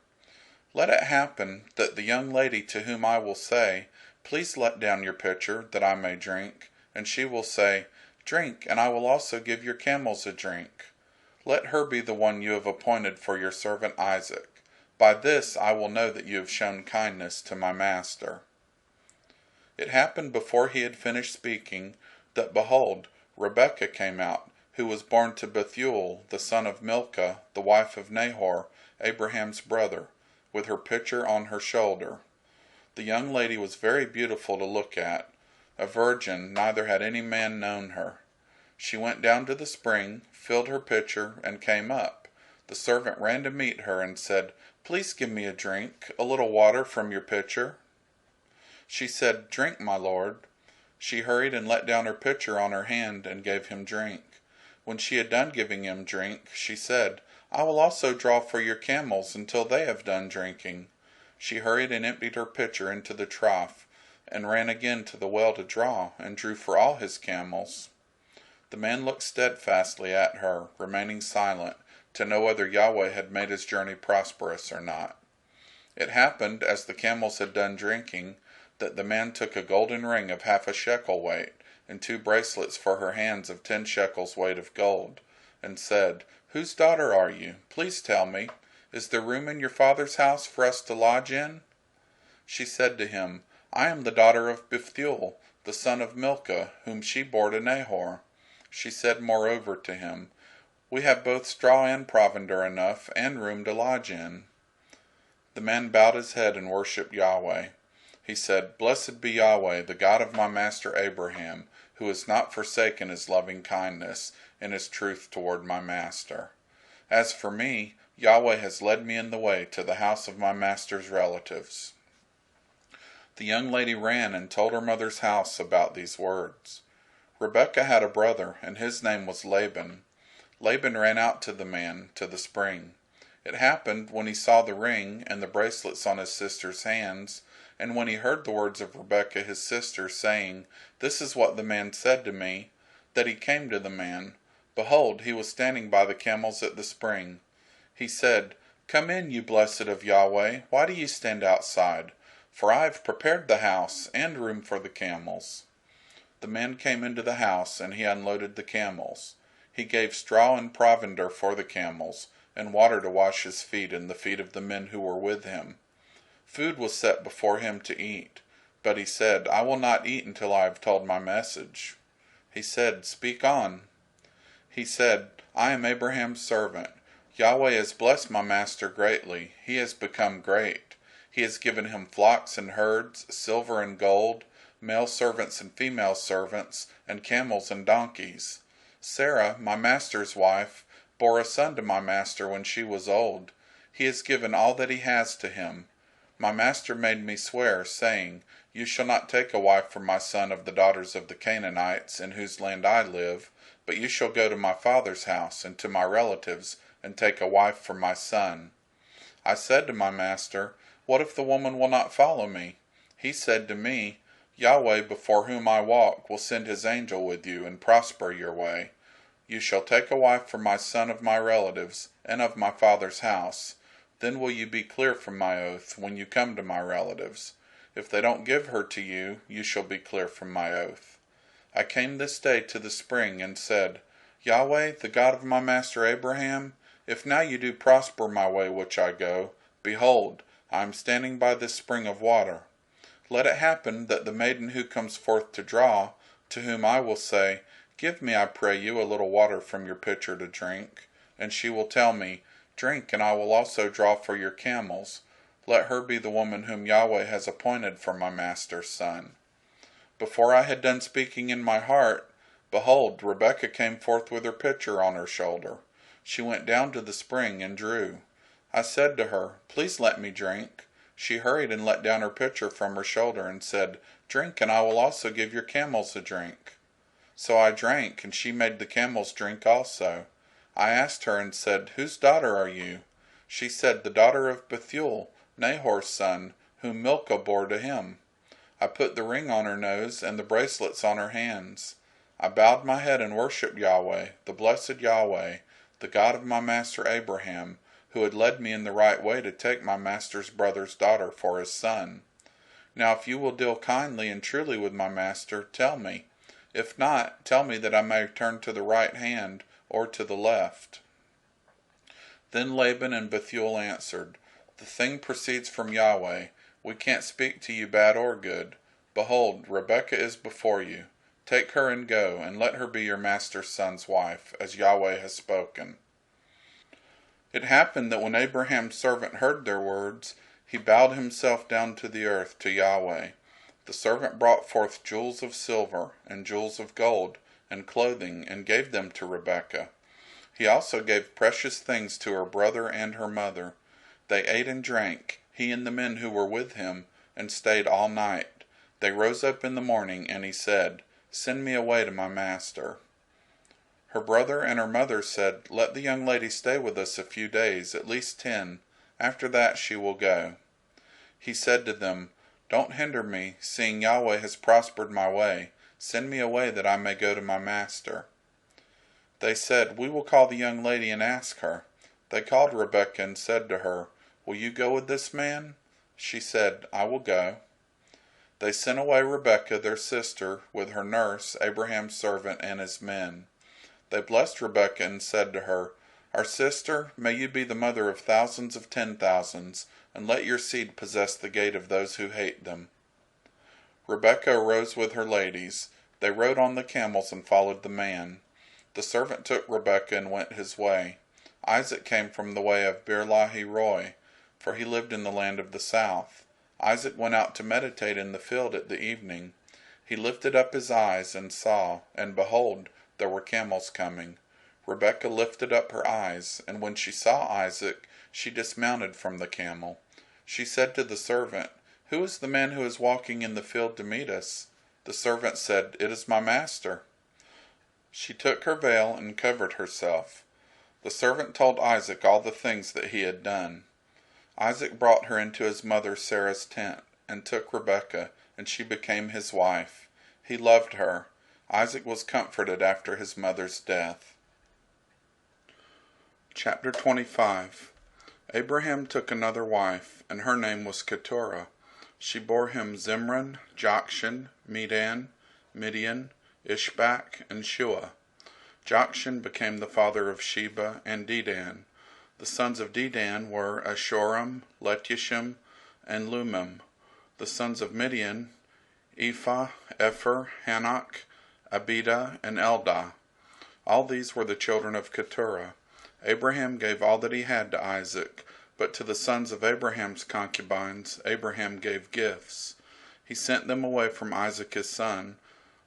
Let it happen that the young lady to whom I will say, 'Please let down your pitcher, that I may drink,' and she will say, 'Drink, and I will also give your camels a drink.' Let her be the one you have appointed for your servant Isaac. By this I will know that you have shown kindness to my master." It happened before he had finished speaking, that behold, Rebekah came out, who was born to Bethuel, the son of Milcah, the wife of Nahor, Abraham's brother, with her pitcher on her shoulder. The young lady was very beautiful to look at, a virgin, neither had any man known her. She went down to the spring, filled her pitcher, and came up. The servant ran to meet her and said, "Please give me a drink, a little water from your pitcher." She said, "Drink, my lord." She hurried and let down her pitcher on her hand and gave him drink. When she had done giving him drink, she said, "I will also draw for your camels until they have done drinking." She hurried and emptied her pitcher into the trough, and ran again to the well to draw, and drew for all his camels. The man looked steadfastly at her, remaining silent, to know whether Yahweh had made his journey prosperous or not. It happened, as the camels had done drinking, that the man took a golden ring of 1/2 shekel weight, and 2 bracelets for her hands of 10 shekels weight of gold, and said, "Whose daughter are you? Please tell me. Is there room in your father's house for us to lodge in?" She said to him, "I am the daughter of Bethuel, the son of Milcah, whom she bore to Nahor." She said moreover to him, "We have both straw and provender enough, and room to lodge in." The man bowed his head and worshipped Yahweh. He said, "Blessed be Yahweh, the God of my master Abraham, who has not forsaken his loving kindness and his truth toward my master." As for me, Yahweh has led me in the way to the house of my master's relatives." The young lady ran and told her mother's house about these words. Rebekah had a brother, and his name was Laban. Laban ran out to the man, to the spring. It happened, when he saw the ring and the bracelets on his sister's hands, and when he heard the words of Rebekah his sister, saying, "This is what the man said to me," that he came to the man. Behold, he was standing by the camels at the spring. He said, "Come in, you blessed of Yahweh, why do you stand outside? For I have prepared the house, and room for the camels." The man came into the house, and he unloaded the camels. He gave straw and provender for the camels, and water to wash his feet and the feet of the men who were with him. Food was set before him to eat, but he said, "I will not eat until I have told my message." He said, "Speak on." He said, "I am Abraham's servant. Yahweh has blessed my master greatly. He has become great. He has given him flocks and herds, silver and gold, male servants and female servants, and camels and donkeys. Sarah, my master's wife, bore a son to my master when she was old. He has given all that he has to him. My master made me swear, saying, 'You shall not take a wife for my son of the daughters of the Canaanites, in whose land I live, but you shall go to my father's house and to my relatives, and take a wife for my son.' I said to my master, 'What if the woman will not follow me?' He said to me, 'Yahweh, before whom I walk, will send his angel with you, and prosper your way. You shall take a wife for my son of my relatives, and of my father's house. Then will you be clear from my oath, when you come to my relatives. If they don't give her to you, you shall be clear from my oath.' I came this day to the spring, and said, 'Yahweh, the God of my master Abraham, if now you do prosper my way which I go, behold, I am standing by this spring of water. Let it happen that the maiden who comes forth to draw, to whom I will say, Give me, I pray you, a little water from your pitcher to drink, and she will tell me, Drink, and I will also draw for your camels. Let her be the woman whom Yahweh has appointed for my master's son.' Before I had done speaking in my heart, behold, Rebekah came forth with her pitcher on her shoulder. She went down to the spring and drew. I said to her, 'Please let me drink.' She hurried and let down her pitcher from her shoulder and said, 'Drink, and I will also give your camels a drink.' So I drank, and she made the camels drink also. I asked her and said, 'Whose daughter are you?' She said, 'The daughter of Bethuel, Nahor's son, whom Milcah bore to him.' I put the ring on her nose and the bracelets on her hands. I bowed my head and worshipped Yahweh, the blessed Yahweh, the God of my master Abraham, who had led me in the right way to take my master's brother's daughter for his son. Now if you will deal kindly and truly with my master, tell me. If not, tell me that I may turn to the right hand or to the left." Then Laban and Bethuel answered, "The thing proceeds from Yahweh. We can't speak to you bad or good. Behold, Rebekah is before you. Take her and go, and let her be your master's son's wife, as Yahweh has spoken." It happened that when Abraham's servant heard their words, he bowed himself down to the earth to Yahweh. The servant brought forth jewels of silver, and jewels of gold, and clothing, and gave them to Rebekah. He also gave precious things to her brother and her mother. They ate and drank, he and the men who were with him, and stayed all night. They rose up in the morning, and he said, "Send me away to my master." Her brother and her mother said, "Let the young lady stay with us a few days, at least 10. After that she will go." He said to them, "Don't hinder me, seeing Yahweh has prospered my way. Send me away that I may go to my master." They said, "We will call the young lady and ask her." They called Rebekah and said to her, "Will you go with this man?" She said, "I will go." They sent away Rebekah their sister with her nurse, Abraham's servant, and his men. They blessed Rebekah and said to her, "Our sister, may you be the mother of thousands of 10,000s, and let your seed possess the gate of those who hate them." Rebekah arose with her ladies. They rode on the camels and followed the man. The servant took Rebekah and went his way. Isaac came from the way of Beer-lahai-roi, for he lived in the land of the south. Isaac went out to meditate in the field at the evening. He lifted up his eyes and saw, and behold, there were camels coming. Rebekah lifted up her eyes, and when she saw Isaac, she dismounted from the camel. She said to the servant, "Who is the man who is walking in the field to meet us?" The servant said, "It is my master." She took her veil and covered herself. The servant told Isaac all the things that he had done. Isaac brought her into his mother Sarah's tent, and took Rebekah, and she became his wife. He loved her. Isaac was comforted after his mother's death. Chapter 25. Abraham took another wife, and her name was Keturah. She bore him Zimran, Jokshan, Medan, Midian, Ishbak, and Shua. Jokshan became the father of Sheba and Dedan. The sons of Dedan were Ashuram, Letushim, and Lumim. The sons of Midian, Ephah, Epher, Hanok, Abida, and Eldah. All these were the children of Keturah. Abraham gave all that he had to Isaac, but to the sons of Abraham's concubines Abraham gave gifts. He sent them away from Isaac his son,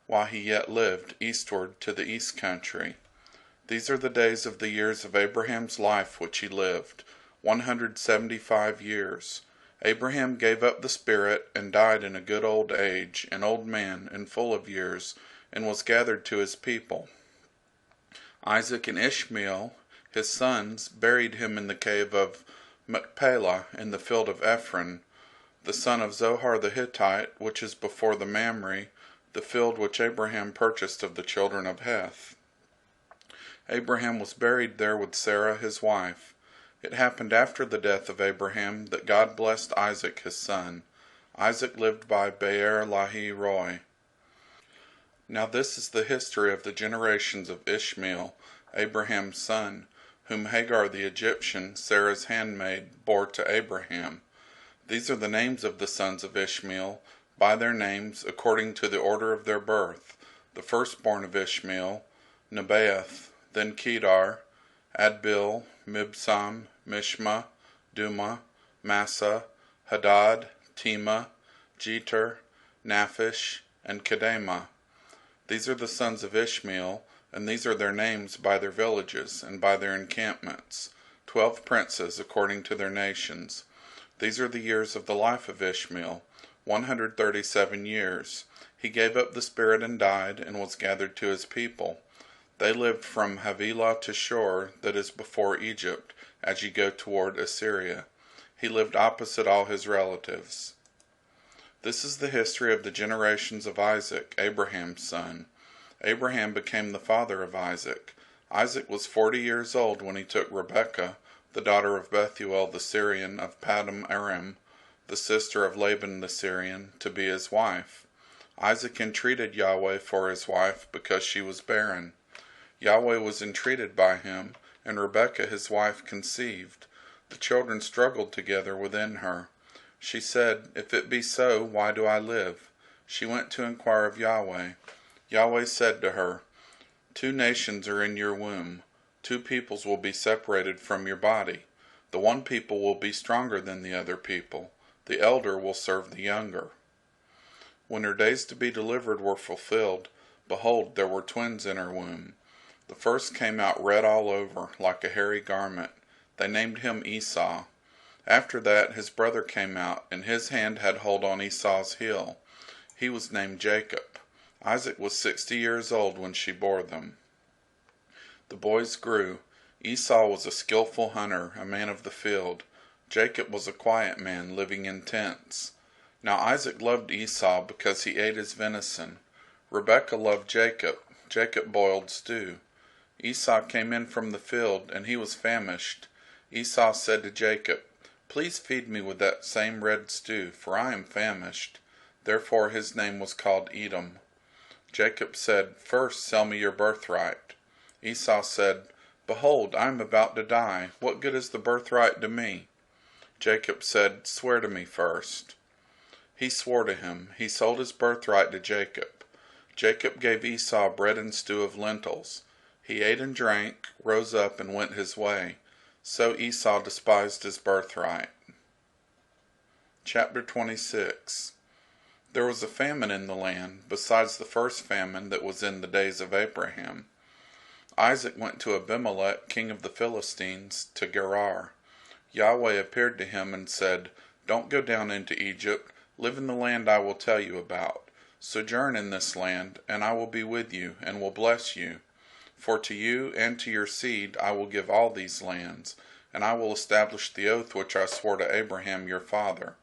while he yet lived, eastward to the east country. These are the days of the years of Abraham's life which he lived, 175 years. Abraham gave up the spirit, and died in a good old age, an old man, and full of years, and was gathered to his people. Isaac and Ishmael, his sons, buried him in the cave of Machpelah in the field of Ephron, the son of Zohar the Hittite, which is before the Mamre, the field which Abraham purchased of the children of Heth. Abraham was buried there with Sarah his wife. It happened after the death of Abraham that God blessed Isaac his son. Isaac lived by Beer Lahai Roi. Now this is the history of the generations of Ishmael, Abraham's son, whom Hagar the Egyptian, Sarah's handmaid, bore to Abraham. These are the names of the sons of Ishmael, by their names, according to the order of their birth. The firstborn of Ishmael, Nebaioth, then Kedar, Adbil, Mibsam, Mishma, Duma, Massa, Hadad, Tema, Jeter, Naphish, and Kedemah. These are the sons of Ishmael, and these are their names by their villages, and by their encampments, 12 princes according to their nations. These are the years of the life of Ishmael, 137 years. He gave up the spirit and died, and was gathered to his people. They lived from Havilah to Shur, that is before Egypt, as ye go toward Assyria. He lived opposite all his relatives. This is the history of the generations of Isaac, Abraham's son. Abraham became the father of Isaac. Isaac was 40 years old when he took Rebekah, the daughter of Bethuel the Syrian of Paddan Aram, the sister of Laban the Syrian, to be his wife. Isaac entreated Yahweh for his wife because she was barren. Yahweh was entreated by him, and Rebekah his wife conceived. The children struggled together within her. She said, "If it be so, why do I live?" She went to inquire of Yahweh. Yahweh said to her, 2 nations are in your womb. 2 peoples will be separated from your body. The one people will be stronger than the other people. The elder will serve the younger. When her days to be delivered were fulfilled, behold, there were twins in her womb. The first came out red all over, like a hairy garment. They named him Esau. After that his brother came out, and his hand had hold on Esau's heel. He was named Jacob. Isaac was 60 years old when she bore them. The boys grew. Esau was a skillful hunter, a man of the field. Jacob was a quiet man, living in tents. Now Isaac loved Esau because he ate his venison. Rebekah loved Jacob. Jacob boiled stew. Esau came in from the field, and he was famished. Esau said to Jacob, "Please feed me with that same red stew, for I am famished." Therefore his name was called Edom. Jacob said, "First sell me your birthright." Esau said, "Behold, I am about to die. What good is the birthright to me?" Jacob said, "Swear to me first." He swore to him. He sold his birthright to Jacob. Jacob gave Esau bread and stew of lentils. He ate and drank, rose up, and went his way. So Esau despised his birthright. Chapter 26. There was a famine in the land, besides the first famine that was in the days of Abraham. Isaac went to Abimelech, king of the Philistines, to Gerar. Yahweh appeared to him and said, "Don't go down into Egypt. Live in the land I will tell you about. Sojourn in this land, and I will be with you, and will bless you. For to you and to your seed I will give all these lands, and I will establish the oath which I swore to Abraham your father.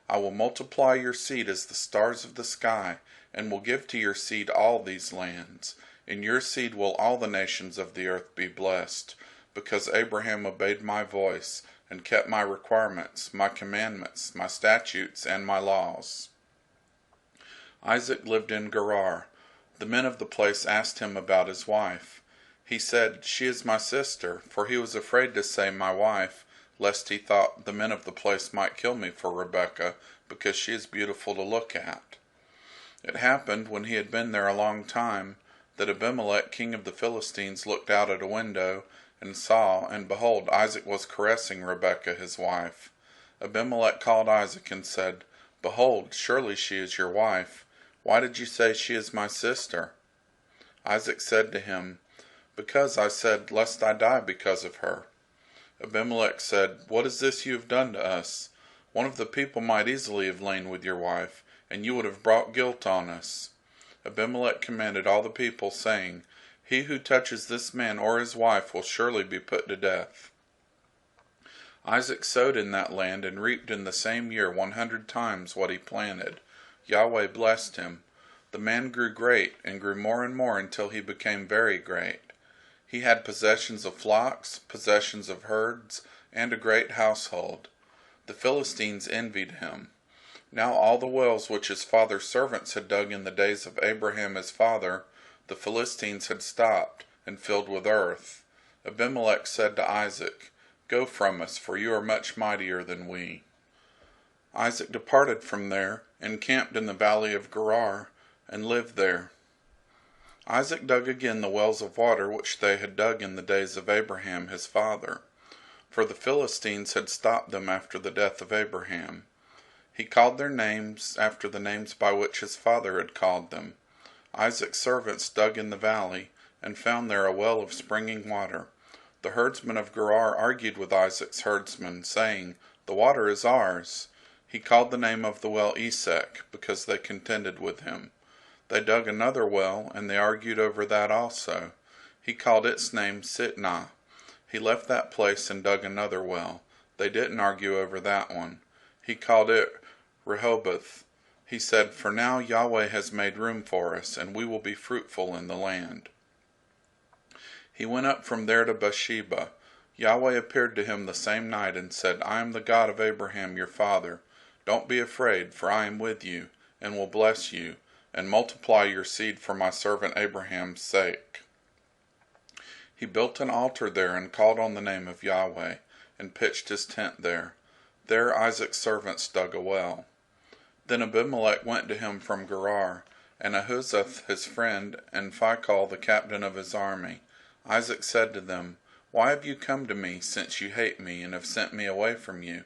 I will multiply your seed as the stars of the sky, and will give to your seed all these lands. In your seed will all the nations of the earth be blessed, because Abraham obeyed my voice, and kept my requirements, my commandments, my statutes, and my laws." Isaac lived in Gerar. The men of the place asked him about his wife. He said, "She is my sister," for he was afraid to say "my wife," lest he thought the men of the place might kill me for Rebekah, because she is beautiful to look at. It happened, when he had been there a long time, that Abimelech, king of the Philistines, looked out at a window, and saw, and behold, Isaac was caressing Rebekah his wife. Abimelech called Isaac and said, "Behold, surely she is your wife. Why did you say she is my sister?" Isaac said to him, "Because I said, lest I die because of her." Abimelech said, "What is this you have done to us? One of the people might easily have lain with your wife, and you would have brought guilt on us." Abimelech commanded all the people, saying, "He who touches this man or his wife will surely be put to death." Isaac sowed in that land and reaped in the same year 100 times what he planted. Yahweh blessed him. The man grew great, and grew more and more until he became very great. He had possessions of flocks, possessions of herds, and a great household. The Philistines envied him. Now all the wells which his father's servants had dug in the days of Abraham his father, the Philistines had stopped, and filled with earth. Abimelech said to Isaac, "Go from us, for you are much mightier than we." Isaac departed from there, and camped in the valley of Gerar, and lived there. Isaac dug again the wells of water which they had dug in the days of Abraham his father, for the Philistines had stopped them after the death of Abraham. He called their names after the names by which his father had called them. Isaac's servants dug in the valley, and found there a well of springing water. The herdsmen of Gerar argued with Isaac's herdsmen, saying, "The water is ours." He called the name of the well Esek, because they contended with him. They dug another well, and they argued over that also. He called its name Sitnah. He left that place and dug another well. They didn't argue over that one. He called it Rehoboth. He said, "For now Yahweh has made room for us, and we will be fruitful in the land." He went up from there to Bathsheba. Yahweh appeared to him the same night and said, "I am the God of Abraham your father. Don't be afraid, for I am with you, and will bless you, and multiply your seed for my servant Abraham's sake." He built an altar there and called on the name of Yahweh, and pitched his tent there. There Isaac's servants dug a well. Then Abimelech went to him from Gerar, and Ahuzzath his friend, and Phicol the captain of his army. Isaac said to them, "Why have you come to me, since you hate me, and have sent me away from you?"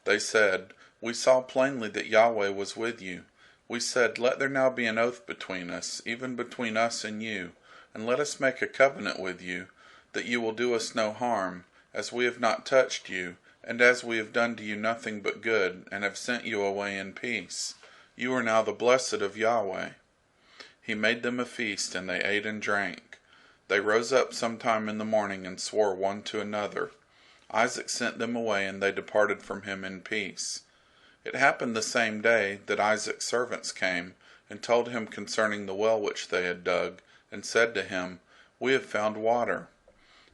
They said, "We saw plainly that Yahweh was with you. We said, Let there now be an oath between us, even between us and you, and let us make a covenant with you, that you will do us no harm, as we have not touched you, and as we have done to you nothing but good, and have sent you away in peace. You are now the blessed of Yahweh." He made them a feast, and they ate and drank. They rose up sometime in the morning, and swore one to another. Isaac sent them away, and they departed from him in peace. It happened the same day that Isaac's servants came, and told him concerning the well which they had dug, and said to him, "We have found water."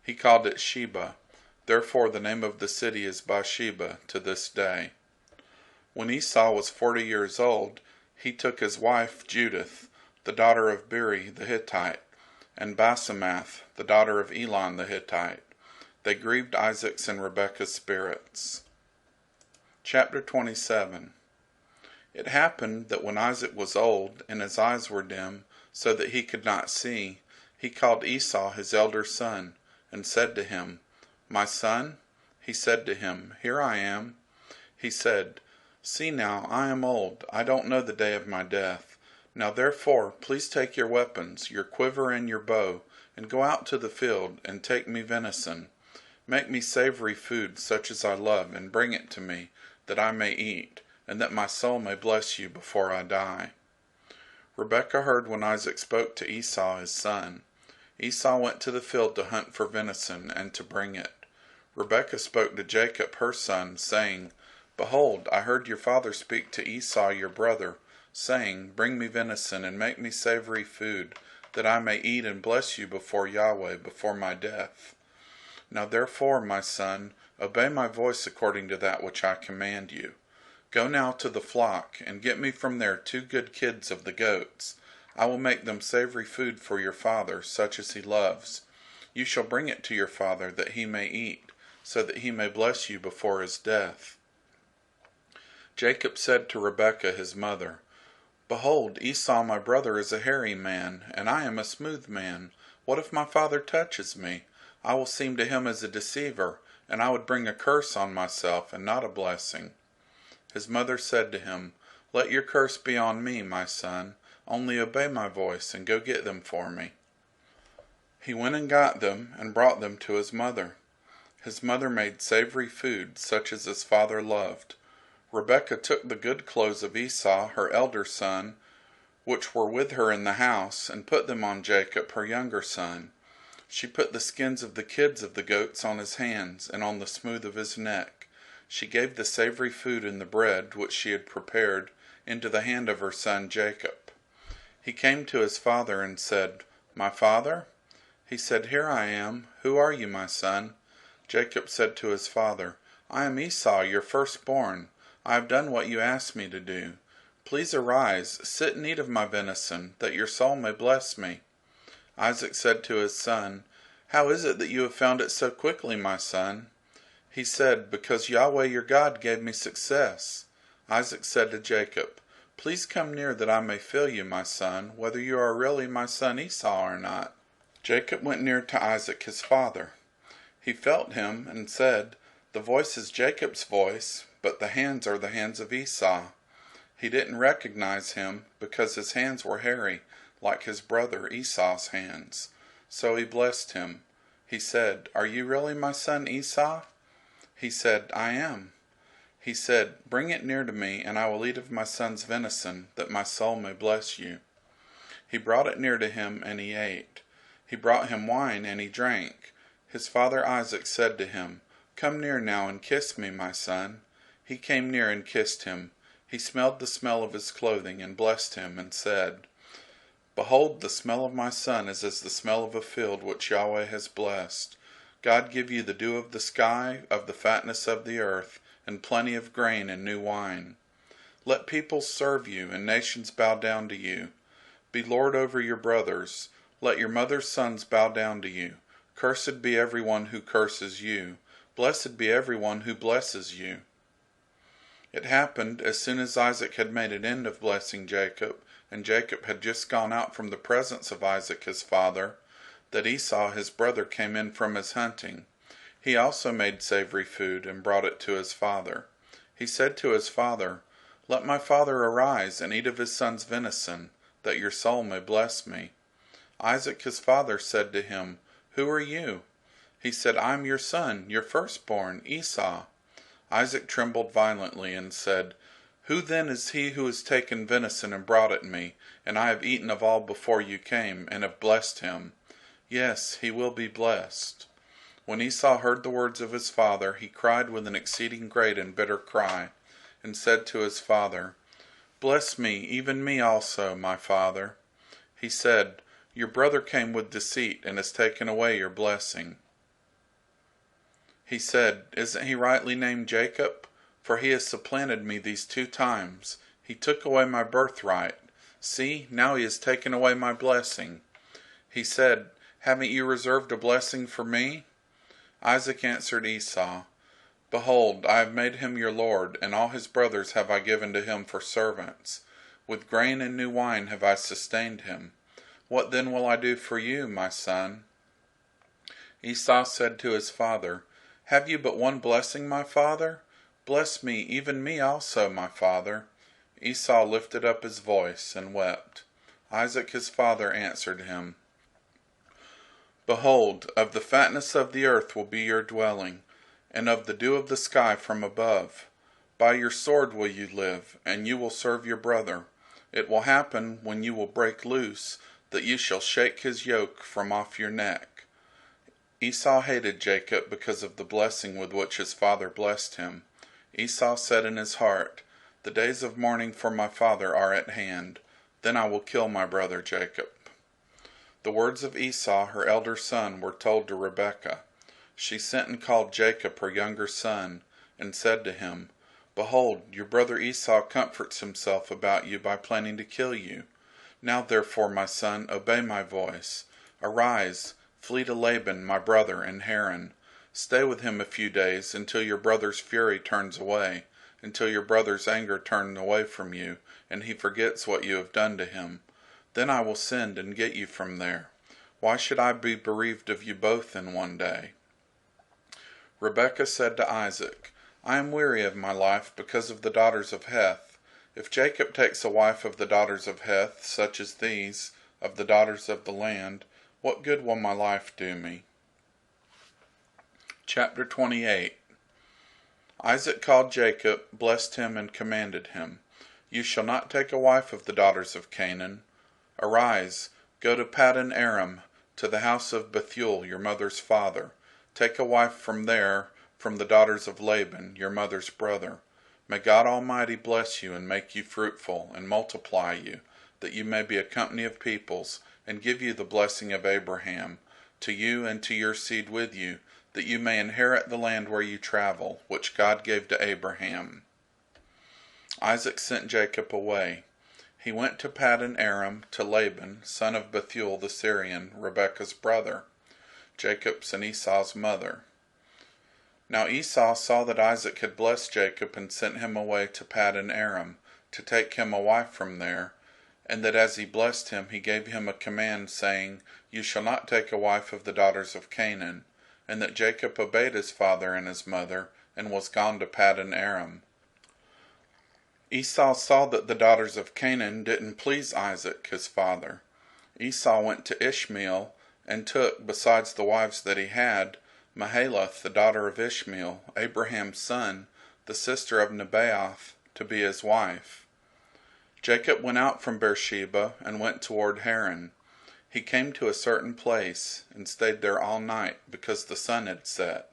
He called it Sheba. Therefore the name of the city is Bathsheba to this day. When Esau was 40 years old, he took his wife Judith, the daughter of Beri the Hittite, and Basemath, the daughter of Elon the Hittite. They grieved Isaac's and Rebekah's spirits. Chapter 27. It happened that when Isaac was old, and his eyes were dim, so that he could not see, he called Esau his elder son, and said to him, "My son?" He said to him, "Here I am." He said, "See now, I am old, I don't know the day of my death. Now therefore, please take your weapons, your quiver and your bow, and go out to the field, and take me venison. Make me savory food such as I love, and bring it to me, that I may eat, and that my soul may bless you before I die." Rebekah heard when Isaac spoke to Esau his son. Esau went to the field to hunt for venison, and to bring it. Rebekah spoke to Jacob her son, saying, "Behold, I heard your father speak to Esau your brother, saying, Bring me venison, and make me savory food, that I may eat and bless you before Yahweh, before my death. Now therefore, my son, obey my voice according to that which I command you. Go now to the flock, and get me from there 2 good kids of the goats. I will make them savory food for your father, such as he loves. You shall bring it to your father, that he may eat, so that he may bless you before his death." Jacob said to Rebekah his mother, "Behold, Esau my brother is a hairy man, and I am a smooth man. What if my father touches me? I will seem to him as a deceiver, and I would bring a curse on myself, and not a blessing." His mother said to him, "Let your curse be on me, my son. Only obey my voice, and go get them for me." He went and got them, and brought them to his mother. His mother made savory food, such as his father loved. Rebekah took the good clothes of Esau, her elder son, which were with her in the house, and put them on Jacob, her younger son. She put the skins of the kids of the goats on his hands, and on the smooth of his neck. She gave the savory food and the bread, which she had prepared, into the hand of her son Jacob. He came to his father and said, "My father?" He said, "Here I am. Who are you, my son?" Jacob said to his father, "I am Esau, your firstborn. I have done what you asked me to do. Please arise, sit and eat of my venison, that your soul may bless me." Isaac said to his son, "How is it that you have found it so quickly, my son?" He said, "Because Yahweh your God gave me success." Isaac said to Jacob, "Please come near that I may feel you, my son, whether you are really my son Esau or not." Jacob went near to Isaac his father. He felt him and said, "The voice is Jacob's voice, but the hands are the hands of Esau." He didn't recognize him, because his hands were hairy, like his brother Esau's hands. So he blessed him. He said, "Are you really my son Esau?" He said, "I am." He said, "Bring it near to me, and I will eat of my son's venison, that my soul may bless you." He brought it near to him, and he ate. He brought him wine, and he drank. His father Isaac said to him, "Come near now and kiss me, my son." He came near and kissed him. He smelled the smell of his clothing, and blessed him, and said, "Behold, the smell of my son is as the smell of a field which Yahweh has blessed. God give you the dew of the sky, of the fatness of the earth, and plenty of grain and new wine. Let peoples serve you, and nations bow down to you. Be lord over your brothers. Let your mother's sons bow down to you. Cursed be everyone who curses you. Blessed be everyone who blesses you." It happened, as soon as Isaac had made an end of blessing Jacob, and Jacob had just gone out from the presence of Isaac his father, that Esau his brother came in from his hunting. He also made savory food, and brought it to his father. He said to his father, "Let my father arise, and eat of his son's venison, that your soul may bless me." Isaac his father said to him, "Who are you?" He said, "I am your son, your firstborn, Esau." Isaac trembled violently, and said, "Who then is he who has taken venison and brought it me? And I have eaten of all before you came, and have blessed him. Yes, he will be blessed." When Esau heard the words of his father, he cried with an exceeding great and bitter cry, and said to his father, "Bless me, even me also, my father." He said, "Your brother came with deceit, and has taken away your blessing." He said, "Isn't he rightly named Jacob? For he has supplanted me these 2 times. He took away my birthright. See, now he has taken away my blessing." He said, "Haven't you reserved a blessing for me?" Isaac answered Esau, "Behold, I have made him your lord, and all his brothers have I given to him for servants. With grain and new wine have I sustained him. What then will I do for you, my son?" Esau said to his father, "Have you but one blessing, my father? Bless me, even me also, my father." Esau lifted up his voice and wept. Isaac his father answered him, Behold, of the fatness of the earth will be your dwelling, and of the dew of the sky from above. By your sword will you live, and you will serve your brother. It will happen, when you will break loose, that you shall shake his yoke from off your neck. Esau hated Jacob because of the blessing with which his father blessed him. Esau said in his heart, "The days of mourning for my father are at hand. Then I will kill my brother Jacob." The words of Esau, her elder son, were told to Rebekah. She sent and called Jacob, her younger son, and said to him, "Behold, your brother Esau comforts himself about you by planning to kill you. Now therefore, my son, obey my voice. Arise, flee to Laban, my brother, in Haran. Stay with him a few days, until your brother's fury turns away, until your brother's anger turns away from you, and he forgets what you have done to him. Then I will send and get you from there. Why should I be bereaved of you both in one day?" Rebekah said to Isaac, "I am weary of my life because of the daughters of Heth. If Jacob takes a wife of the daughters of Heth, such as these, of the daughters of the land, what good will my life do me?" Chapter 28. Isaac called Jacob, blessed him, and commanded him, "You shall not take a wife of the daughters of Canaan. Arise, go to Paddan Aram, to the house of Bethuel, your mother's father. Take a wife from there, from the daughters of Laban, your mother's brother. May God Almighty bless you, and make you fruitful, and multiply you, that you may be a company of peoples, and give you the blessing of Abraham, to you and to your seed with you, that you may inherit the land where you travel, which God gave to Abraham." Isaac sent Jacob away. He went to Paddan Aram, to Laban, son of Bethuel the Syrian, Rebekah's brother, Jacob's and Esau's mother. Now Esau saw that Isaac had blessed Jacob and sent him away to Paddan Aram, to take him a wife from there, and that as he blessed him he gave him a command, saying, "You shall not take a wife of the daughters of Canaan," and that Jacob obeyed his father and his mother, and was gone to Paddan Aram. Esau saw that the daughters of Canaan didn't please Isaac his father. Esau went to Ishmael, and took, besides the wives that he had, Mahalath, the daughter of Ishmael, Abraham's son, the sister of Nebaioth, to be his wife. Jacob went out from Beersheba, and went toward Haran. He came to a certain place, and stayed there all night, because the sun had set.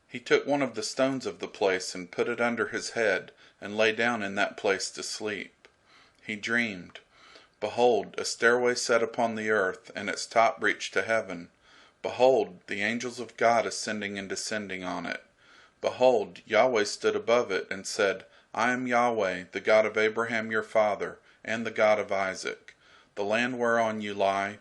He took one of the stones of the place, and put it under his head, and lay down in that place to sleep. He dreamed. Behold, a stairway set upon the earth, and its top reached to heaven. Behold, the angels of God ascending and descending on it. Behold, Yahweh stood above it, and said, "I am Yahweh, the God of Abraham your father, and the God of Isaac. The land whereon you lie,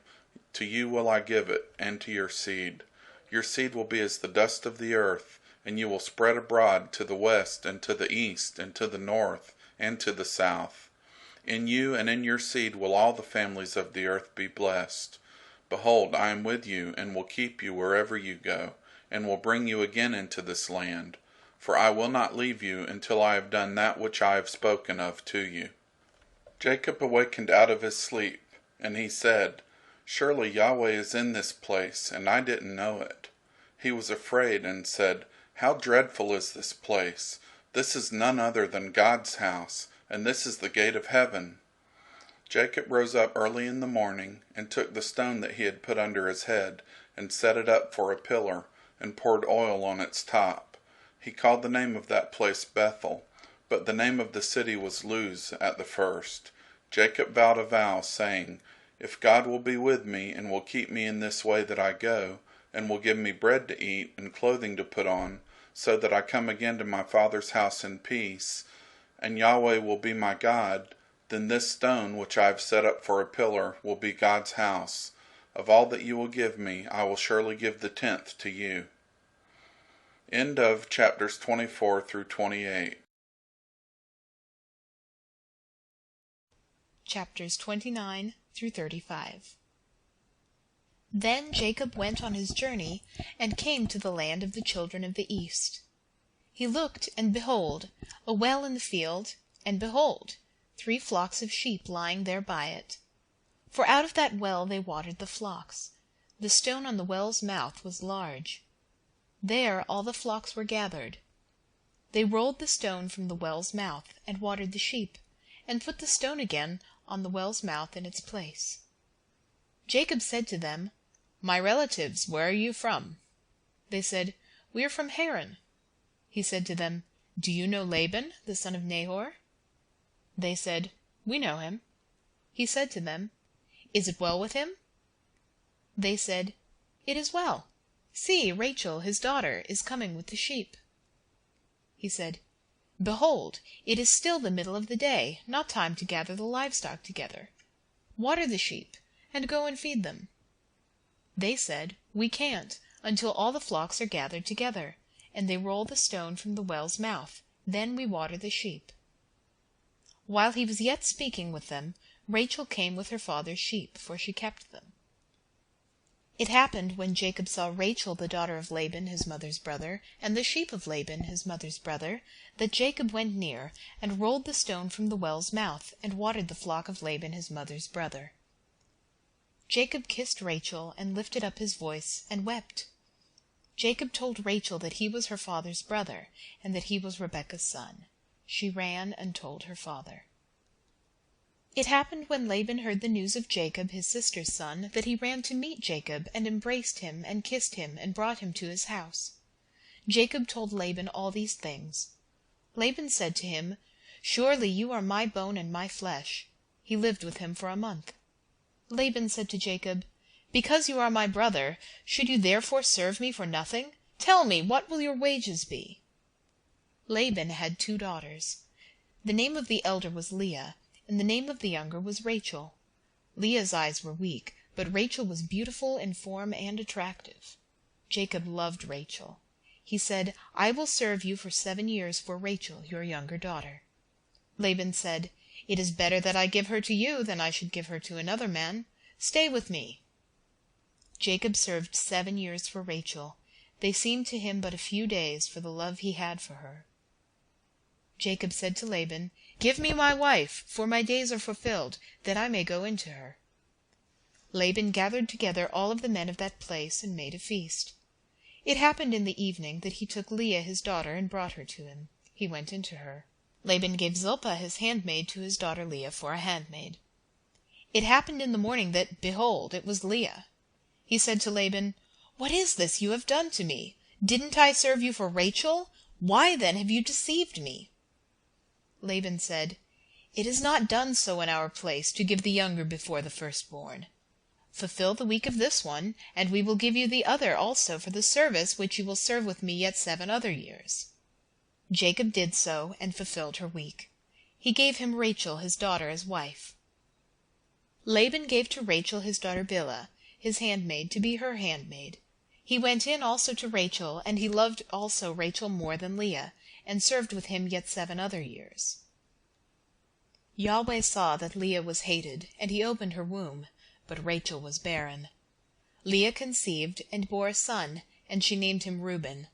to you will I give it, and to your seed. Your seed will be as the dust of the earth, and you will spread abroad to the west, and to the east, and to the north, and to the south. In you and in your seed will all the families of the earth be blessed. Behold, I am with you, and will keep you wherever you go, and will bring you again into this land. For I will not leave you until I have done that which I have spoken of to you." Jacob awakened out of his sleep, and he said, "Surely Yahweh is in this place, and I didn't know it." He was afraid, and said, "How dreadful is this place! This is none other than God's house, and this is the gate of heaven." Jacob rose up early in the morning, and took the stone that he had put under his head, and set it up for a pillar, and poured oil on its top. He called the name of that place Bethel, but the name of the city was Luz at the first. Jacob vowed a vow, saying, "If God will be with me, and will keep me in this way that I go, and will give me bread to eat, and clothing to put on, so that I come again to my father's house in peace, and Yahweh will be my God, then this stone which I have set up for a pillar will be God's house. Of all that you will give me, I will surely give the 10th to you." End of chapters 24 through 28. Chapters 29 through 35. Then Jacob went on his journey, and came to the land of the children of the east. He looked, and behold, a well in the field, and behold, 3 flocks of sheep lying there by it. For out of that well they watered the flocks. the stone on the well's mouth was large. There all the flocks were gathered. They rolled the stone from the well's mouth and watered the sheep, and put the stone again on the well's mouth in its place. Jacob said to them, "My relatives, where are you from?" They said, "We are from Haran." He said to them, "Do you know Laban, the son of Nahor?" They said, "We know him." He said to them, "Is it well with him?" They said, "It is well. See, Rachel, his daughter, is coming with the sheep." He said, "Behold, it is still the middle of the day, not time to gather the livestock together. Water the sheep, and go and feed them." They said, "We can't, until all the flocks are gathered together, and they roll the stone from the well's mouth. Then we water the sheep." While he was yet speaking with them, Rachel came with her father's sheep, for she kept them. It happened, when Jacob saw Rachel the daughter of Laban his mother's brother, and the sheep of Laban his mother's brother, that Jacob went near, and rolled the stone from the well's mouth, and watered the flock of Laban his mother's brother. Jacob kissed Rachel, and lifted up his voice, and wept. Jacob told Rachel that he was her father's brother, and that he was Rebekah's son. She ran and told her father. It happened, when Laban heard the news of Jacob his sister's son, that he ran to meet Jacob, and embraced him, and kissed him, and brought him to his house. Jacob told Laban all these things. Laban said to him, "Surely you are my bone and my flesh." He lived with him for a month. Laban said to Jacob, "Because you are my brother, should you therefore serve me for nothing? Tell me, what will your wages be?" Laban had 2 daughters. The name of the elder was Leah, and the name of the younger was Rachel. Leah's eyes were weak, but Rachel was beautiful in form and attractive. Jacob loved Rachel. He said, "I will serve you for 7 years for Rachel, your younger daughter." Laban said, "It is better that I give her to you than I should give her to another man. Stay with me." Jacob served 7 years for Rachel. They seemed to him but a few days for the love he had for her. Jacob said to Laban, "Give me my wife, for my days are fulfilled, that I may go into her." Laban gathered together all of the men of that place, and made a feast. It happened in the evening that he took Leah his daughter, and brought her to him. He went into her. Laban gave Zilpah his handmaid to his daughter Leah for a handmaid. It happened in the morning that, behold, it was Leah. He said to Laban, "What is this you have done to me? Didn't I serve you for Rachel? Why then have you deceived me?" Laban said, "It is not done so in our place, to give the younger before the firstborn. Fulfill the week of this one, and we will give you the other also for the service which you will serve with me yet 7 other years." Jacob did so, and fulfilled her week. He gave him Rachel his daughter as wife. Laban gave to Rachel his daughter Bilhah, his handmaid, to be her handmaid. He went in also to Rachel, and he loved also Rachel more than Leah, and served with him yet 7 other years. Yahweh saw that Leah was hated, and he opened her womb, but Rachel was barren. Leah conceived, and bore a son, and she named him Reuben.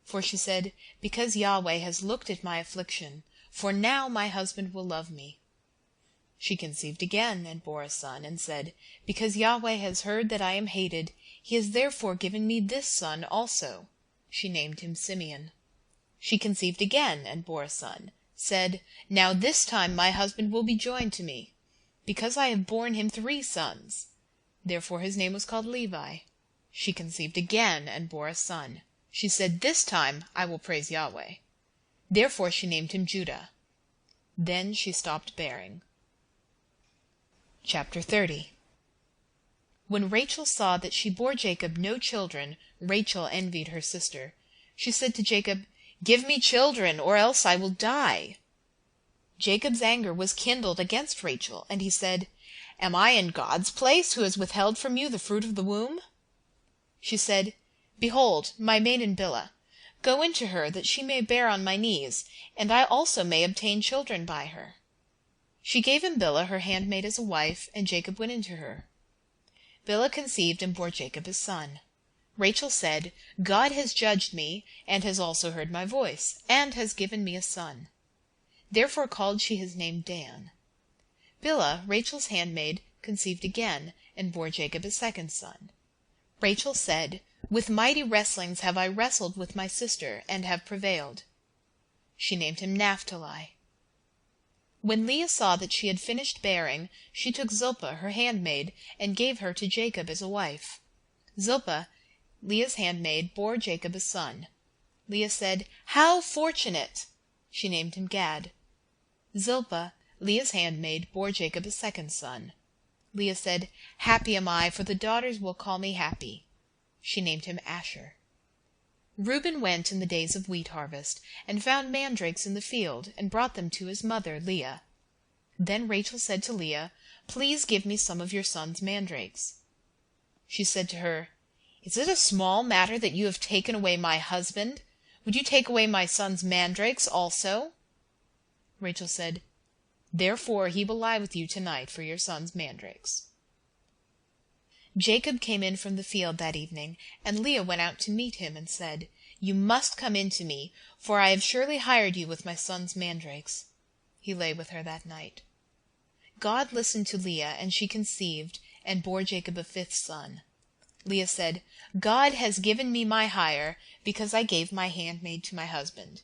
For she said, "Because Yahweh has looked at my affliction, for now my husband will love me." She conceived again, and bore a son, and said, "Because Yahweh has heard that I am hated, he has therefore given me this son also." She named him Simeon. She conceived again, and bore a son, said, "Now this time my husband will be joined to me, because I have borne him 3 sons. Therefore his name was called Levi. She conceived again, and bore a son. She said, "This time I will praise Yahweh." Therefore she named him Judah. Then she stopped bearing. Chapter 30. When Rachel saw that she bore Jacob no children, Rachel envied her sister. She said to Jacob, "Give me children, or else I will die." Jacob's anger was kindled against Rachel, and he said, "Am I in God's place, who has withheld from you the fruit of the womb?" She said, "Behold, my maiden Bilhah. Go into her, that she may bear on my knees, and I also may obtain children by her." She gave him Bilhah her handmaid as a wife, and Jacob went into her. Bilhah conceived and bore Jacob his son. Rachel said, "God has judged me, and has also heard my voice, and has given me a son." Therefore called she his name Dan. Bilhah, Rachel's handmaid, conceived again, and bore Jacob a second son. Rachel said, "With mighty wrestlings have I wrestled with my sister, and have prevailed." She named him Naphtali. When Leah saw that she had finished bearing, she took Zilpah, her handmaid, and gave her to Jacob as a wife. Zilpah, Leah's handmaid, bore Jacob a son. Leah said, "How fortunate!" She named him Gad. Zilpah, Leah's handmaid, bore Jacob a second son. Leah said, "Happy am I, for the daughters will call me happy." She named him Asher. Reuben went in the days of wheat harvest, and found mandrakes in the field, and brought them to his mother Leah. Then Rachel said to Leah, "Please give me some of your son's mandrakes." She said to her, "Is it a small matter that you have taken away my husband? Would you take away my son's mandrakes also?" Rachel said, "Therefore he will lie with you tonight for your son's mandrakes." Jacob came in from the field that evening, and Leah went out to meet him and said, "You must come in to me, for I have surely hired you with my son's mandrakes." He lay with her that night. God listened to Leah, and she conceived, and bore Jacob a fifth son. Leah said, "God has given me my hire, because I gave my handmaid to my husband."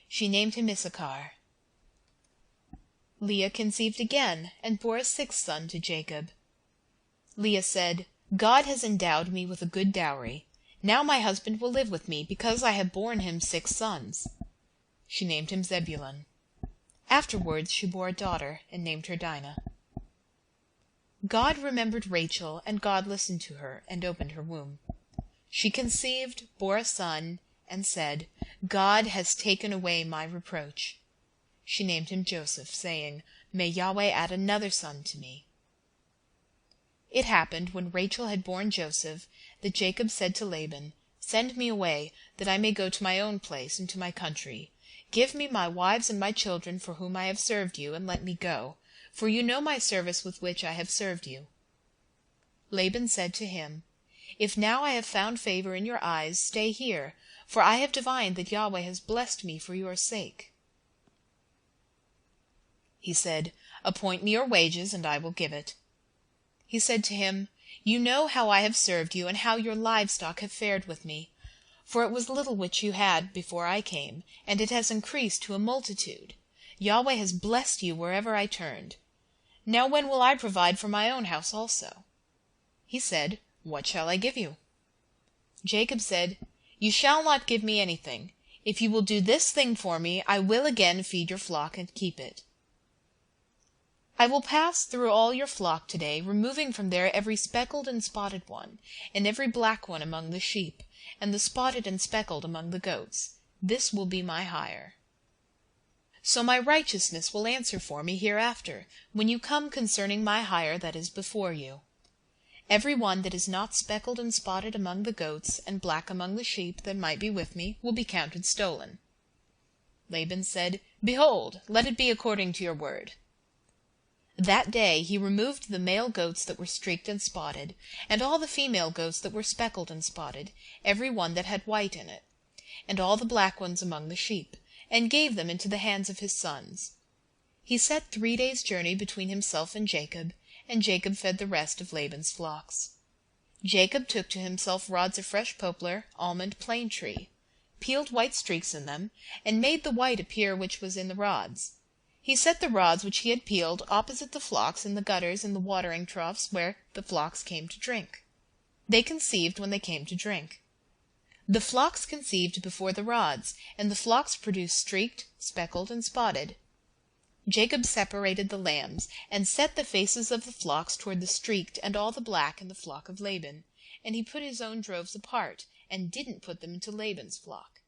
She named him Issachar. Leah conceived again, and bore a sixth son to Jacob. Leah said, "God has endowed me with a good dowry. Now my husband will live with me, because I have borne him 6 sons. She named him Zebulun. Afterwards she bore a daughter, and named her Dinah. God remembered Rachel, and God listened to her, and opened her womb. She conceived, bore a son, and said, "God has taken away my reproach." She named him Joseph, saying, "May Yahweh add another son to me." It happened, when Rachel had borne Joseph, that Jacob said to Laban, "Send me away, that I may go to my own place and to my country. Give me my wives and my children for whom I have served you, and let me go, for you know my service with which I have served you." Laban said to him, "If now I have found favor in your eyes, stay here, for I have divined that Yahweh has blessed me for your sake." He said, "Appoint me your wages, and I will give it." He said to him, "You know how I have served you, and how your livestock have fared with me. For it was little which you had before I came, and it has increased to a multitude. Yahweh has blessed you wherever I turned. Now when will I provide for my own house also?" He said, "What shall I give you?" Jacob said, "You shall not give me anything. If you will do this thing for me, I will again feed your flock and keep it. I will pass through all your flock today, removing from there every speckled and spotted one, and every black one among the sheep, and the spotted and speckled among the goats. This will be my hire. So my righteousness will answer for me hereafter, when you come concerning my hire that is before you. Every one that is not speckled and spotted among the goats, and black among the sheep that might be with me, will be counted stolen." Laban said, "Behold, let it be according to your word." That day he removed the male goats that were streaked and spotted, and all the female goats that were speckled and spotted, every one that had white in it, and all the black ones among the sheep, and gave them into the hands of his sons. He set 3 days' journey between himself and Jacob fed the rest of Laban's flocks. Jacob took to himself rods of fresh poplar, almond, plane tree, peeled white streaks in them, and made the white appear which was in the rods. He set the rods which he had peeled opposite the flocks in the gutters and the watering troughs where the flocks came to drink. They conceived when they came to drink. The flocks conceived before the rods, and the flocks produced streaked, speckled, and spotted. Jacob separated the lambs, and set the faces of the flocks toward the streaked and all the black in the flock of Laban, and he put his own droves apart, and didn't put them into Laban's flock.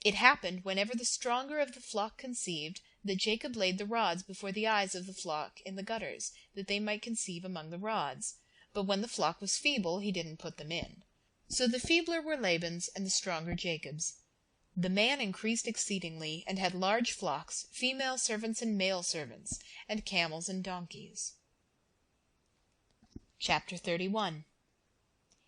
It happened, whenever the stronger of the flock conceived, that Jacob laid the rods before the eyes of the flock in the gutters, that they might conceive among the rods. But when the flock was feeble, he didn't put them in. So the feebler were Laban's, and the stronger Jacob's. The man increased exceedingly, and had large flocks, female servants and male servants, and camels and donkeys. Chapter 31.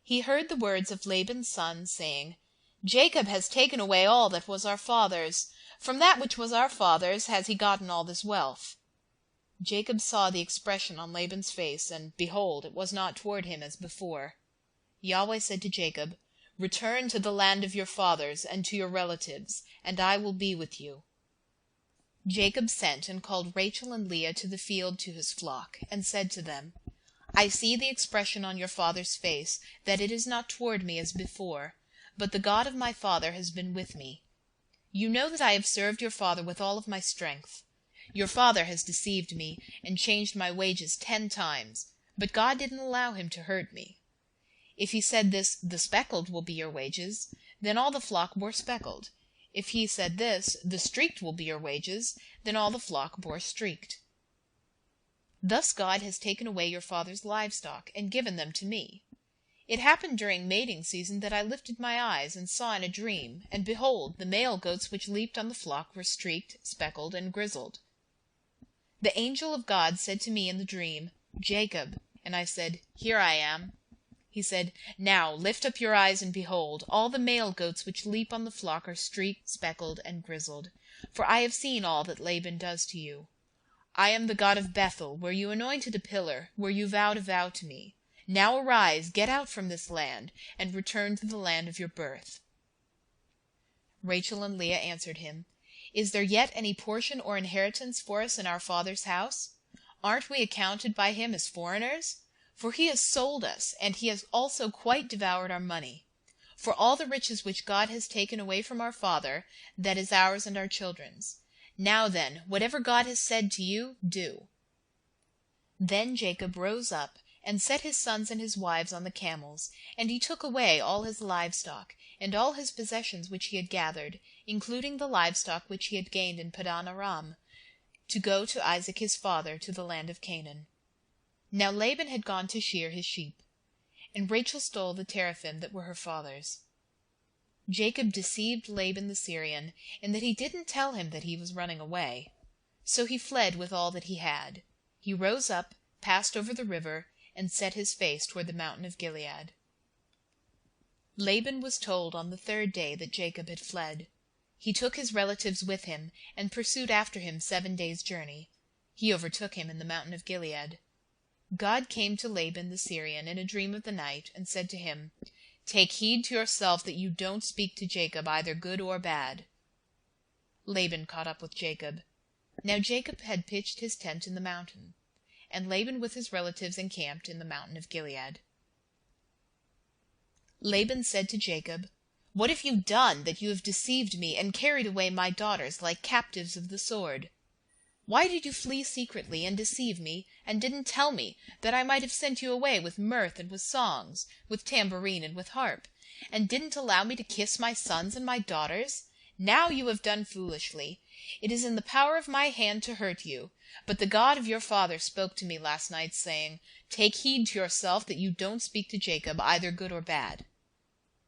He heard the words of Laban's son, saying, "Jacob has taken away all that was our father's. From that which was our father's has he gotten all this wealth." Jacob saw the expression on Laban's face, and behold, it was not toward him as before. Yahweh said to Jacob, "Return to the land of your fathers and to your relatives, and I will be with you." Jacob sent and called Rachel and Leah to the field to his flock, and said to them, "I see the expression on your father's face, that it is not toward me as before, but the God of my father has been with me. You know that I have served your father with all of my strength. Your father has deceived me and changed my wages 10 times, but God didn't allow him to hurt me. If he said this, 'The speckled will be your wages,' then all the flock bore speckled. If he said this, 'The streaked will be your wages,' then all the flock bore streaked. Thus God has taken away your father's livestock and given them to me. It happened during mating season that I lifted my eyes and saw in a dream, and behold, the male goats which leaped on the flock were streaked, speckled, and grizzled. The angel of God said to me in the dream, 'Jacob,' and I said, 'Here I am.' He said, 'Now lift up your eyes and behold, all the male goats which leap on the flock are streaked, speckled, and grizzled. For I have seen all that Laban does to you. I am the God of Bethel, where you anointed a pillar, where you vowed a vow to me. Now arise, get out from this land, and return to the land of your birth.' Rachel and Leah answered him, 'Is there yet any portion or inheritance for us in our father's house? Aren't we accounted by him as foreigners? For he has sold us, and he has also quite devoured our money. For all the riches which God has taken away from our father, that is ours and our children's. Now then, whatever God has said to you, do.' Then Jacob rose up, and set his sons and his wives on the camels, and he took away all his livestock, and all his possessions which he had gathered, including the livestock which he had gained in Padan Aram, to go to Isaac his father to the land of Canaan. Now Laban had gone to shear his sheep, and Rachel stole the teraphim that were her father's. Jacob deceived Laban the Syrian, in that he didn't tell him that he was running away. So he fled with all that he had. He rose up, passed over the river, and set his face toward the mountain of Gilead. Laban was told on the 3rd day that Jacob had fled. He took his relatives with him, and pursued after him 7 days' journey. He overtook him in the mountain of Gilead. God came to Laban the Syrian in a dream of the night, and said to him, 'Take heed to yourself that you don't speak to Jacob either good or bad.' Laban caught up with Jacob. Now Jacob had pitched his tent in the mountain, and Laban with his relatives encamped in the mountain of Gilead. Laban said to Jacob, 'What have you done, that you have deceived me and carried away my daughters like captives of the sword? Why did you flee secretly and deceive me, and didn't tell me, that I might have sent you away with mirth and with songs, with tambourine and with harp, and didn't allow me to kiss my sons and my daughters? Now you have done foolishly. It is in the power of my hand to hurt you, but the God of your father spoke to me last night, saying, Take heed to yourself that you don't speak to Jacob either good or bad.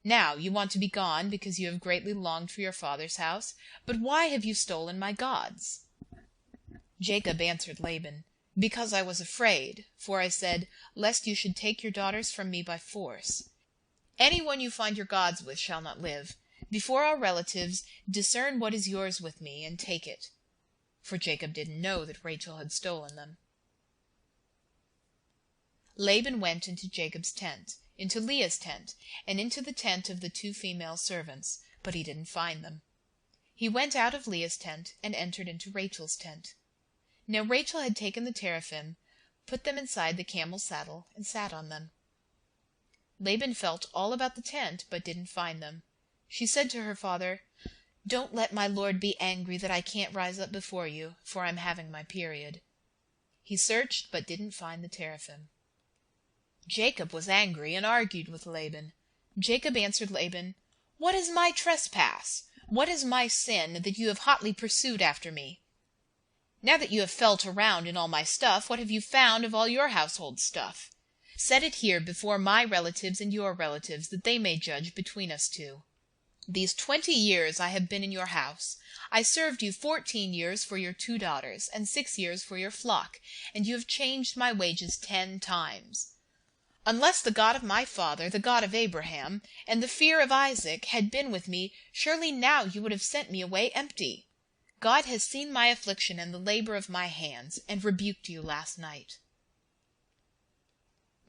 Now you want to be gone because you have greatly longed for your father's house, but why have you stolen my gods?' Jacob answered Laban, 'Because I was afraid, for I said, Lest you should take your daughters from me by force. Any one you find your gods with shall not live. Before our relatives, discern what is yours with me, and take it.' For Jacob didn't know that Rachel had stolen them. Laban went into Jacob's tent, into Leah's tent, and into the tent of the 2 female servants, but he didn't find them. He went out of Leah's tent and entered into Rachel's tent. Now Rachel had taken the teraphim, put them inside the camel's saddle, and sat on them. Laban felt all about the tent, but didn't find them. She said to her father, 'Don't let my lord be angry that I can't rise up before you, for I'm having my period.' He searched, but didn't find the teraphim. Jacob was angry and argued with Laban. Jacob answered Laban, 'What is my trespass? What is my sin, that you have hotly pursued after me? Now that you have felt around in all my stuff, what have you found of all your household stuff? Set it here before my relatives and your relatives, that they may judge between us two. These 20 years I have been in your house. I served you 14 years for your 2 daughters, and 6 years for your flock, and you have changed my wages 10 times. Unless the God of my father, the God of Abraham, and the fear of Isaac had been with me, surely now you would have sent me away empty. God has seen my affliction and the labor of my hands, and rebuked you last night.'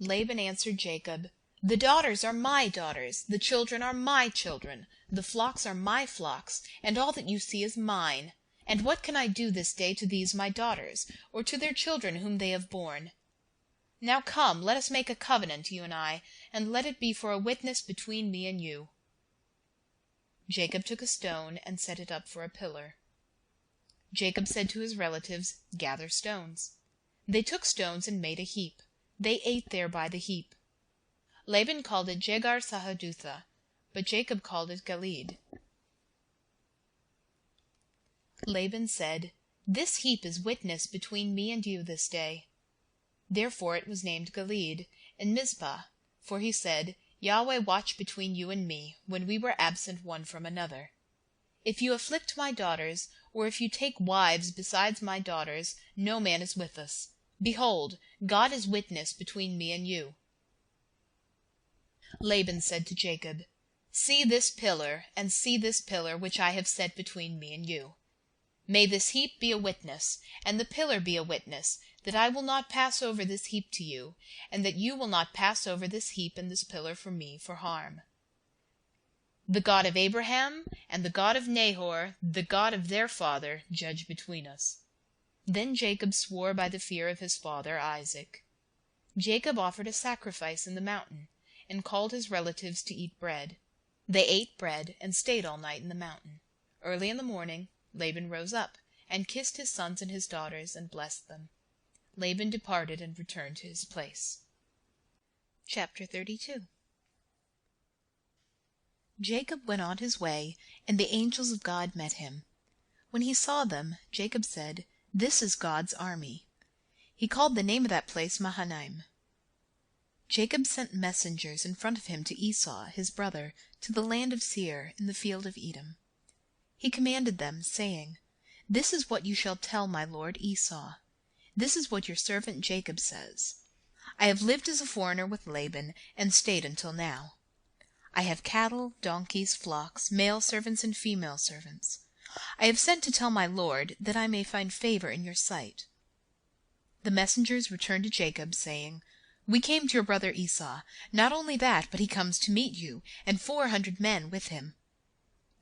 Laban answered Jacob, The daughters are my daughters, the children are my children, the flocks are my flocks, and all that you see is mine. And what can I do this day to these my daughters, or to their children whom they have borne? Now come, let us make a covenant, you and I, and let it be for a witness between me and you." Jacob took a stone and set it up for a pillar. Jacob said to his relatives, "Gather stones." They took stones and made a heap. They ate there by the heap. Laban called it Jegar Sahadutha, but Jacob called it Gilead. Laban said, "This heap is witness between me and you this day." Therefore it was named Gilead, and Mizpah, for he said, "Yahweh watch between you and me, when we were absent one from another. If you afflict my daughters, or if you take wives besides my daughters, no man is with us. Behold, God is witness between me and you." Laban said to Jacob, "See this pillar, and see this pillar which I have set between me and you. May this heap be a witness, and the pillar be a witness, that I will not pass over this heap to you, and that you will not pass over this heap and this pillar for me for harm. The God of Abraham and the God of Nahor, the God of their father, judge between us." Then Jacob swore by the fear of his father Isaac. Jacob offered a sacrifice in the mountain, and called his relatives to eat bread. They ate bread and stayed all night in the mountain. Early in the morning Laban rose up, and kissed his sons and his daughters, and blessed them. Laban departed and returned to his place. Chapter 32. Jacob went on his way, and the angels of God met him. When he saw them, Jacob said, "This is God's army." He called the name of that place Mahanaim. Jacob sent messengers in front of him to Esau, his brother, to the land of Seir, in the field of Edom. He commanded them, saying, "This is what you shall tell my lord Esau. This is what your servant Jacob says. I have lived as a foreigner with Laban, and stayed until now. I have cattle, donkeys, flocks, male servants and female servants. I have sent to tell my lord, that I may find favor in your sight." The messengers returned to Jacob, saying, "We came to your brother Esau. Not only that, but he comes to meet you, and 400 men with him."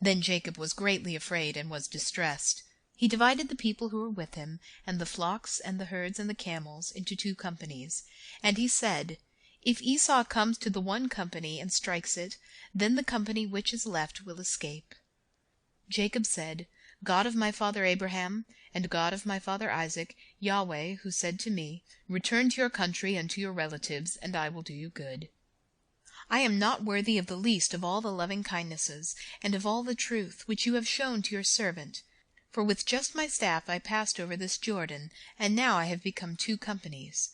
Then Jacob was greatly afraid and was distressed. He divided the people who were with him, and the flocks and the herds and the camels, into 2 companies. And he said, "If Esau comes to the one company and strikes it, then the company which is left will escape." Jacob said, "God of my father Abraham, and God of my father Isaac, Yahweh, who said to me, 'Return to your country and to your relatives, and I will do you good.' I am not worthy of the least of all the loving kindnesses, and of all the truth, which you have shown to your servant. For with just my staff I passed over this Jordan, and now I have become 2 companies.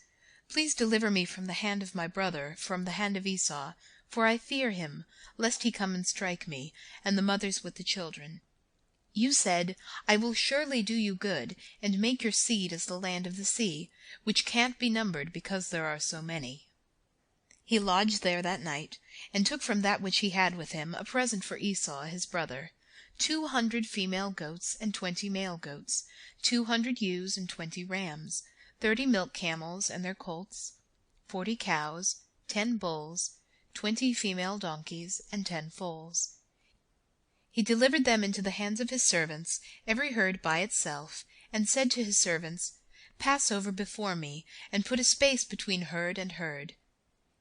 Please deliver me from the hand of my brother, from the hand of Esau, for I fear him, lest he come and strike me, and the mothers with the children. You said, 'I will surely do you good, and make your seed as the land of the sea, which can't be numbered because there are so many.'" He lodged there that night, and took from that which he had with him a present for Esau his brother, 200 female goats and 20 male goats, 200 ewes and 20 rams, 30 milk camels and their colts, 40 cows, 10 bulls, 20 female donkeys, and 10 foals. He delivered them into the hands of his servants, every herd by itself, and said to his servants, "Pass over before me, and put a space between herd and herd."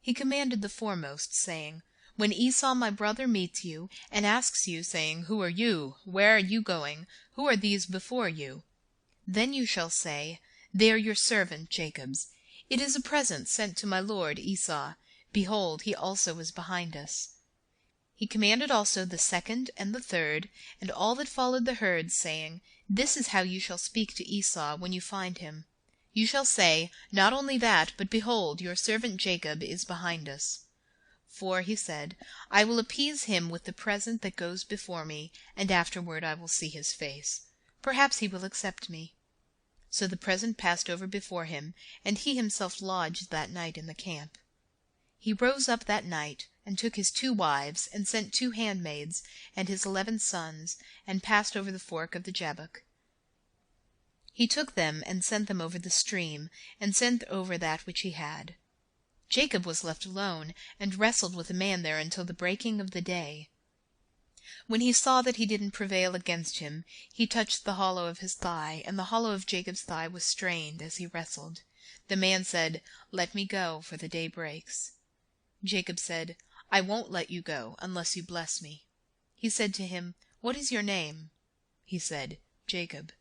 He commanded the foremost, saying, "When Esau my brother meets you, and asks you, saying, 'Who are you? Where are you going? Who are these before you?' then you shall say, 'They are your servant Jacob's. It is a present sent to my lord Esau. Behold, he also is behind us.'" He commanded also the second and the third, and all that followed the herd, saying, "This is how you shall speak to Esau when you find him. You shall say, 'Not only that, but behold, your servant Jacob is behind us.' For, he said, 'I will appease him with the present that goes before me, and afterward I will see his face. Perhaps he will accept me.' So the present passed over before him, and he himself lodged that night in the camp. He rose up that night, and took his 2 wives, and sent 2 handmaids, and his 11 sons, and passed over the fork of the Jabbok. He took them and sent them over the stream, and sent over that which he had. Jacob was left alone, and wrestled with a man there until the breaking of the day. When he saw that he didn't prevail against him, he touched the hollow of his thigh, and the hollow of Jacob's thigh was strained as he wrestled. The man said, "Let me go, for the day breaks." Jacob said, "I won't let you go unless you bless me." He said to him, "What is your name?" He said, "Jacob."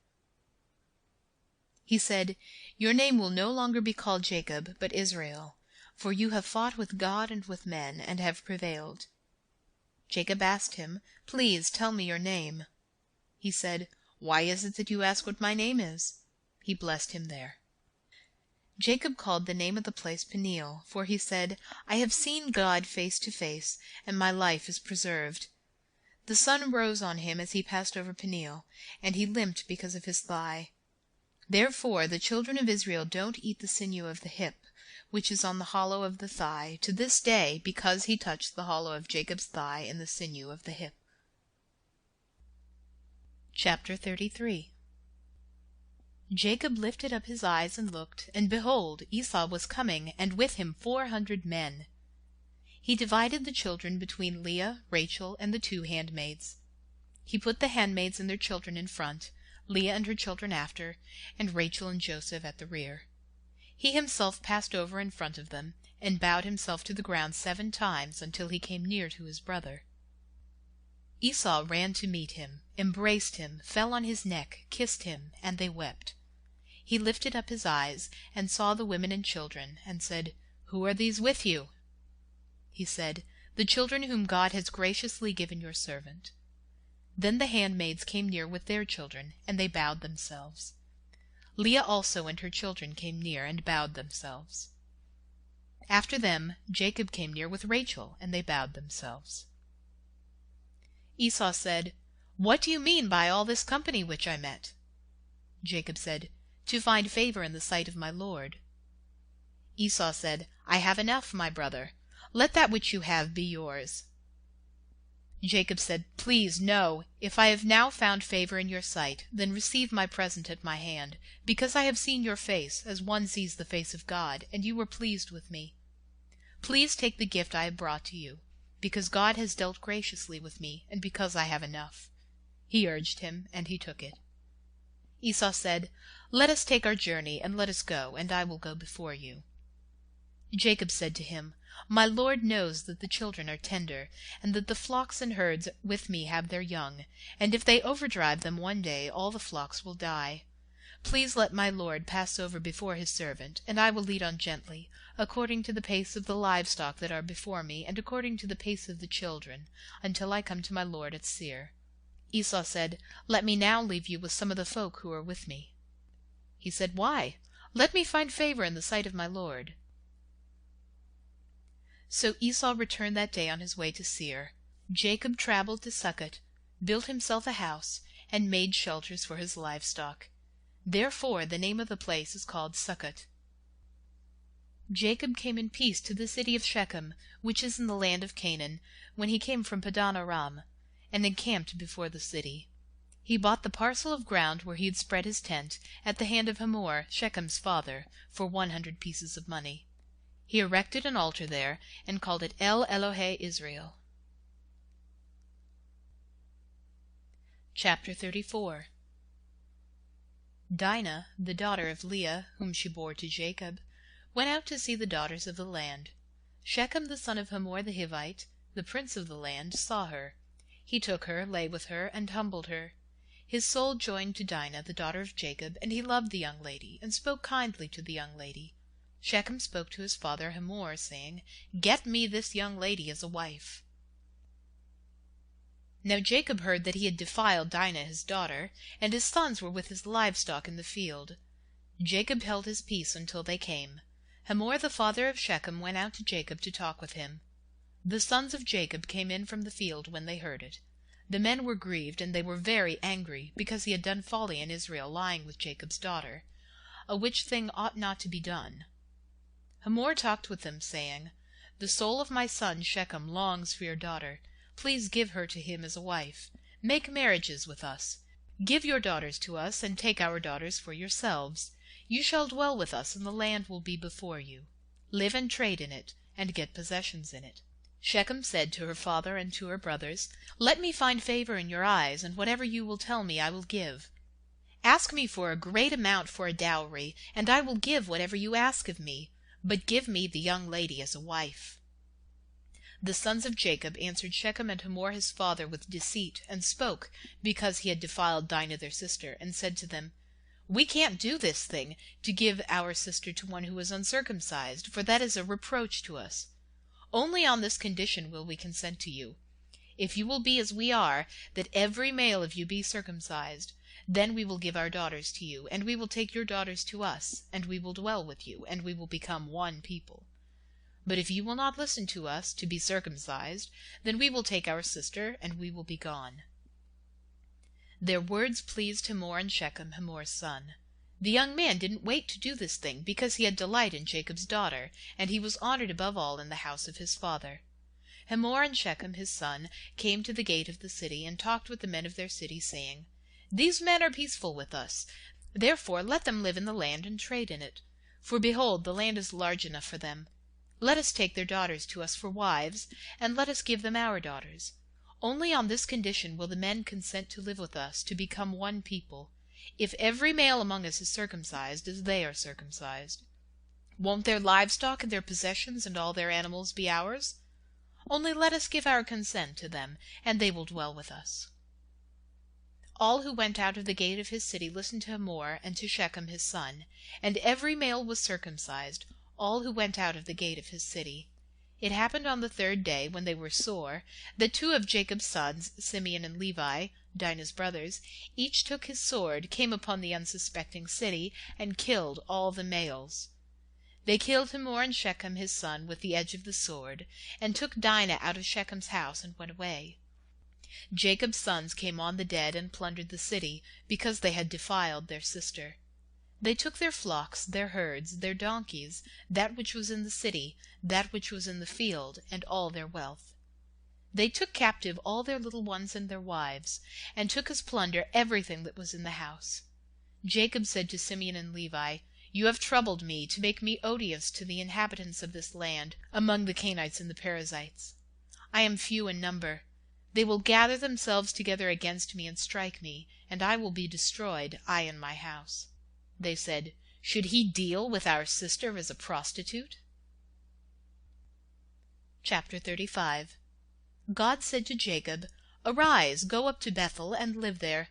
He said, "Your name will no longer be called Jacob, but Israel, for you have fought with God and with men, and have prevailed." Jacob asked him, "Please tell me your name." He said, "Why is it that you ask what my name is?" He blessed him there. Jacob called the name of the place Peniel, for he said, "I have seen God face to face, and my life is preserved." The sun rose on him as he passed over Peniel, and he limped because of his thigh. Therefore the children of Israel don't eat the sinew of the hip, which is on the hollow of the thigh, to this day, because he touched the hollow of Jacob's thigh in the sinew of the hip. Chapter 33. Jacob lifted up his eyes and looked, and behold, Esau was coming, and with him 400 men. He divided the children between Leah, Rachel, and the 2 handmaids. He put the handmaids and their children in front, Leah and her children after, and Rachel and Joseph at the rear. He himself passed over in front of them, and bowed himself to the ground 7 times until he came near to his brother. Esau ran to meet him, embraced him, fell on his neck, kissed him, and they wept. He lifted up his eyes, and saw the women and children, and said, "Who are these with you?" He said, "The children whom God has graciously given your servant." Then the handmaids came near with their children, and they bowed themselves. Leah also and her children came near, and bowed themselves. After them Jacob came near with Rachel, and they bowed themselves. Esau said, "What do you mean by all this company which I met?" Jacob said, "To find favor in the sight of my lord." Esau said, "I have enough, my brother. Let that which you have be yours." Jacob said, "Please, no. If I have now found favor in your sight, then receive my present at my hand, because I have seen your face, as one sees the face of God, and you were pleased with me. Please take the gift I have brought to you, because God has dealt graciously with me, and because I have enough." He urged him, and he took it. Esau said, "Let us take our journey, and let us go, and I will go before you." Jacob said to him, "My lord knows that the children are tender, and that the flocks and herds with me have their young, and if they overdrive them one day, all the flocks will die. Please let my lord pass over before his servant, and I will lead on gently, according to the pace of the livestock that are before me, and according to the pace of the children, until I come to my lord at Seir." Esau said, "Let me now leave you with some of the folk who are with me." He said, "Why? Let me find favor in the sight of my lord." So Esau returned that day on his way to Seir. Jacob traveled to Succoth, built himself a house, and made shelters for his livestock. Therefore the name of the place is called Succoth. Jacob came in peace to the city of Shechem, which is in the land of Canaan, when he came from Padan Aram, and encamped before the city. He bought the parcel of ground where he had spread his tent, at the hand of Hamor, Shechem's father, for 100 pieces of money. He erected an altar there, and called it El Elohe Israel. Chapter 34. Dinah, the daughter of Leah, whom she bore to Jacob, went out to see the daughters of the land. Shechem the son of Hamor the Hivite, the prince of the land, saw her. He took her, lay with her, and humbled her. His soul joined to Dinah, the daughter of Jacob, and he loved the young lady, and spoke kindly to the young lady. Shechem spoke to his father Hamor, saying, "Get me this young lady as a wife." Now Jacob heard that he had defiled Dinah his daughter, and his sons were with his livestock in the field. Jacob held his peace until they came. Hamor the father of Shechem went out to Jacob to talk with him. The sons of Jacob came in from the field when they heard it. The men were grieved, and they were very angry, because he had done folly in Israel, lying with Jacob's daughter, a which thing ought not to be done. Hamor talked with them, saying, "The soul of my son Shechem longs for your daughter. Please give her to him as a wife. Make marriages with us. Give your daughters to us, and take our daughters for yourselves. You shall dwell with us, and the land will be before you." Live and trade in it, and get possessions in it. Shechem said to her father and to her brothers, Let me find favor in your eyes, and whatever you will tell me I will give. Ask me for a great amount for a dowry, and I will give whatever you ask of me, but give me the young lady as a wife. The sons of Jacob answered Shechem and Hamor his father with deceit, and spoke, because he had defiled Dinah their sister, and said to them, We can't do this thing, to give our sister to one who is uncircumcised, for that is a reproach to us. Only on this condition will we consent to you. If you will be as we are, that every male of you be circumcised, then we will give our daughters to you, and we will take your daughters to us, and we will dwell with you, and we will become one people. But if you will not listen to us to be circumcised, then we will take our sister, and we will be gone. Their words pleased Hamor and Shechem, Hamor's son. The young man didn't wait to do this thing, because he had delight in Jacob's daughter, and he was honored above all in the house of his father. Hamor and Shechem his son came to the gate of the city, and talked with the men of their city, saying, These men are peaceful with us, therefore let them live in the land and trade in it. For behold, the land is large enough for them. Let us take their daughters to us for wives, and let us give them our daughters. Only on this condition will the men consent to live with us, to become one people, if every male among us is circumcised as they are circumcised. Won't their livestock and their possessions and all their animals be ours? Only let us give our consent to them, and they will dwell with us. All who went out of the gate of his city listened to Hamor and to Shechem his son, and every male was circumcised, all who went out of the gate of his city. It happened on the third day, when they were sore, that two of Jacob's sons, Simeon and Levi, Dinah's brothers, each took his sword, came upon the unsuspecting city, and killed all the males. They killed Hamor and Shechem his son with the edge of the sword, and took Dinah out of Shechem's house and went away. Jacob's sons came on the dead and plundered the city, because they had defiled their sister. They took their flocks, their herds, their donkeys, that which was in the city, that which was in the field, and all their wealth. They took captive all their little ones and their wives, and took as plunder everything that was in the house. Jacob said to Simeon and Levi, You have troubled me, to make me odious to the inhabitants of this land, among the Canaanites and the Perizzites. I am few in number. They will gather themselves together against me and strike me, and I will be destroyed, I and my house. They said, Should he deal with our sister as a prostitute? Chapter 35. God said to Jacob, Arise, go up to Bethel, and live there.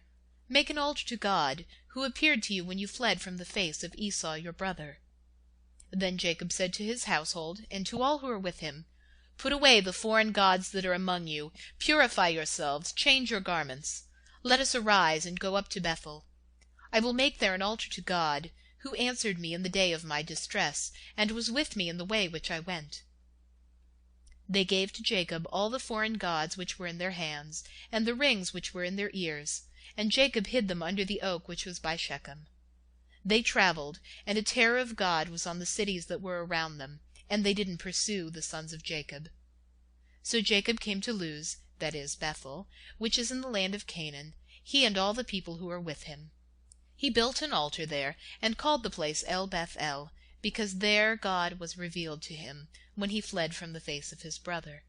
Make an altar to God, who appeared to you when you fled from the face of Esau your brother. Then Jacob said to his household, and to all who were with him, Put away the foreign gods that are among you, purify yourselves, change your garments. Let us arise and go up to Bethel. I will make there an altar to God, who answered me in the day of my distress, and was with me in the way which I went. They gave to Jacob all the foreign gods which were in their hands, and the rings which were in their ears, and Jacob hid them under the oak which was by Shechem. They traveled, and a terror of God was on the cities that were around them, and they didn't pursue the sons of Jacob. So Jacob came to Luz, that is, Bethel, which is in the land of Canaan, he and all the people who were with him. He built an altar there, and called the place El Beth-el, because there God was revealed to him, when he fled from the face of his brother.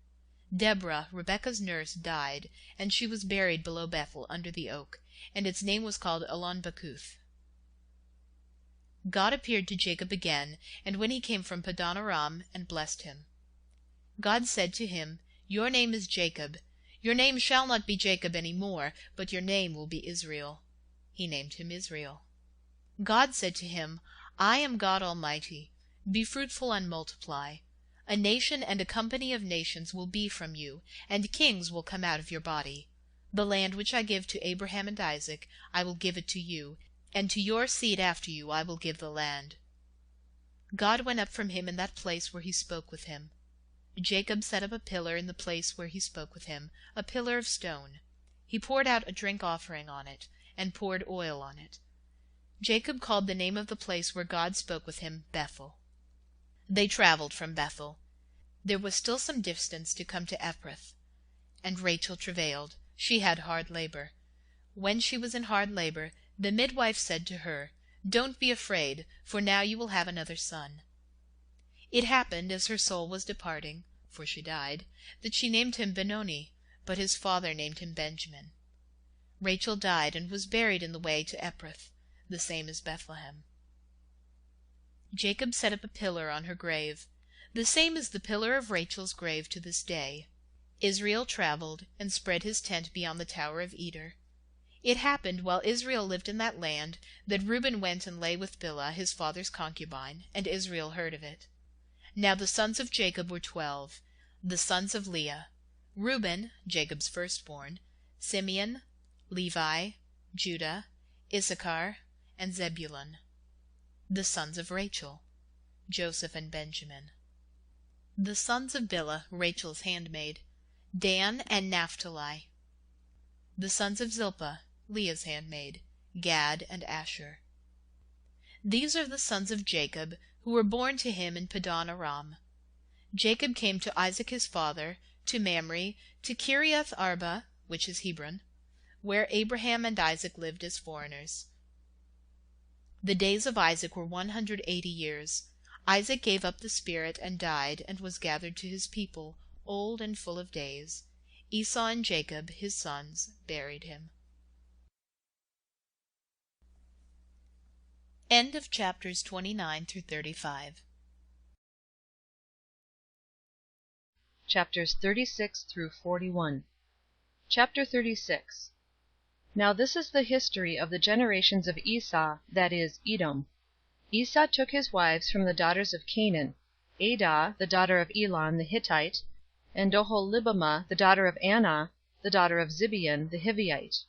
Deborah, Rebekah's nurse, died, and she was buried below Bethel under the oak, and its name was called Elon-Bakuth. God appeared to Jacob again, and when he came from Padan Aram, and blessed him. God said to him, Your name is Jacob. Your name shall not be Jacob any more, but your name will be Israel. He named him Israel. God said to him, I am God Almighty. Be fruitful and multiply. A nation and a company of nations will be from you, and kings will come out of your body. The land which I give to Abraham and Isaac, I will give it to you, and to your seed after you I will give the land. God went up from him in that place where he spoke with him. Jacob set up a pillar in the place where he spoke with him, a pillar of stone. He poured out a drink offering on it, and poured oil on it. Jacob called the name of the place where God spoke with him Bethel. They traveled from Bethel. There was still some distance to come to Ephrath. And Rachel travailed. She had hard labor. When she was in hard labor, the midwife said to her, Don't be afraid, for now you will have another son. It happened, as her soul was departing, for she died, that she named him Benoni, but his father named him Benjamin. Rachel died and was buried in the way to Ephrath, the same as Bethlehem. Jacob set up a pillar on her grave. The same is the pillar of Rachel's grave to this day. Israel traveled and spread his tent beyond the Tower of Eder. It happened, while Israel lived in that land, that Reuben went and lay with Bilhah, his father's concubine, and Israel heard of it. Now the sons of Jacob were 12, the sons of Leah: Reuben, Jacob's firstborn; Simeon, Levi, Judah, Issachar, and Zebulun. The sons of Rachel: Joseph and Benjamin. The sons of Bilhah, Rachel's handmaid: Dan and Naphtali. The sons of Zilpah, Leah's handmaid: Gad and Asher. These are the sons of Jacob, who were born to him in Paddan Aram. Jacob came to Isaac his father, to Mamre, to Kiriath Arba, which is Hebron, where Abraham and Isaac lived as foreigners. The days of Isaac were 180 years. Isaac gave up the spirit and died, and was gathered to his people, old and full of days. Esau and Jacob, his sons, buried him. End of chapters 29 through 35. Chapters 36 through 41. Chapter 36. Now this is the history of the generations of Esau, that is, Edom. Esau took his wives from the daughters of Canaan: Adah, the daughter of Elon the Hittite, and Oholibamah, the daughter of Anah, the daughter of Zibeon the Hivite,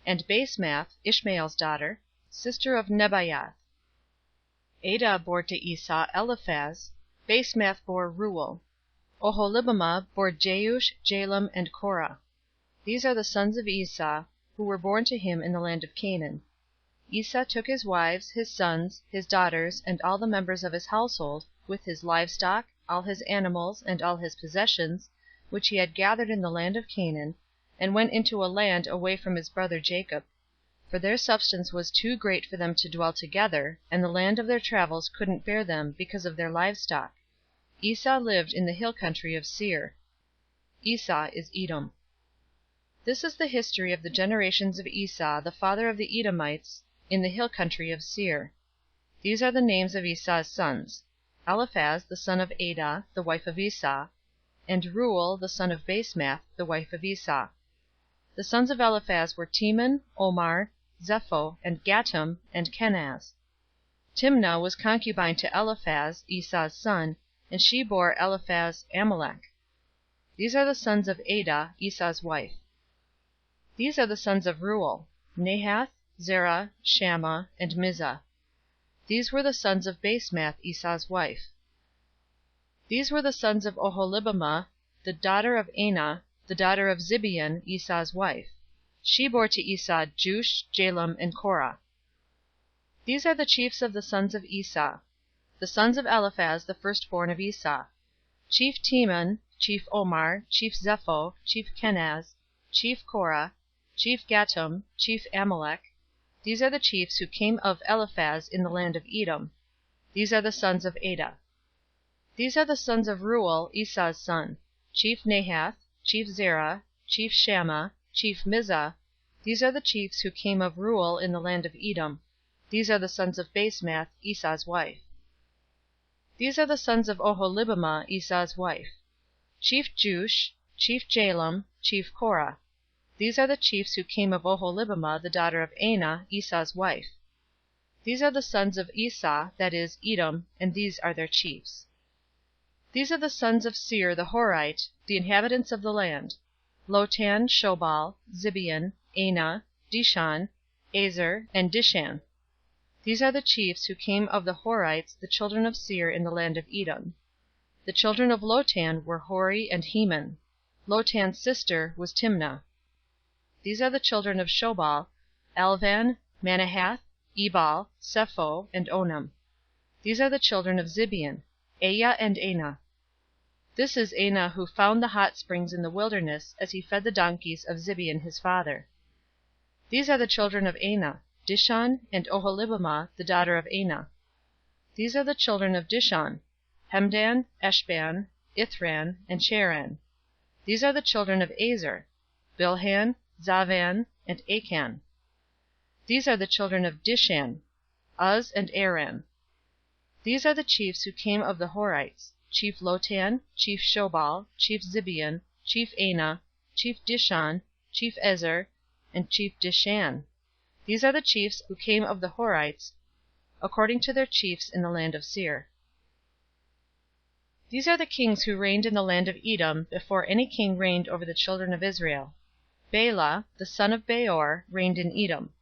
and Basemath, Ishmael's daughter, sister of Nebaioth. Adah bore to Esau Eliphaz. Basemath bore Reuel. Oholibamah bore Jeush, Jalam, and Korah. These are the sons of Esau, who were born to him in the land of Canaan. Esau took his wives, his sons, his daughters, and all the members of his household, with his livestock, all his animals, and all his possessions, which he had gathered in the land of Canaan, and went into a land away from his brother Jacob. For their substance was too great for them to dwell together, and the land of their travels couldn't bear them, because of their livestock. Esau lived in the hill country of Seir. Esau is Edom. This is the history of the generations of Esau, the father of the Edomites, in the hill country of Seir. These are the names of Esau's sons: Eliphaz, the son of Adah, the wife of Esau, and Reuel, the son of Basemath, the wife of Esau. The sons of Eliphaz were Teman, Omar, Zepho, and Gatam, and Kenaz. Timnah was concubine to Eliphaz, Esau's son, and she bore Eliphaz Amalek. These are the sons of Adah, Esau's wife. These are the sons of Reuel: Nahath, Zerah, Shammah, and Mizah. These were the sons of Basemath, Esau's wife. These were the sons of Oholibamah, the daughter of Anah, the daughter of Zibeon, Esau's wife. She bore to Esau Jeush, Jalam, and Korah. These are the chiefs of the sons of Esau. The sons of Eliphaz, the firstborn of Esau: Chief Teman, chief Omar, chief Zepho, chief Kenaz, chief Korah, chief Gatam, chief Amalek. These are the chiefs who came of Eliphaz in the land of Edom. These are the sons of Adah. These are the sons of Reuel, Esau's son: Chief Nahath, chief Zerah, chief Shammah, chief Mizah. These are the chiefs who came of Reuel in the land of Edom. These are the sons of Basemath, Esau's wife. These are the sons of Oholibamah, Esau's wife: Chief Jeush, chief Jalam, chief Korah. These are the chiefs who came of Oholibamah, the daughter of Anah, Esau's wife. These are the sons of Esau, that is, Edom, and these are their chiefs. These are the sons of Seir the Horite, the inhabitants of the land: Lotan, Shobal, Zibeon, Anah, Dishan, Ezer, and Dishan. These are the chiefs who came of the Horites, the children of Seir in the land of Edom. The children of Lotan were Hori and Heman. Lotan's sister was Timnah. These are the children of Shobal: Alvan, Manahath, Ebal, Sepho, and Onam. These are the children of Zibeon: Aya and Anah. This is Anah, who found the hot springs in the wilderness, as he fed the donkeys of Zibeon his father. These are the children of Anah: Dishan, and Oholibamah, the daughter of Anah. These are the children of Dishan: Hemdan, Eshban, Ithran, and Cheran. These are the children of Azer, Bilhan, Zavan, and Achan. These are the children of Dishan, Uz and Aran. These are the chiefs who came of the Horites, chief Lotan, chief Shobal, chief Zibeon, chief Anah, chief Dishon, chief Ezer, and chief Dishan. These are the chiefs who came of the Horites, according to their chiefs in the land of Seir. These are the kings who reigned in the land of Edom before any king reigned over the children of Israel. Bela, the son of Beor, reigned in Edom.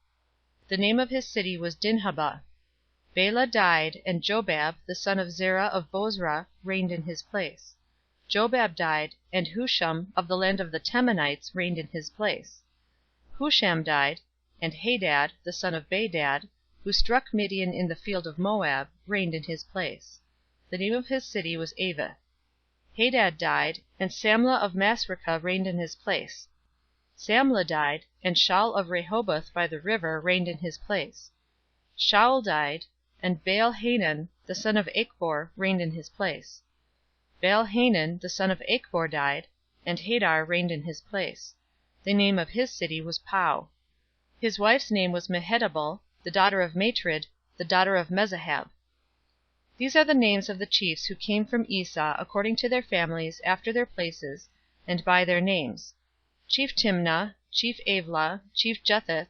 The name of his city was Dinhabah. Bela died, and Jobab, the son of Zerah of Bozrah, reigned in his place. Jobab died, and Husham of the land of the Temanites reigned in his place. Husham died, and Hadad, the son of Bedad, who struck Midian in the field of Moab, reigned in his place. The name of his city was Avith. Hadad died, and Samlah of Masrekah reigned in his place. Samlah died, and Shaul of Rehoboth by the river reigned in his place. Shaul died, and Baal-Hanan, the son of Achbor, reigned in his place. Baal-Hanan, the son of Achbor, died, and Hadar reigned in his place. The name of his city was Pau. His wife's name was Mehetabel, the daughter of Matred, the daughter of Mezahab. These are the names of the chiefs who came from Esau according to their families after their places, and by their names: Chief Timnah, Chief Avlah, Chief Jetheth,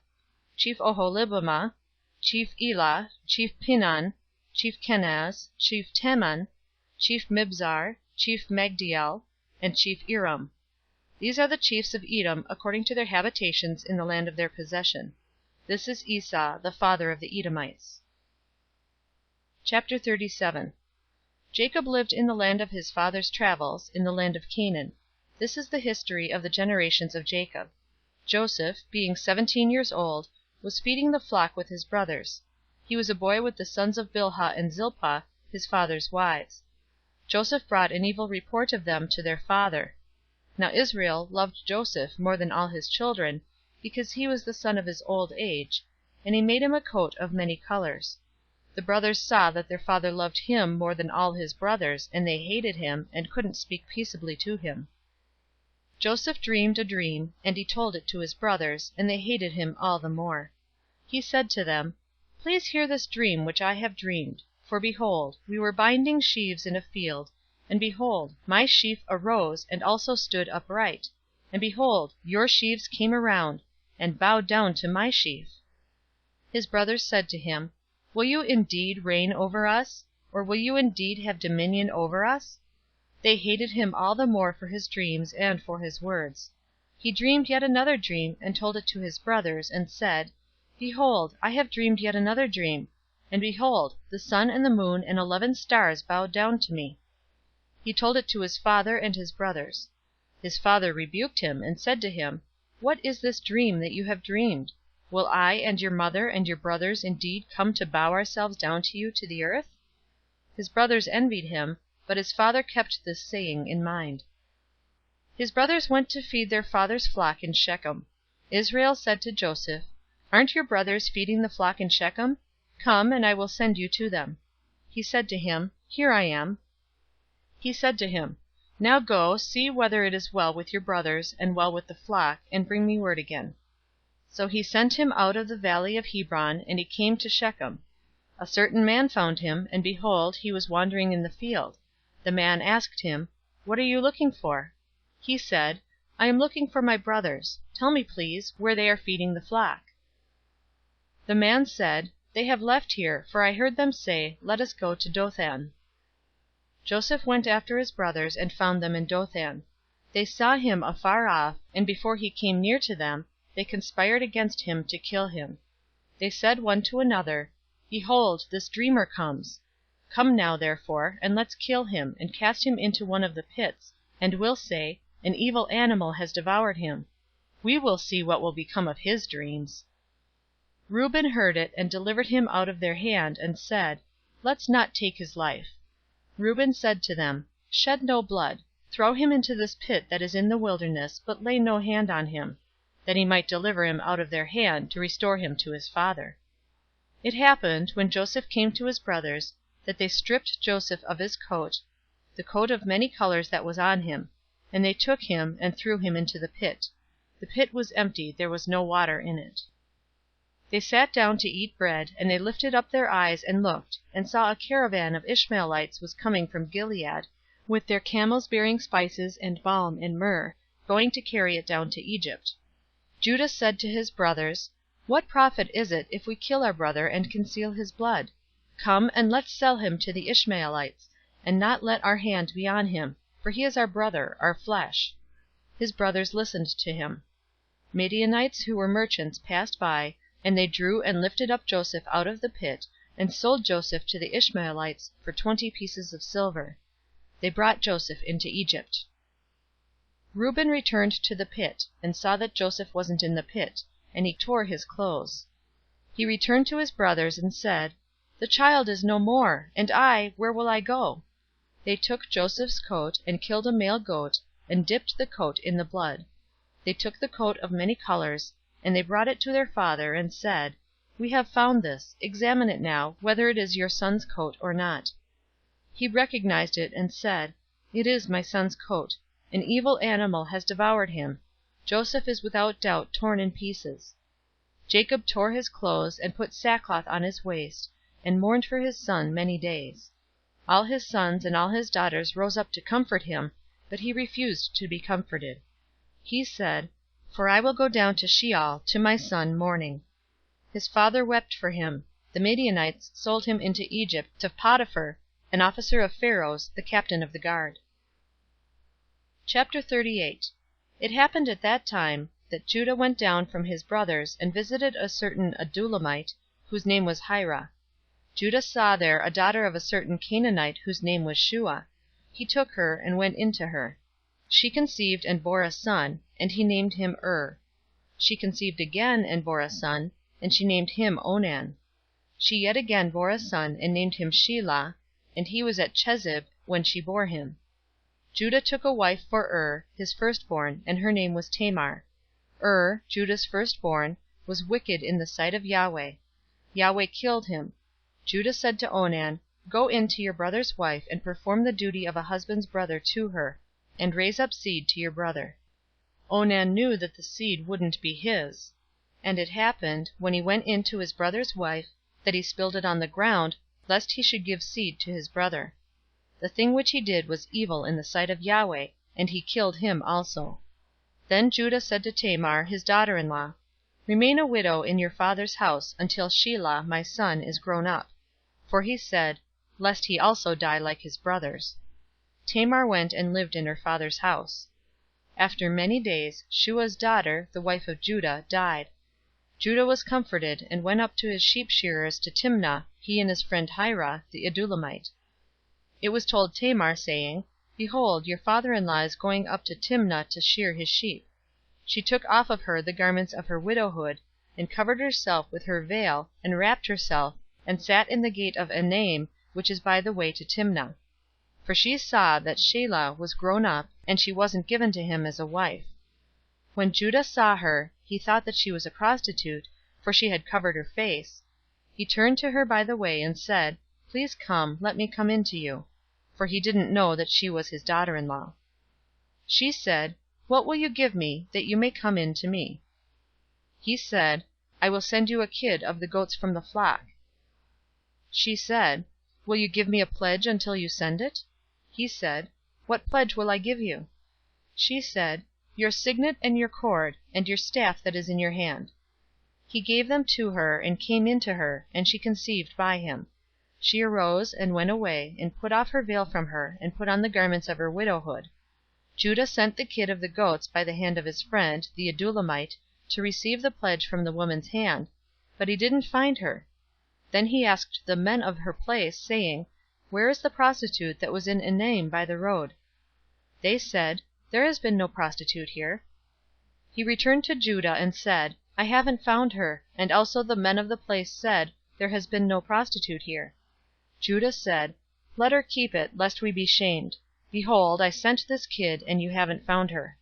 Chief Oholibamah, Chief Elah, Chief Pinon, Chief Kenaz, Chief Teman, Chief Mibzar, Chief Magdiel, and Chief Iram. These are the chiefs of Edom according to their habitations in the land of their possession. This is Esau, the father of the Edomites. Chapter 37. Jacob lived in the land of his father's travels, in the land of Canaan. This is the history of the generations of Jacob. Joseph, being 17 years old, was feeding the flock with his brothers. He was a boy with the sons of Bilhah and Zilpah, his father's wives. Joseph brought an evil report of them to their father. Now Israel loved Joseph more than all his children, because he was the son of his old age, and he made him a coat of many colors. The brothers saw that their father loved him more than all his brothers, and they hated him, and couldn't speak peaceably to him. Joseph dreamed a dream, and he told it to his brothers, and they hated him all the more. He said to them, Please hear this dream which I have dreamed. For behold, we were binding sheaves in a field, and behold, my sheaf arose, and also stood upright. And behold, your sheaves came around, and bowed down to my sheaf. His brothers said to him, Will you indeed reign over us? Or will you indeed have dominion over us? They hated him all the more for his dreams and for his words. He dreamed yet another dream, and told it to his brothers, and said, Behold, I have dreamed yet another dream, and behold, the sun and the moon and 11 stars bowed down to me. He told it to his father and his brothers. His father rebuked him, and said to him, What is this dream that you have dreamed? Will I and your mother and your brothers indeed come to bow ourselves down to you to the earth? His brothers envied him, but his father kept this saying in mind. His brothers went to feed their father's flock in Shechem. Israel said to Joseph, Aren't your brothers feeding the flock in Shechem? Come, and I will send you to them. He said to him, Here I am. He said to him, Now go, see whether it is well with your brothers, and well with the flock, and bring me word again. So he sent him out of the valley of Hebron, and he came to Shechem. A certain man found him, and behold, he was wandering in the field. The man asked him, What are you looking for? He said, I am looking for my brothers. Tell me, please, where they are feeding the flock. The man said, They have left here, for I heard them say, Let us go to Dothan. Joseph went after his brothers, and found them in Dothan. They saw him afar off, and before he came near to them, they conspired against him to kill him. They said one to another, Behold, this dreamer comes. Come now, therefore, and let's kill him, and cast him into one of the pits, and we'll say, An evil animal has devoured him. We will see what will become of his dreams. Reuben heard it, and delivered him out of their hand, and said, Let's not take his life. Reuben said to them, Shed no blood. Throw him into this pit that is in the wilderness, but lay no hand on him, that he might deliver him out of their hand, to restore him to his father. It happened, when Joseph came to his brothers, that they stripped Joseph of his coat, the coat of many colors that was on him. And they took him, and threw him into the pit. The pit was empty, there was no water in it. They sat down to eat bread, and they lifted up their eyes and looked, and saw a caravan of Ishmaelites was coming from Gilead, with their camels bearing spices and balm and myrrh, going to carry it down to Egypt. Judah said to his brothers, What profit is it if we kill our brother and conceal his blood? Come, and let's sell him to the Ishmaelites, and not let our hand be on him, for he is our brother, our flesh. His brothers listened to him. Midianites who were merchants passed by, and they drew and lifted up Joseph out of the pit, and sold Joseph to the Ishmaelites for 20 pieces of silver. They brought Joseph into Egypt. Reuben returned to the pit, and saw that Joseph wasn't in the pit, and he tore his clothes. He returned to his brothers, and said, The child is no more, and I, where will I go? They took Joseph's coat, and killed a male goat, and dipped the coat in the blood. They took the coat of many colors, and they brought it to their father, and said, We have found this. Examine it now, whether it is your son's coat or not. He recognized it, and said, It is my son's coat. An evil animal has devoured him. Joseph is without doubt torn in pieces. Jacob tore his clothes, and put sackcloth on his waist, and mourned for his son many days. All his sons and all his daughters rose up to comfort him, but he refused to be comforted. He said, For I will go down to Sheol to my son mourning. His father wept for him. The Midianites sold him into Egypt to Potiphar, an officer of Pharaoh's, the captain of the guard. Chapter 38. It happened at that time that Judah went down from his brothers and visited a certain Adulamite, whose name was Hira. Judah saw there a daughter of a certain Canaanite whose name was Shua. He took her and went in to her. She conceived and bore a son, and he named him She conceived again and bore a son, and she named him Onan. She yet again bore a son, and named him Shelah, and he was at Chezib when she bore him. Judah took a wife for his firstborn, and her name was Tamar. Judah's firstborn, was wicked in the sight of Yahweh. Yahweh killed him. Judah said to Onan, Go in to your brother's wife, and perform the duty of a husband's brother to her, and raise up seed to your brother. Onan knew that the seed wouldn't be his. And it happened, when he went in to his brother's wife, that he spilled it on the ground, lest he should give seed to his brother. The thing which he did was evil in the sight of Yahweh, and he killed him also. Then Judah said to Tamar, his daughter-in-law, Remain a widow in your father's house until Shelah, my son, is grown up. For he said, Lest he also die like his brothers. Tamar went and lived in her father's house. After many days, Shua's daughter, the wife of Judah, died. Judah was comforted, and went up to his sheep-shearers to Timnah, he and his friend Hira, the Adulamite. It was told Tamar, saying, Behold, your father-in-law is going up to Timnah to shear his sheep. She took off of her the garments of her widowhood, and covered herself with her veil, and wrapped herself, and sat in the gate of Enaim, which is by the way to Timnah. For she saw that Shelah was grown up, and she wasn't given to him as a wife. When Judah saw her, he thought that she was a prostitute, for she had covered her face. He turned to her by the way, and said, Please come, let me come in to you. For he didn't know that she was his daughter-in-law. She said, What will you give me, that you may come in to me? He said, I will send you a kid of the goats from the flock. She said, Will you give me a pledge until you send it? He said, What pledge will I give you? She said, Your signet and your cord, and your staff that is in your hand. He gave them to her, and came in to her, and she conceived by him. She arose, and went away, and put off her veil from her, and put on the garments of her widowhood. Judah sent the kid of the goats by the hand of his friend, the Adulamite, to receive the pledge from the woman's hand, but he didn't find her. Then he asked the men of her place, saying, Where is the prostitute that was in Enaim by the road? They said, There has been no prostitute here. He returned to Judah, and said, I haven't found her, and also the men of the place said, There has been no prostitute here. Judah said, Let her keep it, lest we be shamed. Behold, I sent this kid, and you haven't found her.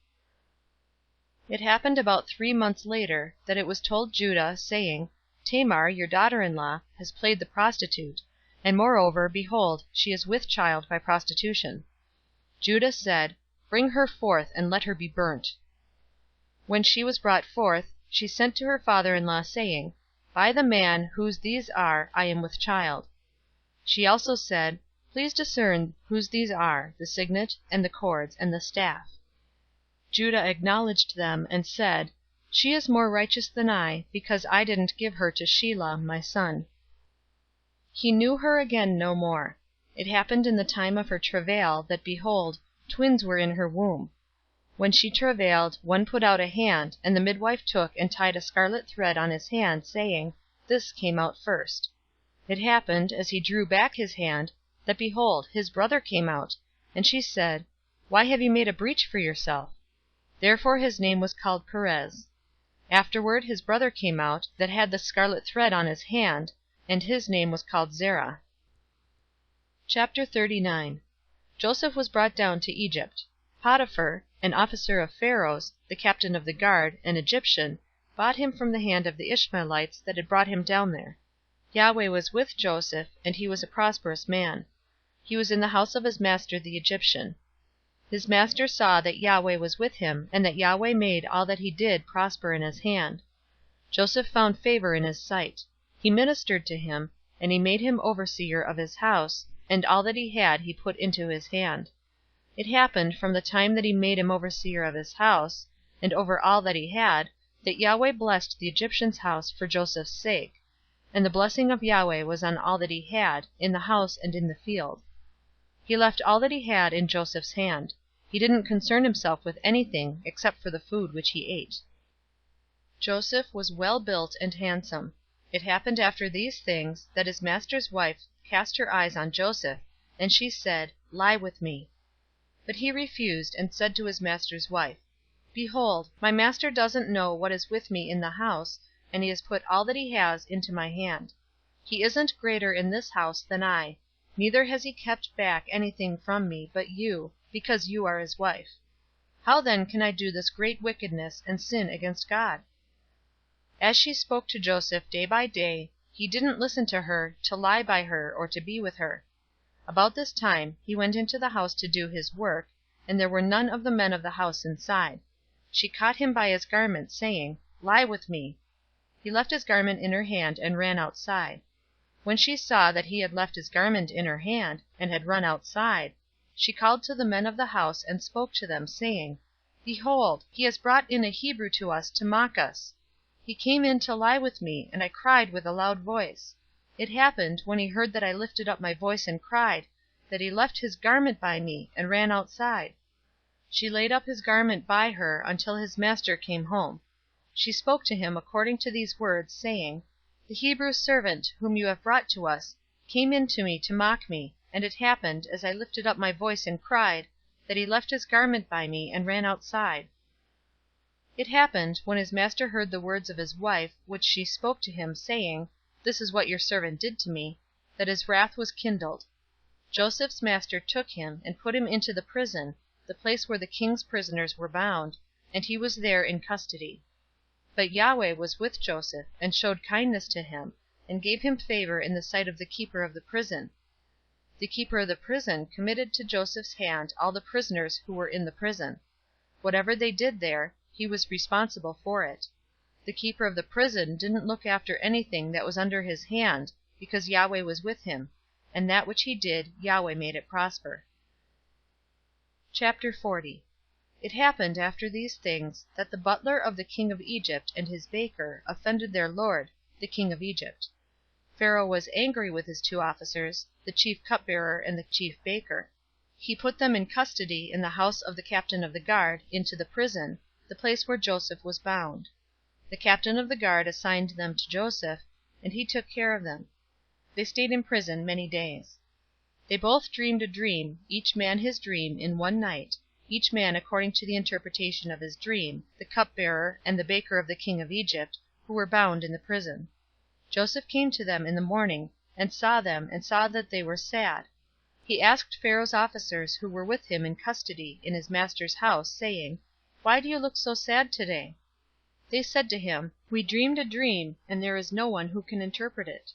It happened about 3 months later, that it was told Judah, saying, Tamar, your daughter-in-law, has played the prostitute, and moreover, behold, she is with child by prostitution. Judah said, "Bring her forth, and let her be burnt." When she was brought forth, she sent to her father-in-law, saying, "By the man whose these are, I am with child." She also said, "Please discern whose these are, the signet, and the cords, and the staff." Judah acknowledged them, and said, "She is more righteous than I, because I didn't give her to Shelah, my son." He knew her again no more. It happened in the time of her travail, that, behold, twins were in her womb. When she travailed, one put out a hand, and the midwife took and tied a scarlet thread on his hand, saying, "This came out first." It happened, as he drew back his hand, that, behold, his brother came out, and she said, "Why have you made a breach for yourself?" Therefore his name was called Perez. Afterward his brother came out, that had the scarlet thread on his hand, and his name was called Zerah. Chapter 39. Joseph was brought down to Egypt. Potiphar, an officer of Pharaoh's, the captain of the guard, an Egyptian, bought him from the hand of the Ishmaelites that had brought him down there. Yahweh was with Joseph, and he was a prosperous man. He was in the house of his master the Egyptian. His master saw that Yahweh was with him, and that Yahweh made all that he did prosper in his hand. Joseph found favor in his sight. He ministered to him, and he made him overseer of his house, and all that he had he put into his hand. It happened, from the time that he made him overseer of his house, and over all that he had, that Yahweh blessed the Egyptian's house for Joseph's sake, and the blessing of Yahweh was on all that he had, in the house and in the field. He left all that he had in Joseph's hand. He didn't concern himself with anything except for the food which he ate. Joseph was well built and handsome. It happened after these things, that his master's wife cast her eyes on Joseph, and she said, "Lie with me." But he refused, and said to his master's wife, "Behold, my master doesn't know what is with me in the house, and he has put all that he has into my hand. He isn't greater in this house than I, neither has he kept back anything from me, but you, because you are his wife. How then can I do this great wickedness, and sin against God?" As she spoke to Joseph day by day, he didn't listen to her, to lie by her, or to be with her. About this time he went into the house to do his work, and there were none of the men of the house inside. She caught him by his garment, saying, "Lie with me." He left his garment in her hand, and ran outside. When she saw that he had left his garment in her hand, and had run outside, she called to the men of the house, and spoke to them, saying, "Behold, he has brought in a Hebrew to us to mock us. He came in to lie with me, and I cried with a loud voice. It happened, when he heard that I lifted up my voice and cried, that he left his garment by me, and ran outside." She laid up his garment by her until his master came home. She spoke to him according to these words, saying, "The Hebrew servant, whom you have brought to us, came in to me to mock me, and it happened, as I lifted up my voice and cried, that he left his garment by me, and ran outside." It happened, when his master heard the words of his wife, which she spoke to him, saying, "This is what your servant did to me," that his wrath was kindled. Joseph's master took him, and put him into the prison, the place where the king's prisoners were bound, and he was there in custody. But Yahweh was with Joseph, and showed kindness to him, and gave him favor in the sight of the keeper of the prison. The keeper of the prison committed to Joseph's hand all the prisoners who were in the prison. Whatever they did there, he was responsible for it. The keeper of the prison didn't look after anything that was under his hand, because Yahweh was with him, and that which he did, Yahweh made it prosper. Chapter 40. It happened after these things, that the butler of the king of Egypt and his baker offended their lord, the king of Egypt. Pharaoh was angry with his two officers, the chief cupbearer and the chief baker. He put them in custody in the house of the captain of the guard, into the prison, the place where Joseph was bound. The captain of the guard assigned them to Joseph, and he took care of them. They stayed in prison many days. They both dreamed a dream, each man his dream, in one night, each man according to the interpretation of his dream, the cupbearer and the baker of the king of Egypt, who were bound in the prison. Joseph came to them in the morning, and saw them, and saw that they were sad. He asked Pharaoh's officers who were with him in custody in his master's house, saying, "Why do you look so sad today?" They said to him, "We dreamed a dream, and there is no one who can interpret it."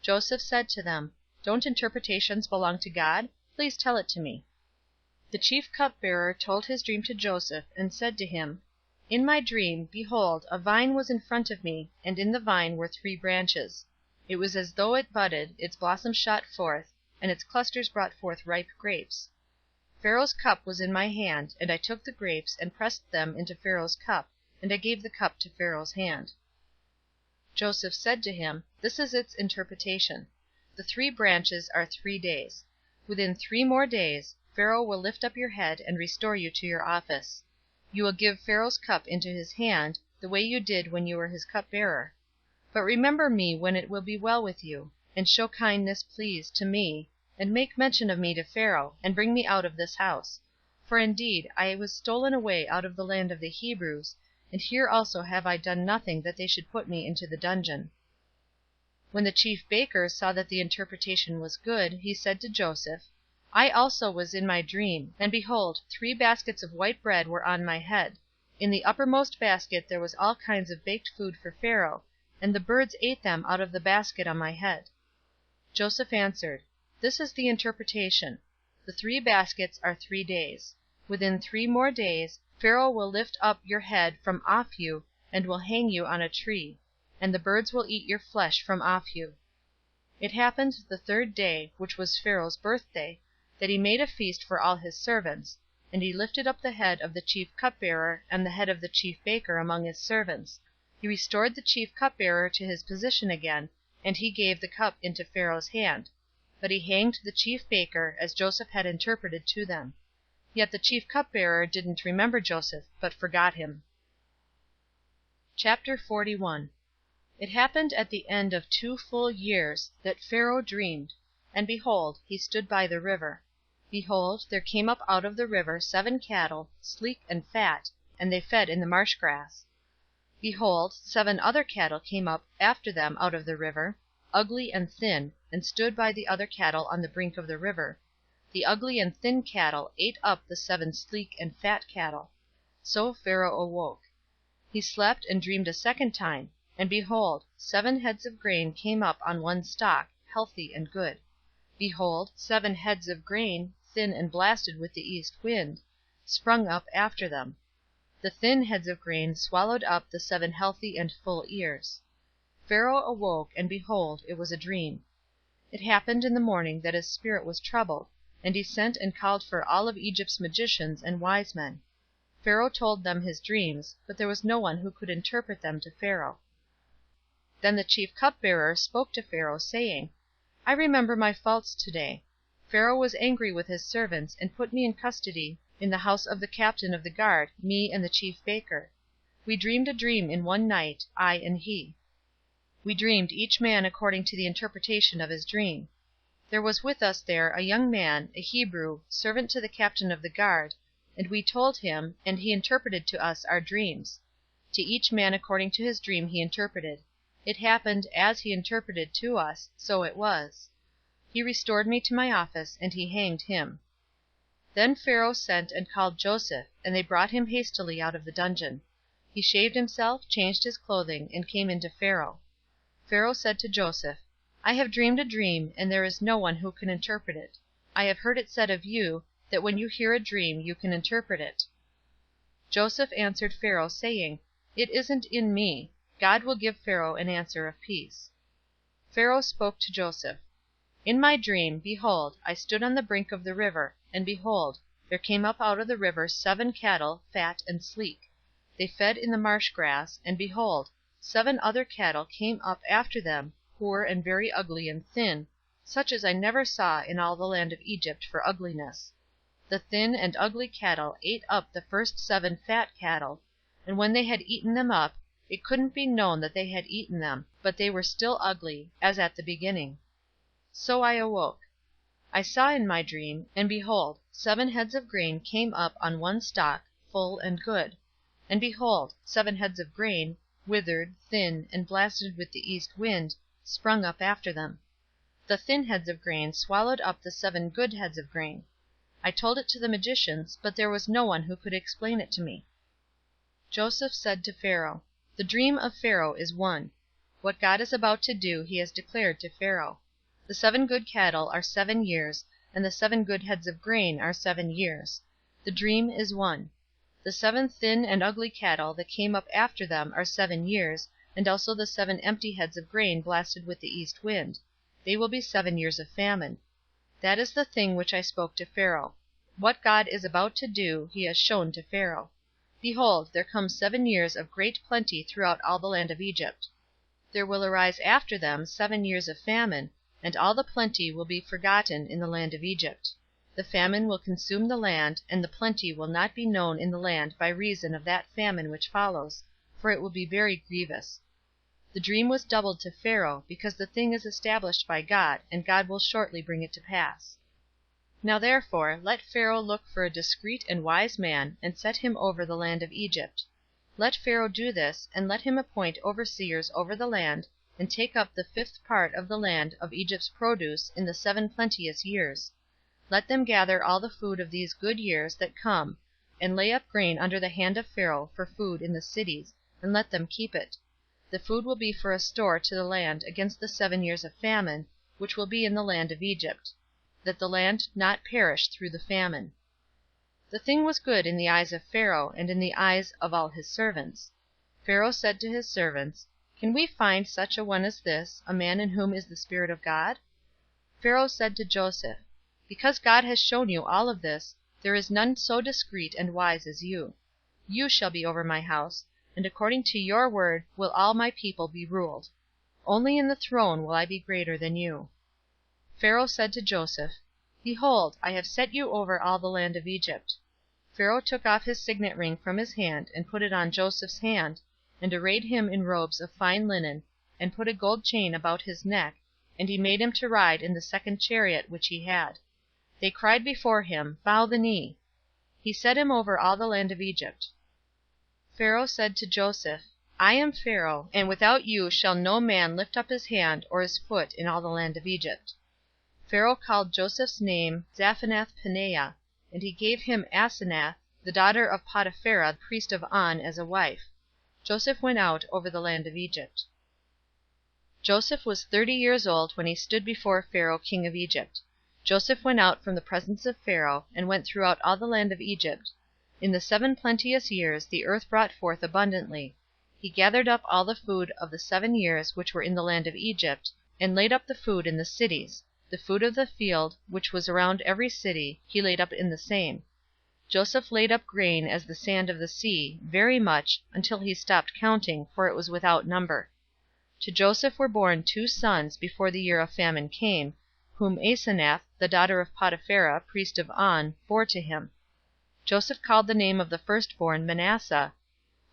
Joseph said to them, "Don't interpretations belong to God? Please tell it to me." The chief cupbearer told his dream to Joseph, and said to him, "In my dream, behold, a vine was in front of me, and in the vine were 3 branches. It was as though it budded, its blossoms shot forth, and its clusters brought forth ripe grapes. Pharaoh's cup was in my hand, and I took the grapes, and pressed them into Pharaoh's cup, and I gave the cup to Pharaoh's hand." Joseph said to him, "This is its interpretation. The 3 branches are 3 days. Within 3 more days, Pharaoh will lift up your head and restore you to your office. You will give Pharaoh's cup into his hand, the way you did when you were his cupbearer. But remember me when it will be well with you, and show kindness, please, to me, and make mention of me to Pharaoh, and bring me out of this house. For indeed I was stolen away out of the land of the Hebrews, and here also have I done nothing that they should put me into the dungeon." When the chief baker saw that the interpretation was good, he said to Joseph, "I also was in my dream, and behold, 3 baskets of white bread were on my head. In the uppermost basket there was all kinds of baked food for Pharaoh, and the birds ate them out of the basket on my head." Joseph answered, "This is the interpretation. The 3 baskets are 3 days. Within 3 more days, Pharaoh will lift up your head from off you, and will hang you on a tree, and the birds will eat your flesh from off you." It happened the 3rd day, which was Pharaoh's birthday, that he made a feast for all his servants, and he lifted up the head of the chief cupbearer and the head of the chief baker among his servants. He restored the chief cupbearer to his position again, and he gave the cup into Pharaoh's hand. But he hanged the chief baker, as Joseph had interpreted to them. Yet the chief cupbearer didn't remember Joseph, but forgot him. Chapter 41. It happened at the end of 2 full years that Pharaoh dreamed, and behold, he stood by the river. Behold, there came up out of the river 7 cattle, sleek and fat, and they fed in the marsh grass. Behold, 7 other cattle came up after them out of the river, ugly and thin, and stood by the other cattle on the brink of the river. The ugly and thin cattle ate up the 7 sleek and fat cattle. So Pharaoh awoke. He slept and dreamed a 2nd time, and behold, 7 heads of grain came up on one stalk, healthy and good. Behold, 7 heads of grain, thin and blasted with the east wind, sprung up after them. The thin heads of grain swallowed up the 7 healthy and full ears. Pharaoh awoke, and behold, it was a dream. It happened in the morning that his spirit was troubled, and he sent and called for all of Egypt's magicians and wise men. Pharaoh told them his dreams, but there was no one who could interpret them to Pharaoh. Then the chief cupbearer spoke to Pharaoh, saying, "I remember my faults today. Pharaoh was angry with his servants, and put me in custody in the house of the captain of the guard, me and the chief baker. We dreamed a dream in one night, I and he. We dreamed each man according to the interpretation of his dream. There was with us there a young man, a Hebrew, servant to the captain of the guard, and we told him, and he interpreted to us our dreams. To each man according to his dream he interpreted. It happened as he interpreted to us, so it was. He restored me to my office, and he hanged him." Then Pharaoh sent and called Joseph, and they brought him hastily out of the dungeon. He shaved himself, changed his clothing, and came into Pharaoh. Pharaoh said to Joseph, "I have dreamed a dream, and there is no one who can interpret it. I have heard it said of you, that when you hear a dream you can interpret it." Joseph answered Pharaoh, saying, "It isn't in me. God will give Pharaoh an answer of peace." Pharaoh spoke to Joseph, "In my dream, behold, I stood on the brink of the river, and behold, there came up out of the river 7 cattle, fat and sleek. They fed in the marsh grass, and behold, 7 other cattle came up after them, poor and very ugly and thin, such as I never saw in all the land of Egypt for ugliness. The thin and ugly cattle ate up the first 7 fat cattle, and when they had eaten them up, it couldn't be known that they had eaten them, but they were still ugly, as at the beginning. So I awoke. I saw in my dream, and behold, 7 heads of grain came up on one stalk, full and good. And behold, 7 heads of grain, withered, thin, and blasted with the east wind, sprung up after them. The thin heads of grain swallowed up the 7 good heads of grain. I told it to the magicians, but there was no one who could explain it to me." Joseph said to Pharaoh, "The dream of Pharaoh is one. What God is about to do he has declared to Pharaoh. The 7 good cattle are 7 years, and the 7 good heads of grain are 7 years. The dream is 1. The 7 thin and ugly cattle that came up after them are 7 years, and also the 7 empty heads of grain blasted with the east wind. They will be 7 years of famine. That is the thing which I spoke to Pharaoh. What God is about to do he has shown to Pharaoh. Behold, there come 7 years of great plenty throughout all the land of Egypt. There will arise after them 7 years of famine, and all the plenty will be forgotten in the land of Egypt. The famine will consume the land, and the plenty will not be known in the land by reason of that famine which follows, for it will be very grievous. The dream was doubled to Pharaoh, because the thing is established by God, and God will shortly bring it to pass. Now therefore let Pharaoh look for a discreet and wise man, and set him over the land of Egypt. Let Pharaoh do this, and let him appoint overseers over the land, and take up the 5th part of the land of Egypt's produce in the 7 plenteous years. Let them gather all the food of these good years that come, and lay up grain under the hand of Pharaoh for food in the cities, and let them keep it. The food will be for a store to the land against the 7 years of famine, which will be in the land of Egypt, that the land not perish through the famine. The thing was good in the eyes of Pharaoh, and in the eyes of all his servants. Pharaoh said to his servants, Can we find such a one as this, a man in whom is the Spirit of God? Pharaoh said to Joseph, Because God has shown you all of this, there is none so discreet and wise as you. You shall be over my house, and according to your word will all my people be ruled. Only in the throne will I be greater than you. Pharaoh said to Joseph, Behold, I have set you over all the land of Egypt. Pharaoh took off his signet ring from his hand, and put it on Joseph's hand, and arrayed him in robes of fine linen, and put a gold chain about his neck, and he made him to ride in the 2nd chariot which he had. They cried before him, Bow the knee. He set him over all the land of Egypt. Pharaoh said to Joseph, I am Pharaoh, and without you shall no man lift up his hand or his foot in all the land of Egypt. Pharaoh called Joseph's name Zaphenath-Paneah, and he gave him Asenath, the daughter of Potipherah, priest of On, as a wife. Joseph went out over the land of Egypt. Joseph was 30 years old when he stood before Pharaoh king of Egypt. Joseph went out from the presence of Pharaoh, and went throughout all the land of Egypt. In the 7 plenteous years the earth brought forth abundantly. He gathered up all the food of the 7 years which were in the land of Egypt, and laid up the food in the cities. The food of the field, which was around every city, he laid up in the same. Joseph laid up grain as the sand of the sea, very much, until he stopped counting, for it was without number. To Joseph were born 2 sons before the year of famine came, whom Asenath, the daughter of Potipherah, priest of On, bore to him. Joseph called the name of the firstborn Manasseh,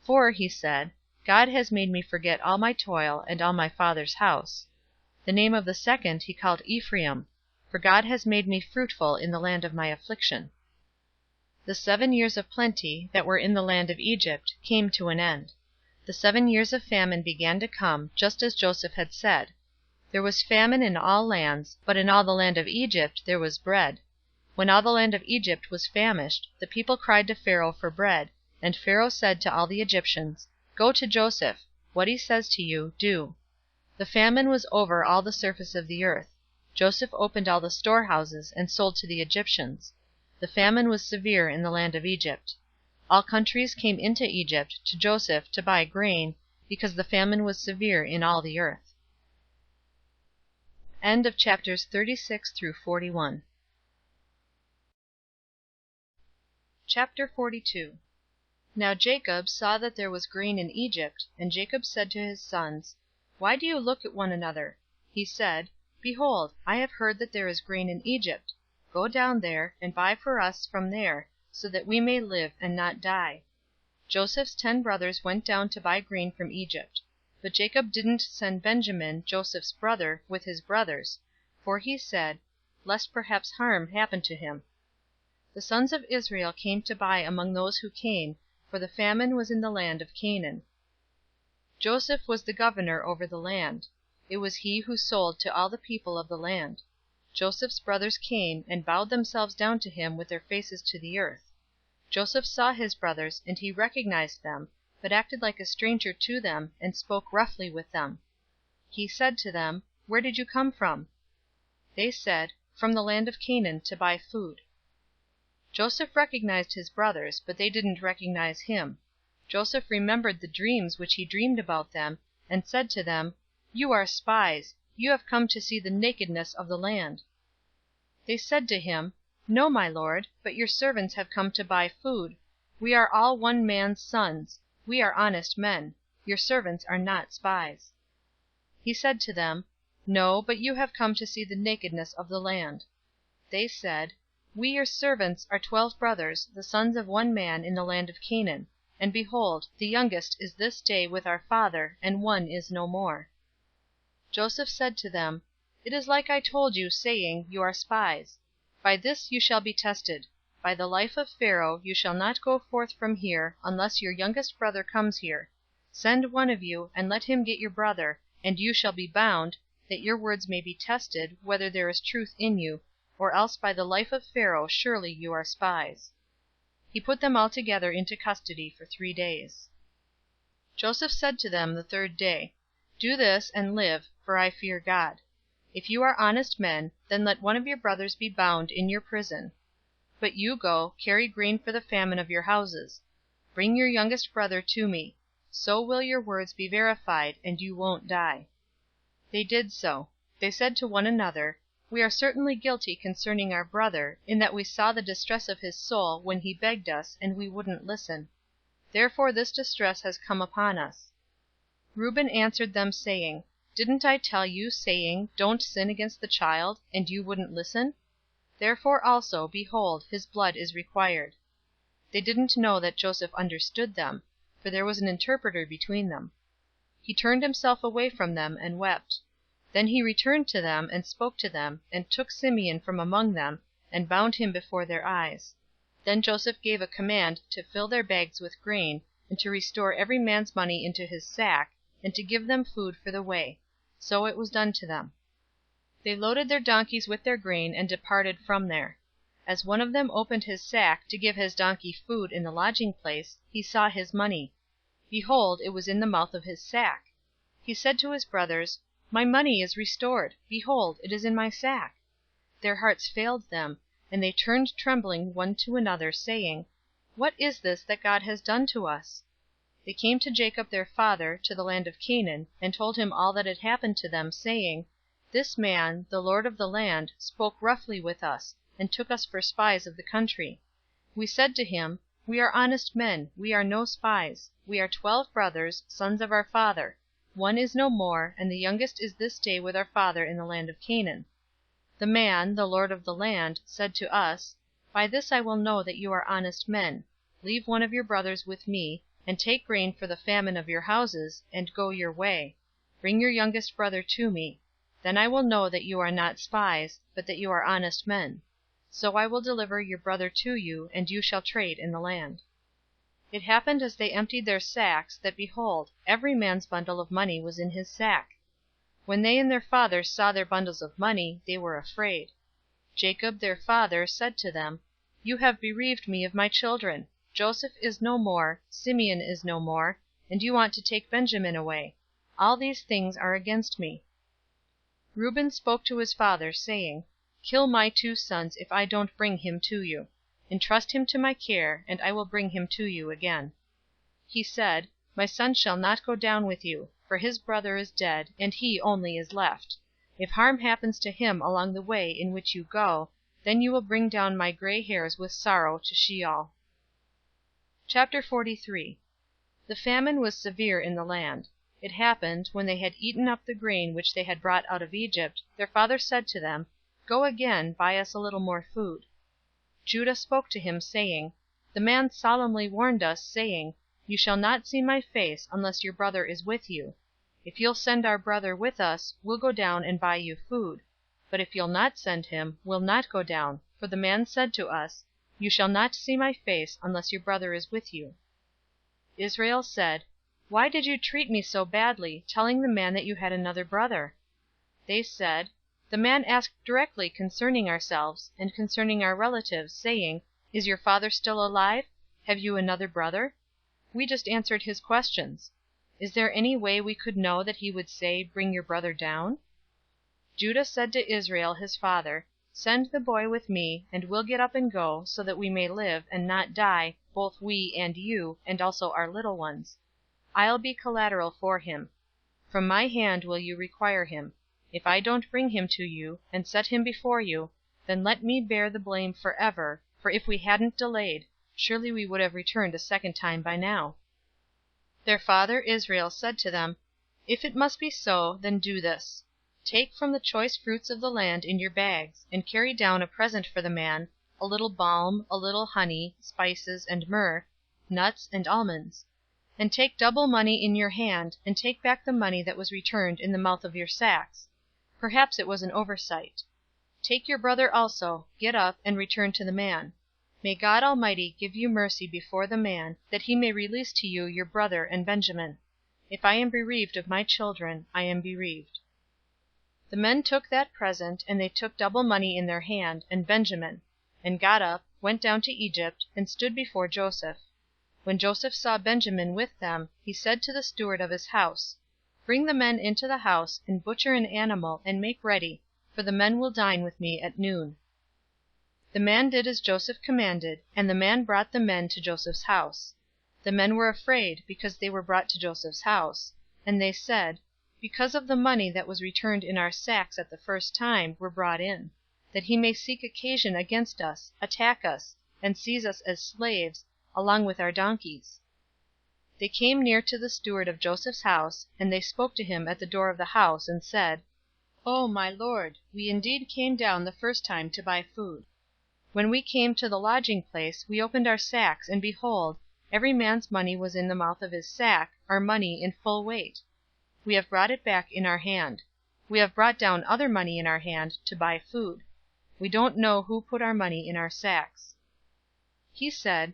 for, he said, God has made me forget all my toil and all my father's house. The name of the second he called Ephraim, for God has made me fruitful in the land of my affliction. The 7 years of plenty, that were in the land of Egypt, came to an end. The 7 years of famine began to come, just as Joseph had said. There was famine in all lands, but in all the land of Egypt there was bread. When all the land of Egypt was famished, the people cried to Pharaoh for bread, and Pharaoh said to all the Egyptians, Go to Joseph. What he says to you, do. The famine was over all the surface of the earth. Joseph opened all the storehouses, and sold to the Egyptians. The famine was severe in the land of Egypt. All countries came into Egypt to Joseph to buy grain, because the famine was severe in all the earth. End of chapters 36 through 41. Chapter 42. Now Jacob saw that there was grain in Egypt, and Jacob said to his sons, Why do you look at one another? He said, Behold, I have heard that there is grain in Egypt. Go down there, and buy for us from there, so that we may live and not die. Joseph's 10 brothers went down to buy grain from Egypt. But Jacob didn't send Benjamin, Joseph's brother, with his brothers, for he said, Lest perhaps harm happen to him. The sons of Israel came to buy among those who came, for the famine was in the land of Canaan. Joseph was the governor over the land. It was he who sold to all the people of the land. Joseph's brothers came, and bowed themselves down to him with their faces to the earth. Joseph saw his brothers, and he recognized them, but acted like a stranger to them, and spoke roughly with them. He said to them, Where did you come from? They said, from the land of Canaan to buy food." Joseph recognized his brothers, but they didn't recognize him. Joseph remembered the dreams which he dreamed about them, and said to them, "You are spies. You have come to see the nakedness of the land." They said to him, "No, my lord, but your servants have come to buy food. We are all one man's sons. We are honest men. Your servants are not spies." He said to them, "No, but you have come to see the nakedness of the land." They said, "We your servants are 12 brothers, the sons of one man in the land of Canaan, and behold, the youngest is this day with our father, and one is no more." Joseph said to them, "It is like I told you, saying, You are spies. By this you shall be tested. By the life of Pharaoh you shall not go forth from here, unless your youngest brother comes here. Send one of you, and let him get your brother, and you shall be bound, that your words may be tested, whether there is truth in you, or else by the life of Pharaoh surely you are spies." He put them all together into custody for 3 days. Joseph said to them the 3rd day, "Do this, and live, for I fear God. If you are honest men, then let one of your brothers be bound in your prison. But you go, carry grain for the famine of your houses. Bring your youngest brother to me. So will your words be verified, and you won't die." They did so. They said to one another, "We are certainly guilty concerning our brother, in that we saw the distress of his soul when he begged us, and we wouldn't listen. Therefore this distress has come upon us." Reuben answered them, saying, "Didn't I tell you, saying, Don't sin against the child, and you wouldn't listen? Therefore also, behold, his blood is required." They didn't know that Joseph understood them, for there was an interpreter between them. He turned himself away from them, and wept. Then he returned to them, and spoke to them, and took Simeon from among them, and bound him before their eyes. Then Joseph gave a command to fill their bags with grain, and to restore every man's money into his sack, and to give them food for the way. So it was done to them. They loaded their donkeys with their grain, and departed from there. As one of them opened his sack to give his donkey food in the lodging place, he saw his money. Behold, it was in the mouth of his sack. He said to his brothers, "My money is restored. Behold, it is in my sack." Their hearts failed them, and they turned trembling one to another, saying, "What is this that God has done to us?" They came to Jacob their father, to the land of Canaan, and told him all that had happened to them, saying, "This man, the lord of the land, spoke roughly with us, and took us for spies of the country. We said to him, We are honest men, we are no spies. We are 12 brothers, sons of our father. One is no more, and the youngest is this day with our father in the land of Canaan. The man, the lord of the land, said to us, By this I will know that you are honest men. Leave one of your brothers with me, and take grain for the famine of your houses, and go your way. Bring your youngest brother to me. Then I will know that you are not spies, but that you are honest men. So I will deliver your brother to you, and you shall trade in the land." It happened as they emptied their sacks, that behold, every man's bundle of money was in his sack. When they and their father saw their bundles of money, they were afraid. Jacob their father said to them, "You have bereaved me of my children. Joseph is no more, Simeon is no more, and you want to take Benjamin away. All these things are against me." Reuben spoke to his father, saying, "Kill my 2 sons if I don't bring him to you. Entrust him to my care, and I will bring him to you again." He said, "My son shall not go down with you, for his brother is dead, and he only is left. If harm happens to him along the way in which you go, then you will bring down my gray hairs with sorrow to Sheol." Chapter 43. The famine was severe in the land. It happened, when they had eaten up the grain which they had brought out of Egypt, their father said to them, "Go again, buy us a little more food." Judah spoke to him, saying, "The man solemnly warned us, saying, You shall not see my face, unless your brother is with you. If you'll send our brother with us, we'll go down and buy you food. But if you'll not send him, we'll not go down, for the man said to us, You shall not see my face, unless your brother is with you." Israel said, "Why did you treat me so badly, telling the man that you had another brother?" They said, "The man asked directly concerning ourselves, and concerning our relatives, saying, Is your father still alive? Have you another brother? We just answered his questions. Is there any way we could know that he would say, Bring your brother down?" Judah said to Israel his father, Send the boy with me, and we'll get up and go, so that we may live, and not die, both we and you, and also our little ones. I'll be collateral for him. From my hand will you require him. If I don't bring him to you, and set him before you, then let me bear the blame forever, for if we hadn't delayed, surely we would have returned a second time by now." Their father Israel said to them, "If it must be so, then do this. Take from the choice fruits of the land in your bags, and carry down a present for the man, a little balm, a little honey, spices, and myrrh, nuts and almonds. And take double money in your hand, and take back the money that was returned in the mouth of your sacks. Perhaps it was an oversight. Take your brother also, get up, and return to the man. May God Almighty give you mercy before the man, that he may release to you your brother and Benjamin. If I am bereaved of my children, I am bereaved." The men took that present, and they took double money in their hand, and Benjamin, and got up, went down to Egypt, and stood before Joseph. When Joseph saw Benjamin with them, he said to the steward of his house, "Bring the men into the house, and butcher an animal, and make ready, for the men will dine with me at noon." The man did as Joseph commanded, and the man brought the men to Joseph's house. The men were afraid, because they were brought to Joseph's house, and they said, "Because of the money that was returned in our sacks at the first time, were brought in, that he may seek occasion against us, attack us, and seize us as slaves, along with our donkeys." They came near to the steward of Joseph's house, and they spoke to him at the door of the house, and said, "Oh, my lord, we indeed came down the first time to buy food. When we came to the lodging place, we opened our sacks, and behold, every man's money was in the mouth of his sack, our money in full weight. We have brought it back in our hand. We have brought down other money in our hand, to buy food. We don't know who put our money in our sacks." He said,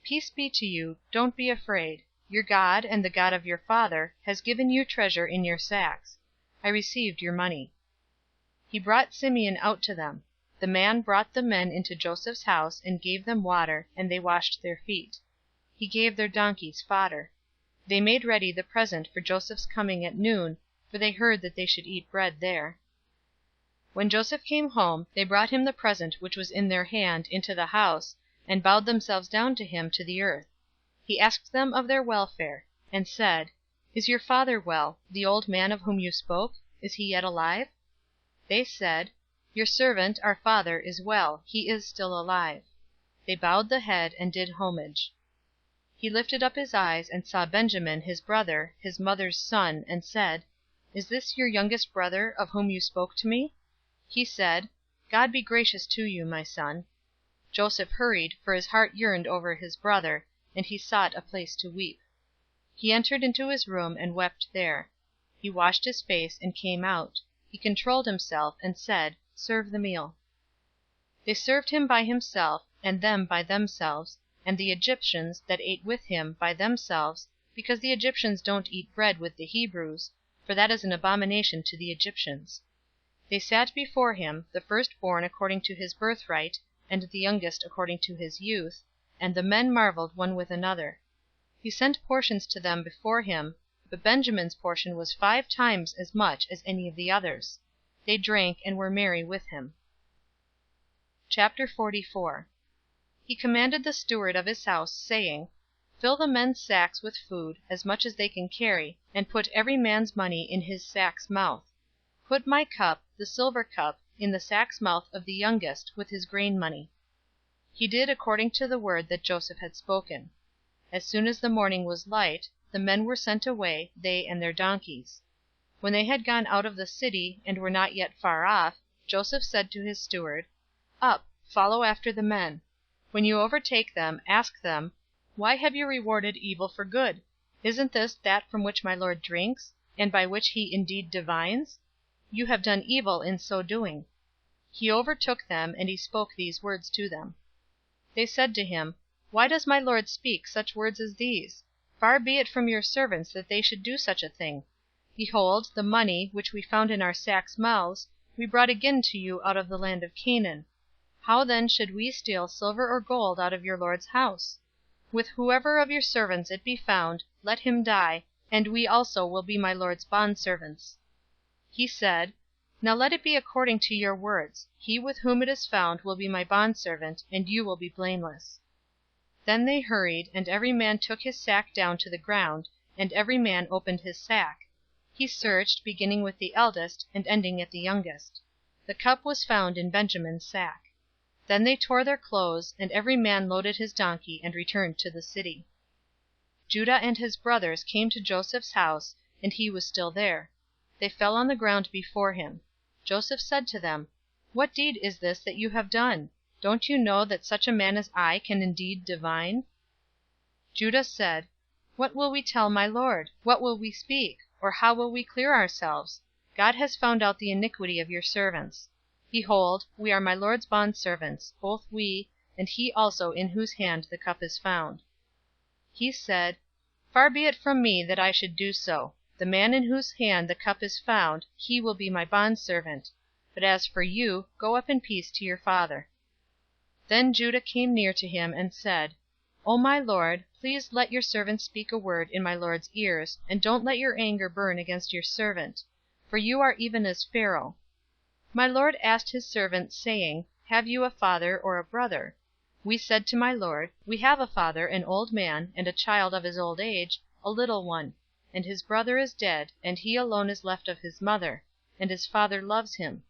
"Peace be to you, don't be afraid. Your God, and the God of your father, has given you treasure in your sacks. I received your money." He brought Simeon out to them. The man brought the men into Joseph's house, and gave them water, and they washed their feet. He gave their donkeys fodder. They made ready the present for Joseph's coming at noon, for they heard that they should eat bread there. When Joseph came home, they brought him the present which was in their hand into the house, and bowed themselves down to him to the earth. He asked them of their welfare, and said, "Is your father well, the old man of whom you spoke? Is he yet alive?" They said, "Your servant, our father, is well, he is still alive." They bowed the head, and did homage. He lifted up his eyes, and saw Benjamin, his brother, his mother's son, and said, "Is this your youngest brother, of whom you spoke to me?" He said, "God be gracious to you, my son." Joseph hurried, for his heart yearned over his brother, and he sought a place to weep. He entered into his room, and wept there. He washed his face, and came out. He controlled himself, and said, "Serve the meal." They served him by himself, and them by themselves, and the Egyptians, that ate with him, by themselves, because the Egyptians don't eat bread with the Hebrews, for that is an abomination to the Egyptians. They sat before him, the firstborn according to his birthright, and the youngest according to his youth, and the men marveled one with another. He sent portions to them before him, but Benjamin's portion was 5 times as much as any of the others. They drank, and were merry with him. Chapter 44. He commanded the steward of his house, saying, "Fill the men's sacks with food, as much as they can carry, and put every man's money in his sack's mouth. Put my cup, the silver cup, in the sack's mouth of the youngest, with his grain money." He did according to the word that Joseph had spoken. As soon as the morning was light, the men were sent away, they and their donkeys. When they had gone out of the city, and were not yet far off, Joseph said to his steward, "Up, follow after the men. When you overtake them, ask them, 'Why have you rewarded evil for good? Isn't this that from which my lord drinks, and by which he indeed divines? You have done evil in so doing.'" He overtook them, and he spoke these words to them. They said to him, "Why does my lord speak such words as these? Far be it from your servants that they should do such a thing. Behold, the money, which we found in our sacks' mouths, we brought again to you out of the land of Canaan. How then should we steal silver or gold out of your lord's house? With whoever of your servants it be found, let him die, and we also will be my lord's bondservants." He said, Now let it be according to your words. He with whom it is found will be my bondservant, and you will be blameless." Then they hurried, and every man took his sack down to the ground, and every man opened his sack. He searched, beginning with the eldest, and ending at the youngest. The cup was found in Benjamin's sack. Then they tore their clothes, and every man loaded his donkey, and returned to the city. Judah and his brothers came to Joseph's house, and he was still there. They fell on the ground before him. Joseph said to them, "What deed is this that you have done? Don't you know that such a man as I can indeed divine?" Judah said, "What will we tell my lord? What will we speak? Or how will we clear ourselves? God has found out the iniquity of your servants. Behold, we are my lord's bondservants, both we, and he also in whose hand the cup is found." He said, "Far be it from me that I should do so. The man in whose hand the cup is found, he will be my bondservant. But as for you, go up in peace to your father." Then Judah came near to him, and said, "O my lord, please let your servant speak a word in my lord's ears, and don't let your anger burn against your servant. For you are even as Pharaoh. My lord asked his servant, saying, Have you a father or a brother? We said to my lord, We have a father, an old man, and a child of his old age, a little one. And his brother is dead, and he alone is left of his mother, and his father loves him.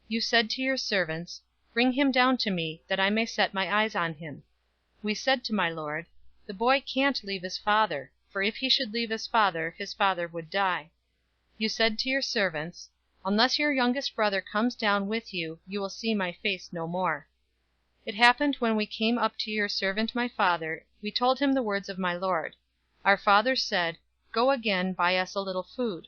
You said to your servants, Bring him down to me, that I may set my eyes on him. We said to my lord, The boy can't leave his father, for if he should leave his father would die. You said to your servants, Unless your youngest brother comes down with you, you will see my face no more. It happened when we came up to your servant my father, we told him the words of my lord. Our father said, Go again, buy us a little food.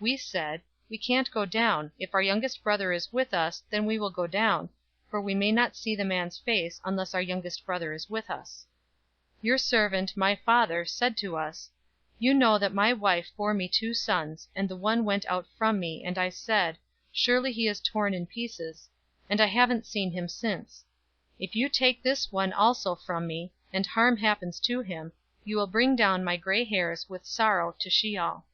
We said, We can't go down. If our youngest brother is with us, then we will go down, for we may not see the man's face unless our youngest brother is with us. Your servant, my father, said to us, You know that my wife bore me 2 sons, and the one went out from me, and I said, Surely he is torn in pieces, and I haven't seen him since. If you take this one also from me, and harm happens to him, you will bring down my gray hairs with sorrow to Sheol.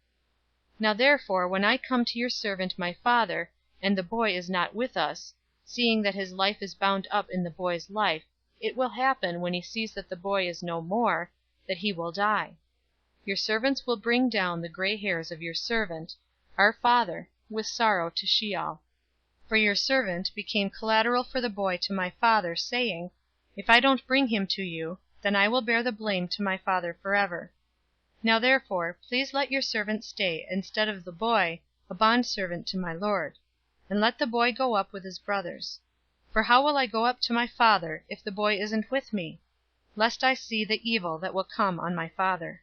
Now therefore, when I come to your servant my father, and the boy is not with us, seeing that his life is bound up in the boy's life, it will happen, when he sees that the boy is no more, that he will die. Your servants will bring down the gray hairs of your servant, our father, with sorrow to Sheol. For your servant became collateral for the boy to my father, saying, If I don't bring him to you, then I will bear the blame to my father forever. Now therefore, please let your servant stay, instead of the boy, a bondservant to my lord. And let the boy go up with his brothers. For how will I go up to my father, if the boy isn't with me? Lest I see the evil that will come on my father.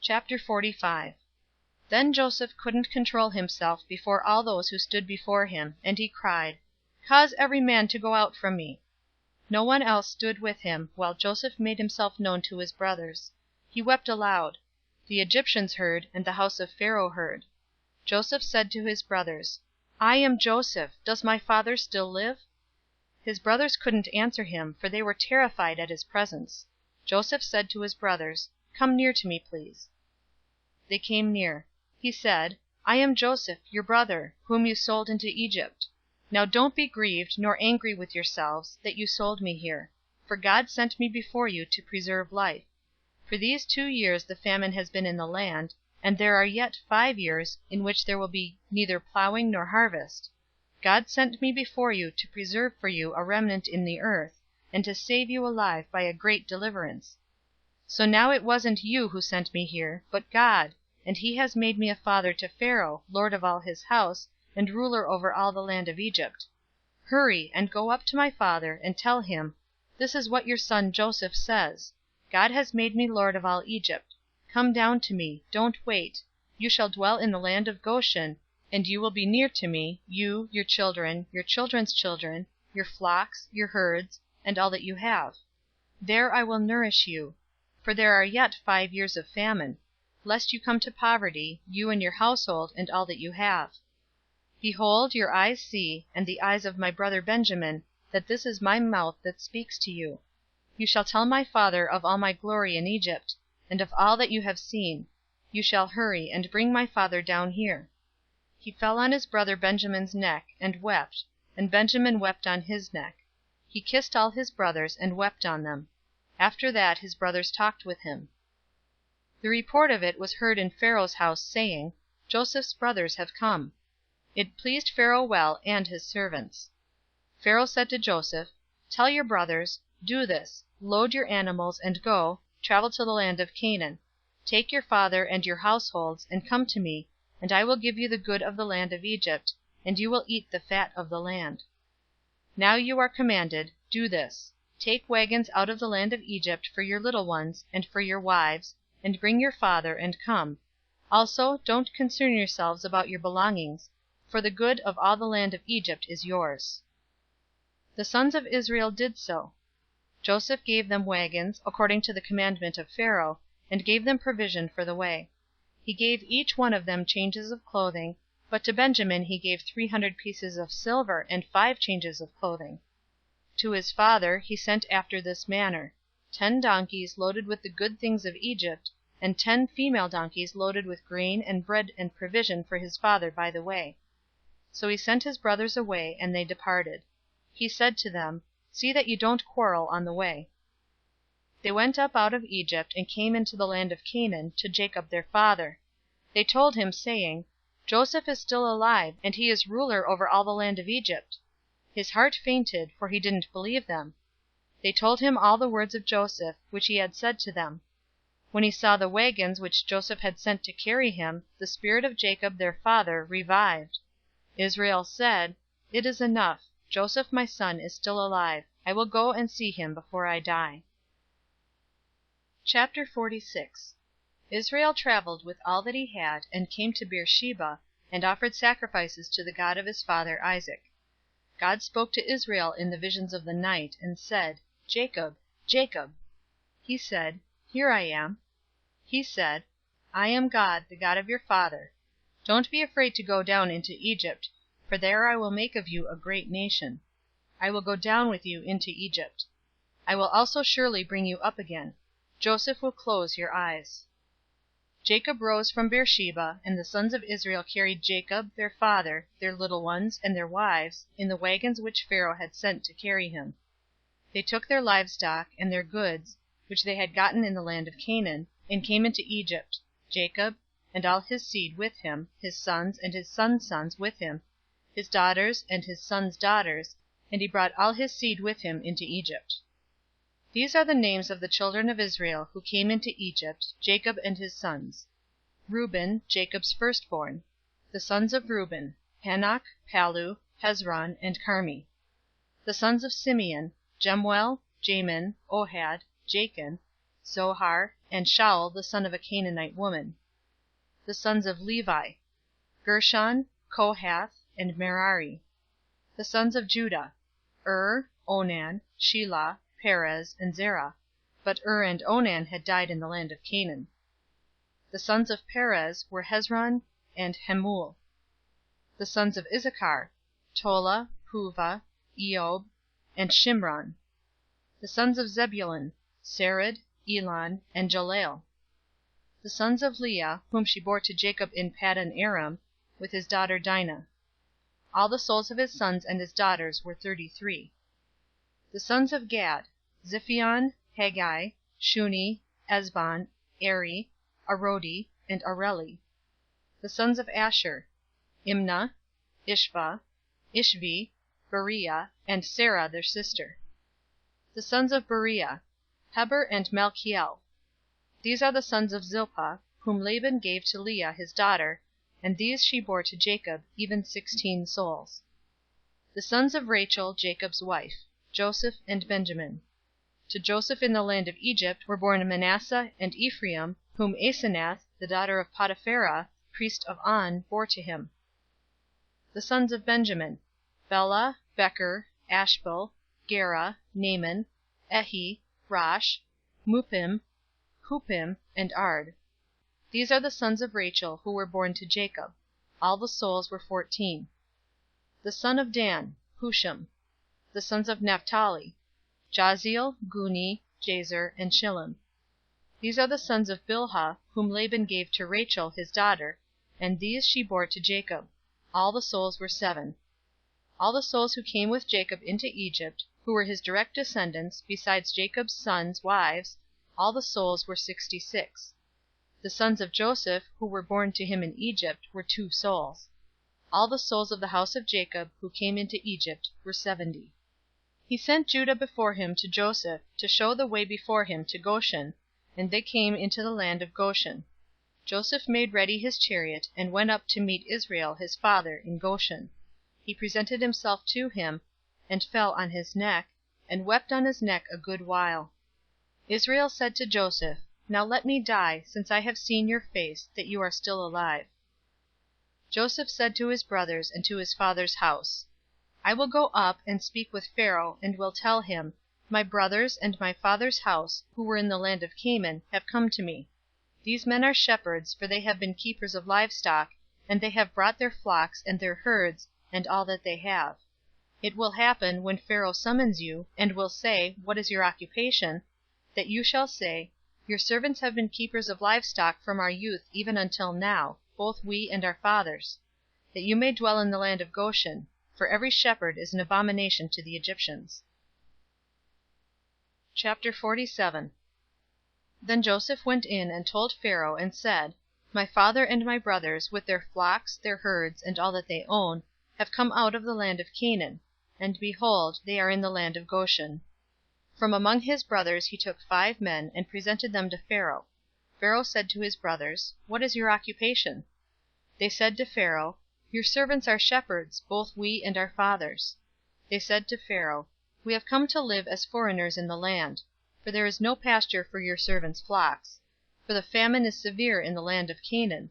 Chapter 45. Then Joseph couldn't control himself before all those who stood before him, and he cried, Cause every man to go out from me. No one else stood with him, while Joseph made himself known to his brothers. He wept aloud. The Egyptians heard, and the house of Pharaoh heard. Joseph said to his brothers, I am Joseph. Does my father still live? His brothers couldn't answer him, for they were terrified at his presence. Joseph said to his brothers, Come near to me, please. They came near. He said, I am Joseph, your brother, whom you sold into Egypt. Now don't be grieved, nor angry with yourselves, that you sold me here. For God sent me before you to preserve life. For these 2 years the famine has been in the land, and there are yet 5 years, in which there will be neither plowing nor harvest. God sent me before you to preserve for you a remnant in the earth, and to save you alive by a great deliverance. So now it wasn't you who sent me here, but God, and he has made me a father to Pharaoh, lord of all his house, and ruler over all the land of Egypt. Hurry, and go up to my father, and tell him, This is what your son Joseph says, God has made me lord of all Egypt. Come down to me, don't wait. You shall dwell in the land of Goshen, and you will be near to me, you, your children, your children's children, your flocks, your herds, and all that you have. There I will nourish you. For there are yet 5 years of famine, lest you come to poverty, you and your household, and all that you have. Behold, your eyes see, and the eyes of my brother Benjamin, that this is my mouth that speaks to you. You shall tell my father of all my glory in Egypt, and of all that you have seen. You shall hurry, and bring my father down here. He fell on his brother Benjamin's neck, and wept, and Benjamin wept on his neck. He kissed all his brothers, and wept on them. After that his brothers talked with him. The report of it was heard in Pharaoh's house, saying, Joseph's brothers have come. It pleased Pharaoh well, and his servants. Pharaoh said to Joseph, Tell your brothers, do this, load your animals, and go, travel to the land of Canaan. Take your father and your households, and come to me, and I will give you the good of the land of Egypt, and you will eat the fat of the land. Now you are commanded, do this, take wagons out of the land of Egypt for your little ones, and for your wives, and bring your father, and come. Also, don't concern yourselves about your belongings, for the good of all the land of Egypt is yours. The sons of Israel did so. Joseph gave them wagons, according to the commandment of Pharaoh, and gave them provision for the way. He gave each one of them changes of clothing, but to Benjamin he gave 300 pieces of silver and 5 changes of clothing. To his father he sent after this manner: 10 donkeys loaded with the good things of Egypt, and 10 female donkeys loaded with grain and bread and provision for his father by the way. So he sent his brothers away, and they departed. He said to them, See that you don't quarrel on the way. They went up out of Egypt, and came into the land of Canaan, to Jacob their father. They told him, saying, Joseph is still alive, and he is ruler over all the land of Egypt. His heart fainted, for he didn't believe them. They told him all the words of Joseph, which he had said to them. When he saw the wagons which Joseph had sent to carry him, the spirit of Jacob their father revived. Israel said, It is enough. Joseph my son is still alive. I will go and see him before I die. Chapter 46. Israel traveled with all that he had, and came to Beersheba, and offered sacrifices to the God of his father Isaac. God spoke to Israel in the visions of the night, and said, Jacob, Jacob. He said, Here I am. He said, I am God, the God of your father. Don't be afraid to go down into Egypt, for there I will make of you a great nation. I will go down with you into Egypt. I will also surely bring you up again. Joseph will close your eyes. Jacob rose from Beersheba, and the sons of Israel carried Jacob, their father, their little ones, and their wives, in the wagons which Pharaoh had sent to carry him. They took their livestock and their goods, which they had gotten in the land of Canaan, and came into Egypt, Jacob, and all his seed with him, his sons and his sons' sons with him, his daughters and his sons' daughters, and he brought all his seed with him into Egypt. These are the names of the children of Israel who came into Egypt, Jacob and his sons. Reuben, Jacob's firstborn. The sons of Reuben, Hanok, Palu, Hezron, and Carmi. The sons of Simeon, Jemuel, Jamin, Ohad, Jachin, Zohar, and Shaul the son of a Canaanite woman. The sons of Levi, Gershon, Kohath, and Merari. The sons of Judah, Onan, Shelah, Perez, and Zerah, but and Onan had died in the land of Canaan. The sons of Perez were Hezron and Hamul. The sons of Issachar, Tola, Puvah, Eob, and Shimron. The sons of Zebulun, Sered, Elon, and Jaleel. The sons of Leah, whom she bore to Jacob in Paddan Aram, with his daughter Dinah. All the souls of his sons and his daughters were 33. The sons of Gad, Ziphion, Haggai, Shuni, Esbon, Eri, Arodi, and Areli. The sons of Asher, Imnah, Ishva, Ishvi, Beriah, and Sarah their sister. The sons of Beriah, Heber and Malchiel. These are the sons of Zilpah, whom Laban gave to Leah his daughter, and these she bore to Jacob, even 16 souls. The sons of Rachel, Jacob's wife, Joseph and Benjamin. To Joseph in the land of Egypt were born Manasseh and Ephraim, whom Asenath, the daughter of Potipharah, priest of On, bore to him. The sons of Benjamin, Bela, Becher, Ashbel, Gera, Naaman, Ehi, Rosh, Muppim, Huppim, and Ard. These are the sons of Rachel who were born to Jacob. All the souls were 14. The son of Dan, Husham. The sons of Naphtali, Jaziel, Guni, Jazer, and Shillem. These are the sons of Bilhah, whom Laban gave to Rachel his daughter, and these she bore to Jacob. all the souls were 7. All the souls who came with Jacob into Egypt, who were his direct descendants, besides Jacob's sons' wives, all the souls were 66. The sons of Joseph, who were born to him in Egypt, were 2 souls. All the souls of the house of Jacob, who came into Egypt, were 70. He sent Judah before him to Joseph, to show the way before him to Goshen, and they came into the land of Goshen. Joseph made ready his chariot, and went up to meet Israel his father in Goshen. He presented himself to him, and fell on his neck, and wept on his neck a good while. Israel said to Joseph, Now let me die, since I have seen your face, that you are still alive. Joseph said to his brothers and to his father's house, I will go up and speak with Pharaoh, and will tell him, My brothers and my father's house, who were in the land of Canaan, have come to me. These men are shepherds, for they have been keepers of livestock, and they have brought their flocks and their herds, and all that they have. It will happen, when Pharaoh summons you, and will say, What is your occupation? That you shall say, Your servants have been keepers of livestock from our youth even until now, both we and our fathers. That you may dwell in the land of Goshen, for every shepherd is an abomination to the Egyptians. Chapter 47. Then Joseph went in and told Pharaoh, and said, My father and my brothers, with their flocks, their herds, and all that they own, have come out of the land of Canaan, and behold, they are in the land of Goshen. From among his brothers he took 5 men, and presented them to Pharaoh. Pharaoh said to his brothers, What is your occupation? They said to Pharaoh, Your servants are shepherds, both we and our fathers. They said to Pharaoh, We have come to live as foreigners in the land, for there is no pasture for your servants' flocks, for the famine is severe in the land of Canaan.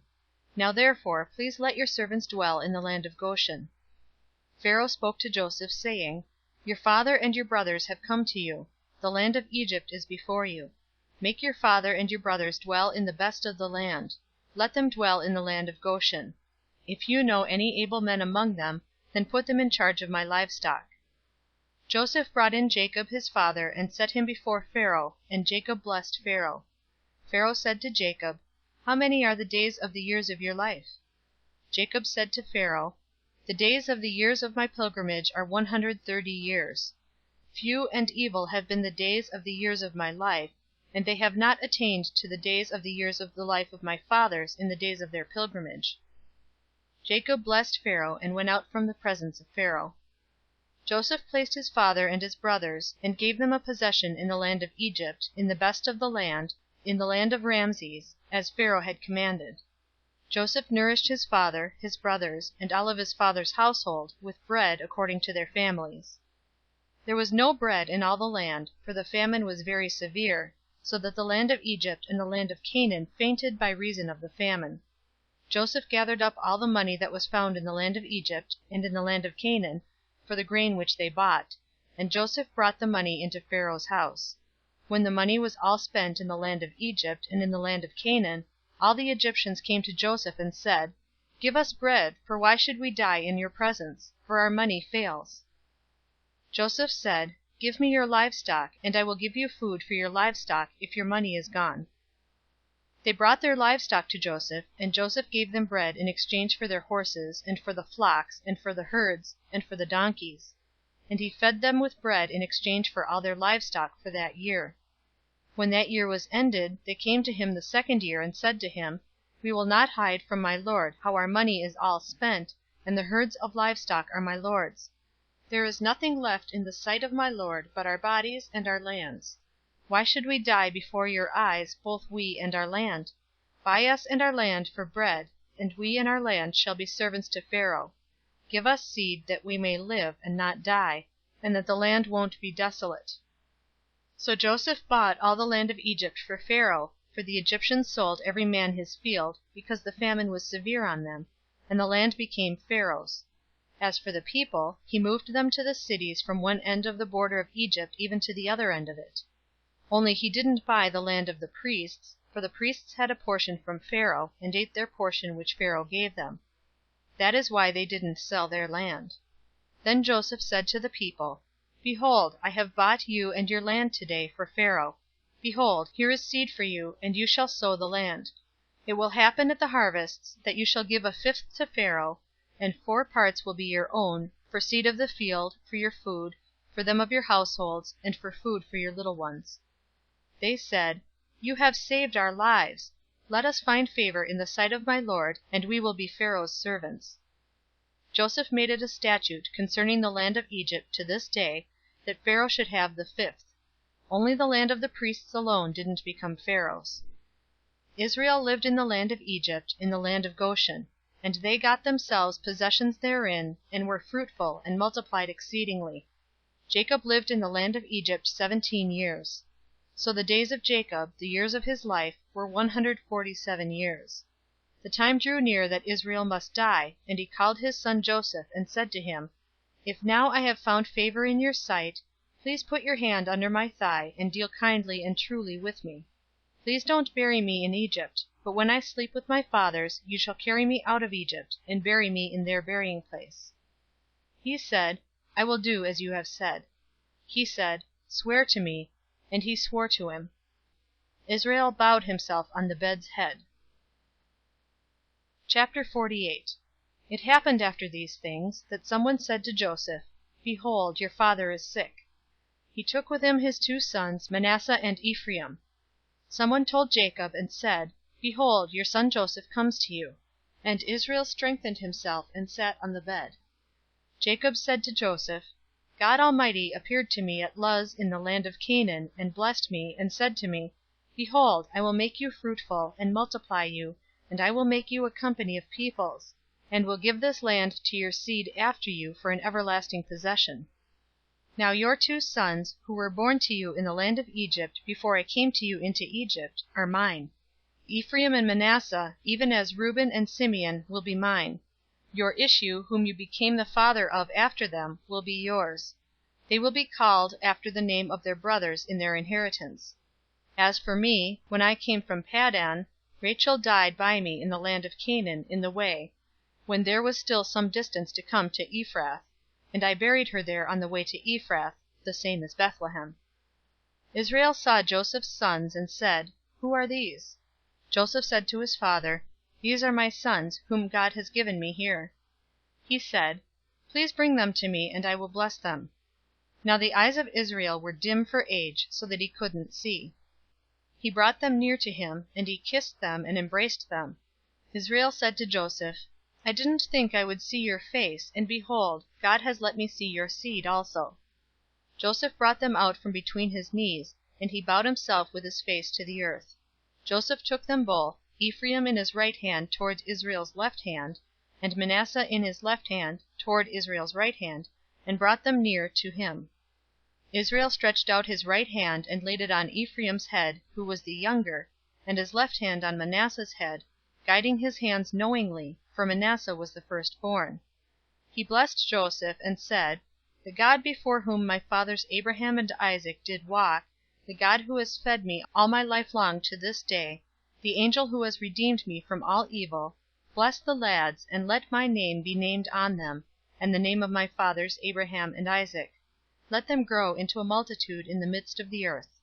Now therefore, please let your servants dwell in the land of Goshen. Pharaoh spoke to Joseph, saying, Your father and your brothers have come to you. The land of Egypt is before you. Make your father and your brothers dwell in the best of the land. Let them dwell in the land of Goshen. If you know any able men among them, then put them in charge of my livestock. Joseph brought in Jacob his father, and set him before Pharaoh, and Jacob blessed Pharaoh. Pharaoh said to Jacob, How many are the days of the years of your life? Jacob said to Pharaoh, The days of the years of my pilgrimage are 130 years. Few and evil have been the days of the years of my life, and they have not attained to the days of the years of the life of my fathers in the days of their pilgrimage. Jacob blessed Pharaoh, and went out from the presence of Pharaoh. Joseph placed his father and his brothers, and gave them a possession in the land of Egypt, in the best of the land, in the land of Ramses, as Pharaoh had commanded. Joseph nourished his father, his brothers, and all of his father's household, with bread according to their families. There was no bread in all the land, for the famine was very severe, so that the land of Egypt and the land of Canaan fainted by reason of the famine. Joseph gathered up all the money that was found in the land of Egypt and in the land of Canaan, for the grain which they bought, and Joseph brought the money into Pharaoh's house. When the money was all spent in the land of Egypt and in the land of Canaan, all the Egyptians came to Joseph and said, Give us bread, for why should we die in your presence? For our money fails. Joseph said, Give me your livestock, and I will give you food for your livestock if your money is gone. They brought their livestock to Joseph, and Joseph gave them bread in exchange for their horses, and for the flocks, and for the herds, and for the donkeys. And he fed them with bread in exchange for all their livestock for that year. When that year was ended, they came to him the second year, and said to him, We will not hide from my lord how our money is all spent, and the herds of livestock are my lord's. There is nothing left in the sight of my lord but our bodies and our lands. Why should we die before your eyes, both we and our land? Buy us and our land for bread, and we and our land shall be servants to Pharaoh. Give us seed, that we may live and not die, and that the land won't be desolate. So Joseph bought all the land of Egypt for Pharaoh, for the Egyptians sold every man his field, because the famine was severe on them, and the land became Pharaoh's. As for the people, he moved them to the cities from one end of the border of Egypt even to the other end of it. Only he didn't buy the land of the priests, for the priests had a portion from Pharaoh, and ate their portion which Pharaoh gave them. That is why they didn't sell their land. Then Joseph said to the people, Behold, I have bought you and your land today for Pharaoh. Behold, here is seed for you, and you shall sow the land. It will happen at the harvests that you shall give 1/5 to Pharaoh, and 4 parts will be your own, for seed of the field, for your food, for them of your households, and for food for your little ones." They said, "You have saved our lives. Let us find favor in the sight of my lord, and we will be Pharaoh's servants." Joseph made it a statute concerning the land of Egypt to this day, that Pharaoh should have the 5th. Only the land of the priests alone didn't become Pharaoh's. Israel lived in the land of Egypt, in the land of Goshen, and they got themselves possessions therein, and were fruitful, and multiplied exceedingly. Jacob lived in the land of Egypt 17 years. So the days of Jacob, the years of his life, were 147 years. The time drew near that Israel must die, and he called his son Joseph, and said to him, "If now I have found favor in your sight, please put your hand under my thigh, and deal kindly and truly with me. Please don't bury me in Egypt, but when I sleep with my fathers, you shall carry me out of Egypt, and bury me in their burying place." He said, "I will do as you have said." He said, "Swear to me," and he swore to him. Israel bowed himself on the bed's head. Chapter 48. It happened after these things, that someone said to Joseph, "Behold, your father is sick." He took with him his 2 sons, Manasseh and Ephraim. Someone told Jacob, and said, "Behold, your son Joseph comes to you." And Israel strengthened himself, and sat on the bed. Jacob said to Joseph, "God Almighty appeared to me at Luz in the land of Canaan, and blessed me, and said to me, Behold, I will make you fruitful, and multiply you, and I will make you a company of peoples, and will give this land to your seed after you for an everlasting possession. Now your 2 sons, who were born to you in the land of Egypt before I came to you into Egypt, are mine. Ephraim and Manasseh, even as Reuben and Simeon, will be mine. Your issue, whom you became the father of after them, will be yours. They will be called after the name of their brothers in their inheritance. As for me, when I came from Paddan, Rachel died by me in the land of Canaan in the way, when there was still some distance to come to Ephrath, and I buried her there on the way to Ephrath, the same is Bethlehem." Israel saw Joseph's sons, and said, "Who are these?" Joseph said to his father, "These are my sons, whom God has given me here." He said, "Please bring them to me, and I will bless them." Now the eyes of Israel were dim for age, so that he couldn't see. He brought them near to him, and he kissed them and embraced them. Israel said to Joseph, "I didn't think I would see your face, and behold, God has let me see your seed also." Joseph brought them out from between his knees, and he bowed himself with his face to the earth. Joseph took them both, Ephraim in his right hand toward Israel's left hand, and Manasseh in his left hand toward Israel's right hand, and brought them near to him. Israel stretched out his right hand and laid it on Ephraim's head, who was the younger, and his left hand on Manasseh's head, guiding his hands knowingly, for Manasseh was the firstborn. He blessed Joseph, and said, "The God before whom my fathers Abraham and Isaac did walk, the God who has fed me all my life long to this day, the angel who has redeemed me from all evil, bless the lads, and let my name be named on them, and the name of my fathers Abraham and Isaac. Let them grow into a multitude in the midst of the earth."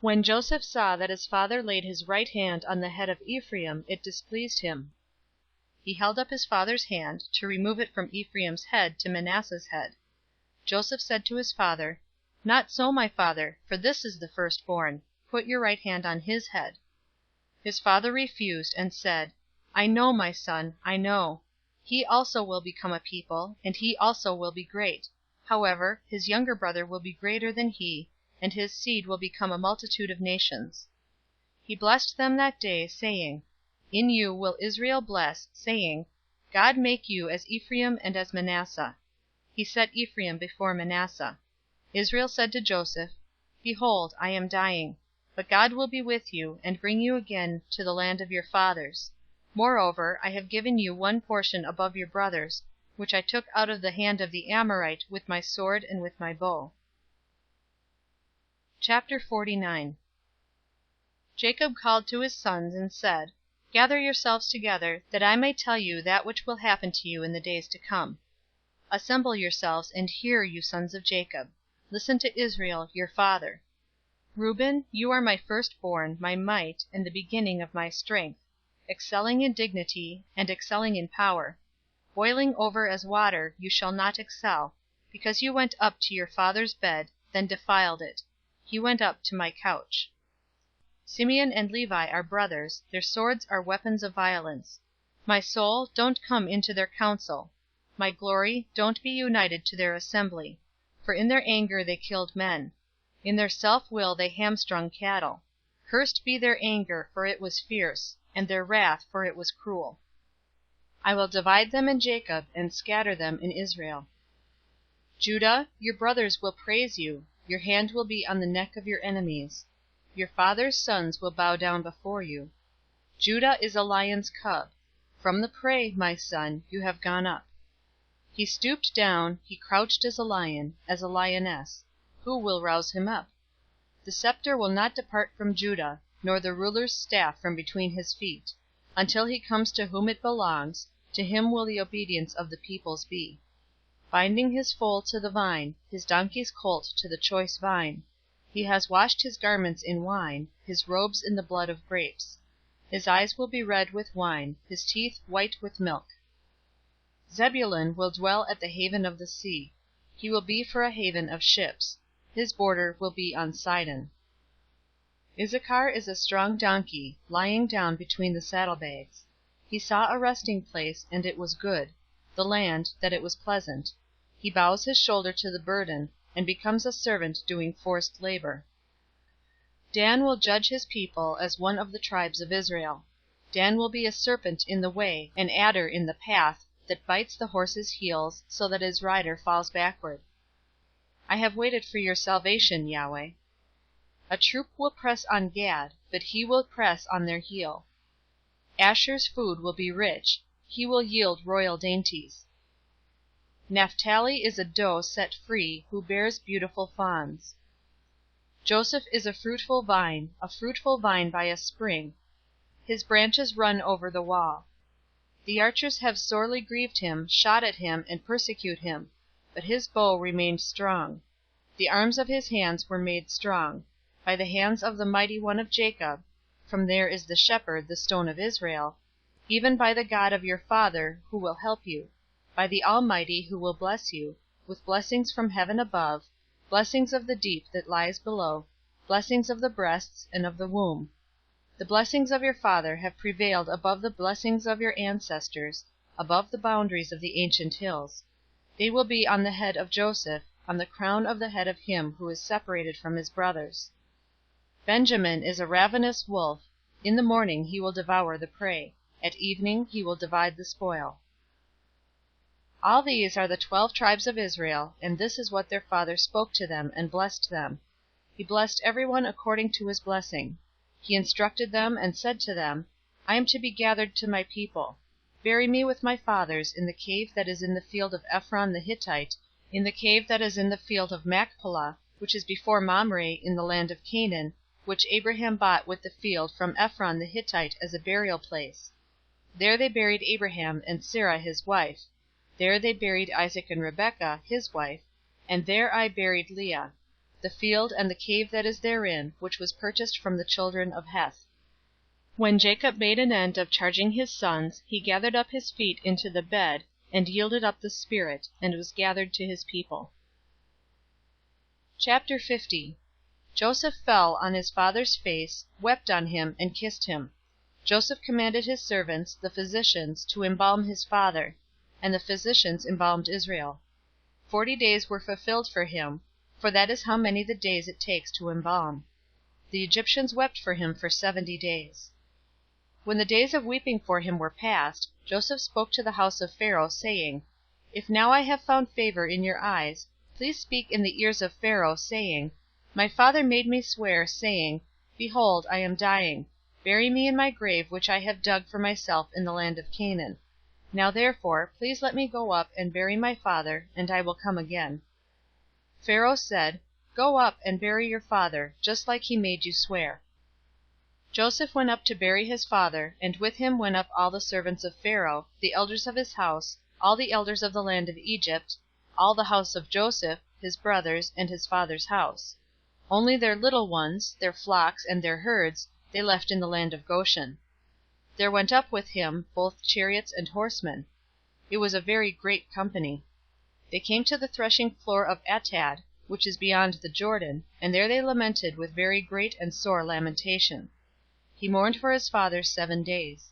When Joseph saw that his father laid his right hand on the head of Ephraim, it displeased him. He held up his father's hand, to remove it from Ephraim's head to Manasseh's head. Joseph said to his father, "Not so, my father, for this is the firstborn. Put your right hand on his head." His father refused, and said, "I know, my son, I know. He also will become a people, and he also will be great. However, his younger brother will be greater than he, and his seed will become a multitude of nations." He blessed them that day, saying, "In you will Israel bless, saying, God make you as Ephraim and as Manasseh." He set Ephraim before Manasseh. Israel said to Joseph, "Behold, I am dying. But God will be with you, and bring you again to the land of your fathers. Moreover, I have given you 1 portion above your brothers, which I took out of the hand of the Amorite with my sword and with my bow." Chapter 49. Jacob called to his sons, and said, "Gather yourselves together, that I may tell you that which will happen to you in the days to come. Assemble yourselves, and hear, you sons of Jacob. Listen to Israel, your father. Reuben, you are my firstborn, my might, and the beginning of my strength, excelling in dignity, and excelling in power. Boiling over as water, you shall not excel, because you went up to your father's bed, then defiled it. He went up to my couch. Simeon and Levi are brothers, their swords are weapons of violence. My soul, don't come into their council. My glory, don't be united to their assembly. For in their anger they killed men. In their self-will they hamstrung cattle. Cursed be their anger, for it was fierce, and their wrath, for it was cruel. I will divide them in Jacob, and scatter them in Israel. Judah, your brothers will praise you. Your hand will be on the neck of your enemies. Your father's sons will bow down before you. Judah is a lion's cub. From the prey, my son, you have gone up. He stooped down, he crouched as a lion, as a lioness. Who will rouse him up? The scepter will not depart from Judah, nor the ruler's staff from between his feet, until he comes to whom it belongs. To him will the obedience of the peoples be. Binding his foal to the vine, his donkey's colt to the choice vine. He has washed his garments in wine, his robes in the blood of grapes. His eyes will be red with wine, his teeth white with milk. Zebulun will dwell at the haven of the sea. He will be for a haven of ships. His border will be on Sidon. Issachar is a strong donkey, lying down between the saddlebags. He saw a resting place, and it was good, the land, that it was pleasant. He bows his shoulder to the burden, and becomes a servant doing forced labor. Dan will judge his people as one of the tribes of Israel. Dan will be a serpent in the way, an adder in the path, that bites the horse's heels, so that his rider falls backward. I have waited for your salvation, Yahweh. A troop will press on Gad, but he will press on their heel. Asher's food will be rich, he will yield royal dainties. Naphtali is a doe set free, who bears beautiful fawns. Joseph is a fruitful vine by a spring. His branches run over the wall. The archers have sorely grieved him, shot at him, and persecute him, but his bow remained strong. The arms of his hands were made strong, by the hands of the mighty one of Jacob. From there is the shepherd, the stone of Israel, even by the God of your father, who will help you, by the Almighty, who will bless you, with blessings from heaven above, blessings of the deep that lies below, blessings of the breasts and of the womb. The blessings of your father have prevailed above the blessings of your ancestors, above the boundaries of the ancient hills. They will be on the head of Joseph, on the crown of the head of him who is separated from his brothers. Benjamin is a ravenous wolf. In the morning he will devour the prey. At evening he will divide the spoil. All these are the 12 tribes of Israel, and this is what their father spoke to them, and blessed them. He blessed everyone according to his blessing. He instructed them, and said to them, I am to be gathered to my people. Bury me with my fathers in the cave that is in the field of Ephron the Hittite, in the cave that is in the field of Machpelah, which is before Mamre in the land of Canaan, which Abraham bought with the field from Ephron the Hittite as a burial place. There they buried Abraham and Sarah his wife. There they buried Isaac and Rebekah his wife, and there I buried Leah. The field and the cave that is therein, which was purchased from the children of Heth. When Jacob made an end of charging his sons, he gathered up his feet into the bed, and yielded up the spirit, and was gathered to his people. Chapter 50. Joseph fell on his father's face, wept on him, and kissed him. Joseph commanded his servants, the physicians, to embalm his father, and the physicians embalmed Israel. 40 days were fulfilled for him, for that is how many the days it takes to embalm. The Egyptians wept for him for 70 days. When the days of weeping for him were past, Joseph spoke to the house of Pharaoh, saying, If now I have found favor in your eyes, please speak in the ears of Pharaoh, saying, My father made me swear, saying, Behold, I am dying. Bury me in my grave which I have dug for myself in the land of Canaan. Now therefore, please let me go up and bury my father, and I will come again. Pharaoh said, Go up and bury your father, just like he made you swear. Joseph went up to bury his father, and with him went up all the servants of Pharaoh, the elders of his house, all the elders of the land of Egypt, all the house of Joseph, his brothers, and his father's house. Only their little ones, their flocks, and their herds, they left in the land of Goshen. There went up with him both chariots and horsemen. It was a very great company. They came to the threshing floor of Atad, which is beyond the Jordan, and there they lamented with very great and sore lamentation. He mourned for his father 7 days.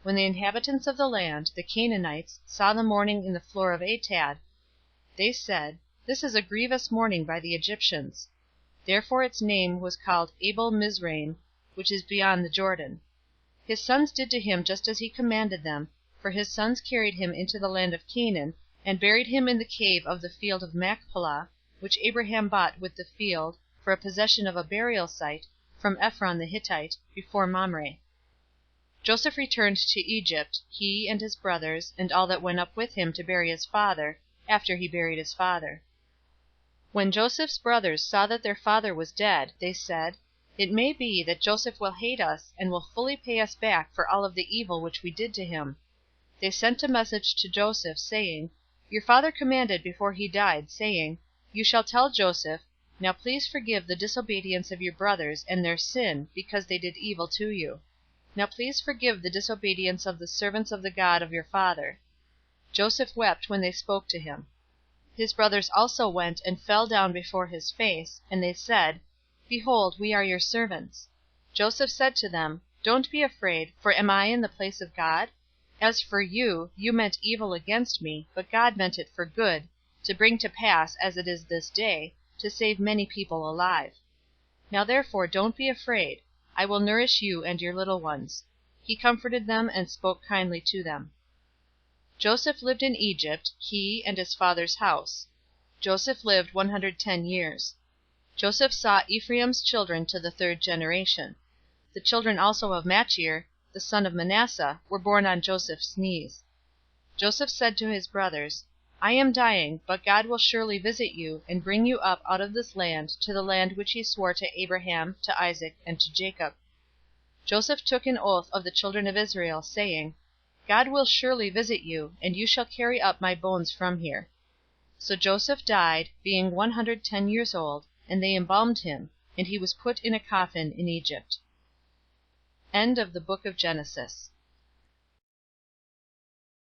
When the inhabitants of the land, the Canaanites, saw the mourning in the floor of Atad, they said, This is a grievous mourning by the Egyptians. Therefore its name was called Abel Mizraim, which is beyond the Jordan. His sons did to him just as he commanded them, for his sons carried him into the land of Canaan, and buried him in the cave of the field of Machpelah, which Abraham bought with the field, for a possession of a burial site, from Ephron the Hittite, before Mamre. Joseph returned to Egypt, he and his brothers, and all that went up with him to bury his father, after he buried his father. When Joseph's brothers saw that their father was dead, they said, It may be that Joseph will hate us, and will fully pay us back for all of the evil which we did to him. They sent a message to Joseph, saying, Your father commanded before he died, saying, You shall tell Joseph, Now please forgive the disobedience of your brothers, and their sin, because they did evil to you. Now please forgive the disobedience of the servants of the God of your father. Joseph wept when they spoke to him. His brothers also went and fell down before his face, and they said, Behold, we are your servants. Joseph said to them, Don't be afraid, for am I in the place of God? As for you, you meant evil against me, but God meant it for good, to bring to pass, as it is this day, to save many people alive. Now therefore don't be afraid. I will nourish you and your little ones. He comforted them and spoke kindly to them. Joseph lived in Egypt, he and his father's house. Joseph lived 110 years. Joseph saw Ephraim's children to the 3rd generation. The children also of Machir, the son of Manasseh, were born on Joseph's knees. Joseph said to his brothers, I am dying, but God will surely visit you, and bring you up out of this land to the land which he swore to Abraham, to Isaac, and to Jacob. Joseph took an oath of the children of Israel, saying, God will surely visit you, and you shall carry up my bones from here. So Joseph died, being 110 years old, and they embalmed him, and he was put in a coffin in Egypt. End of the Book of Genesis.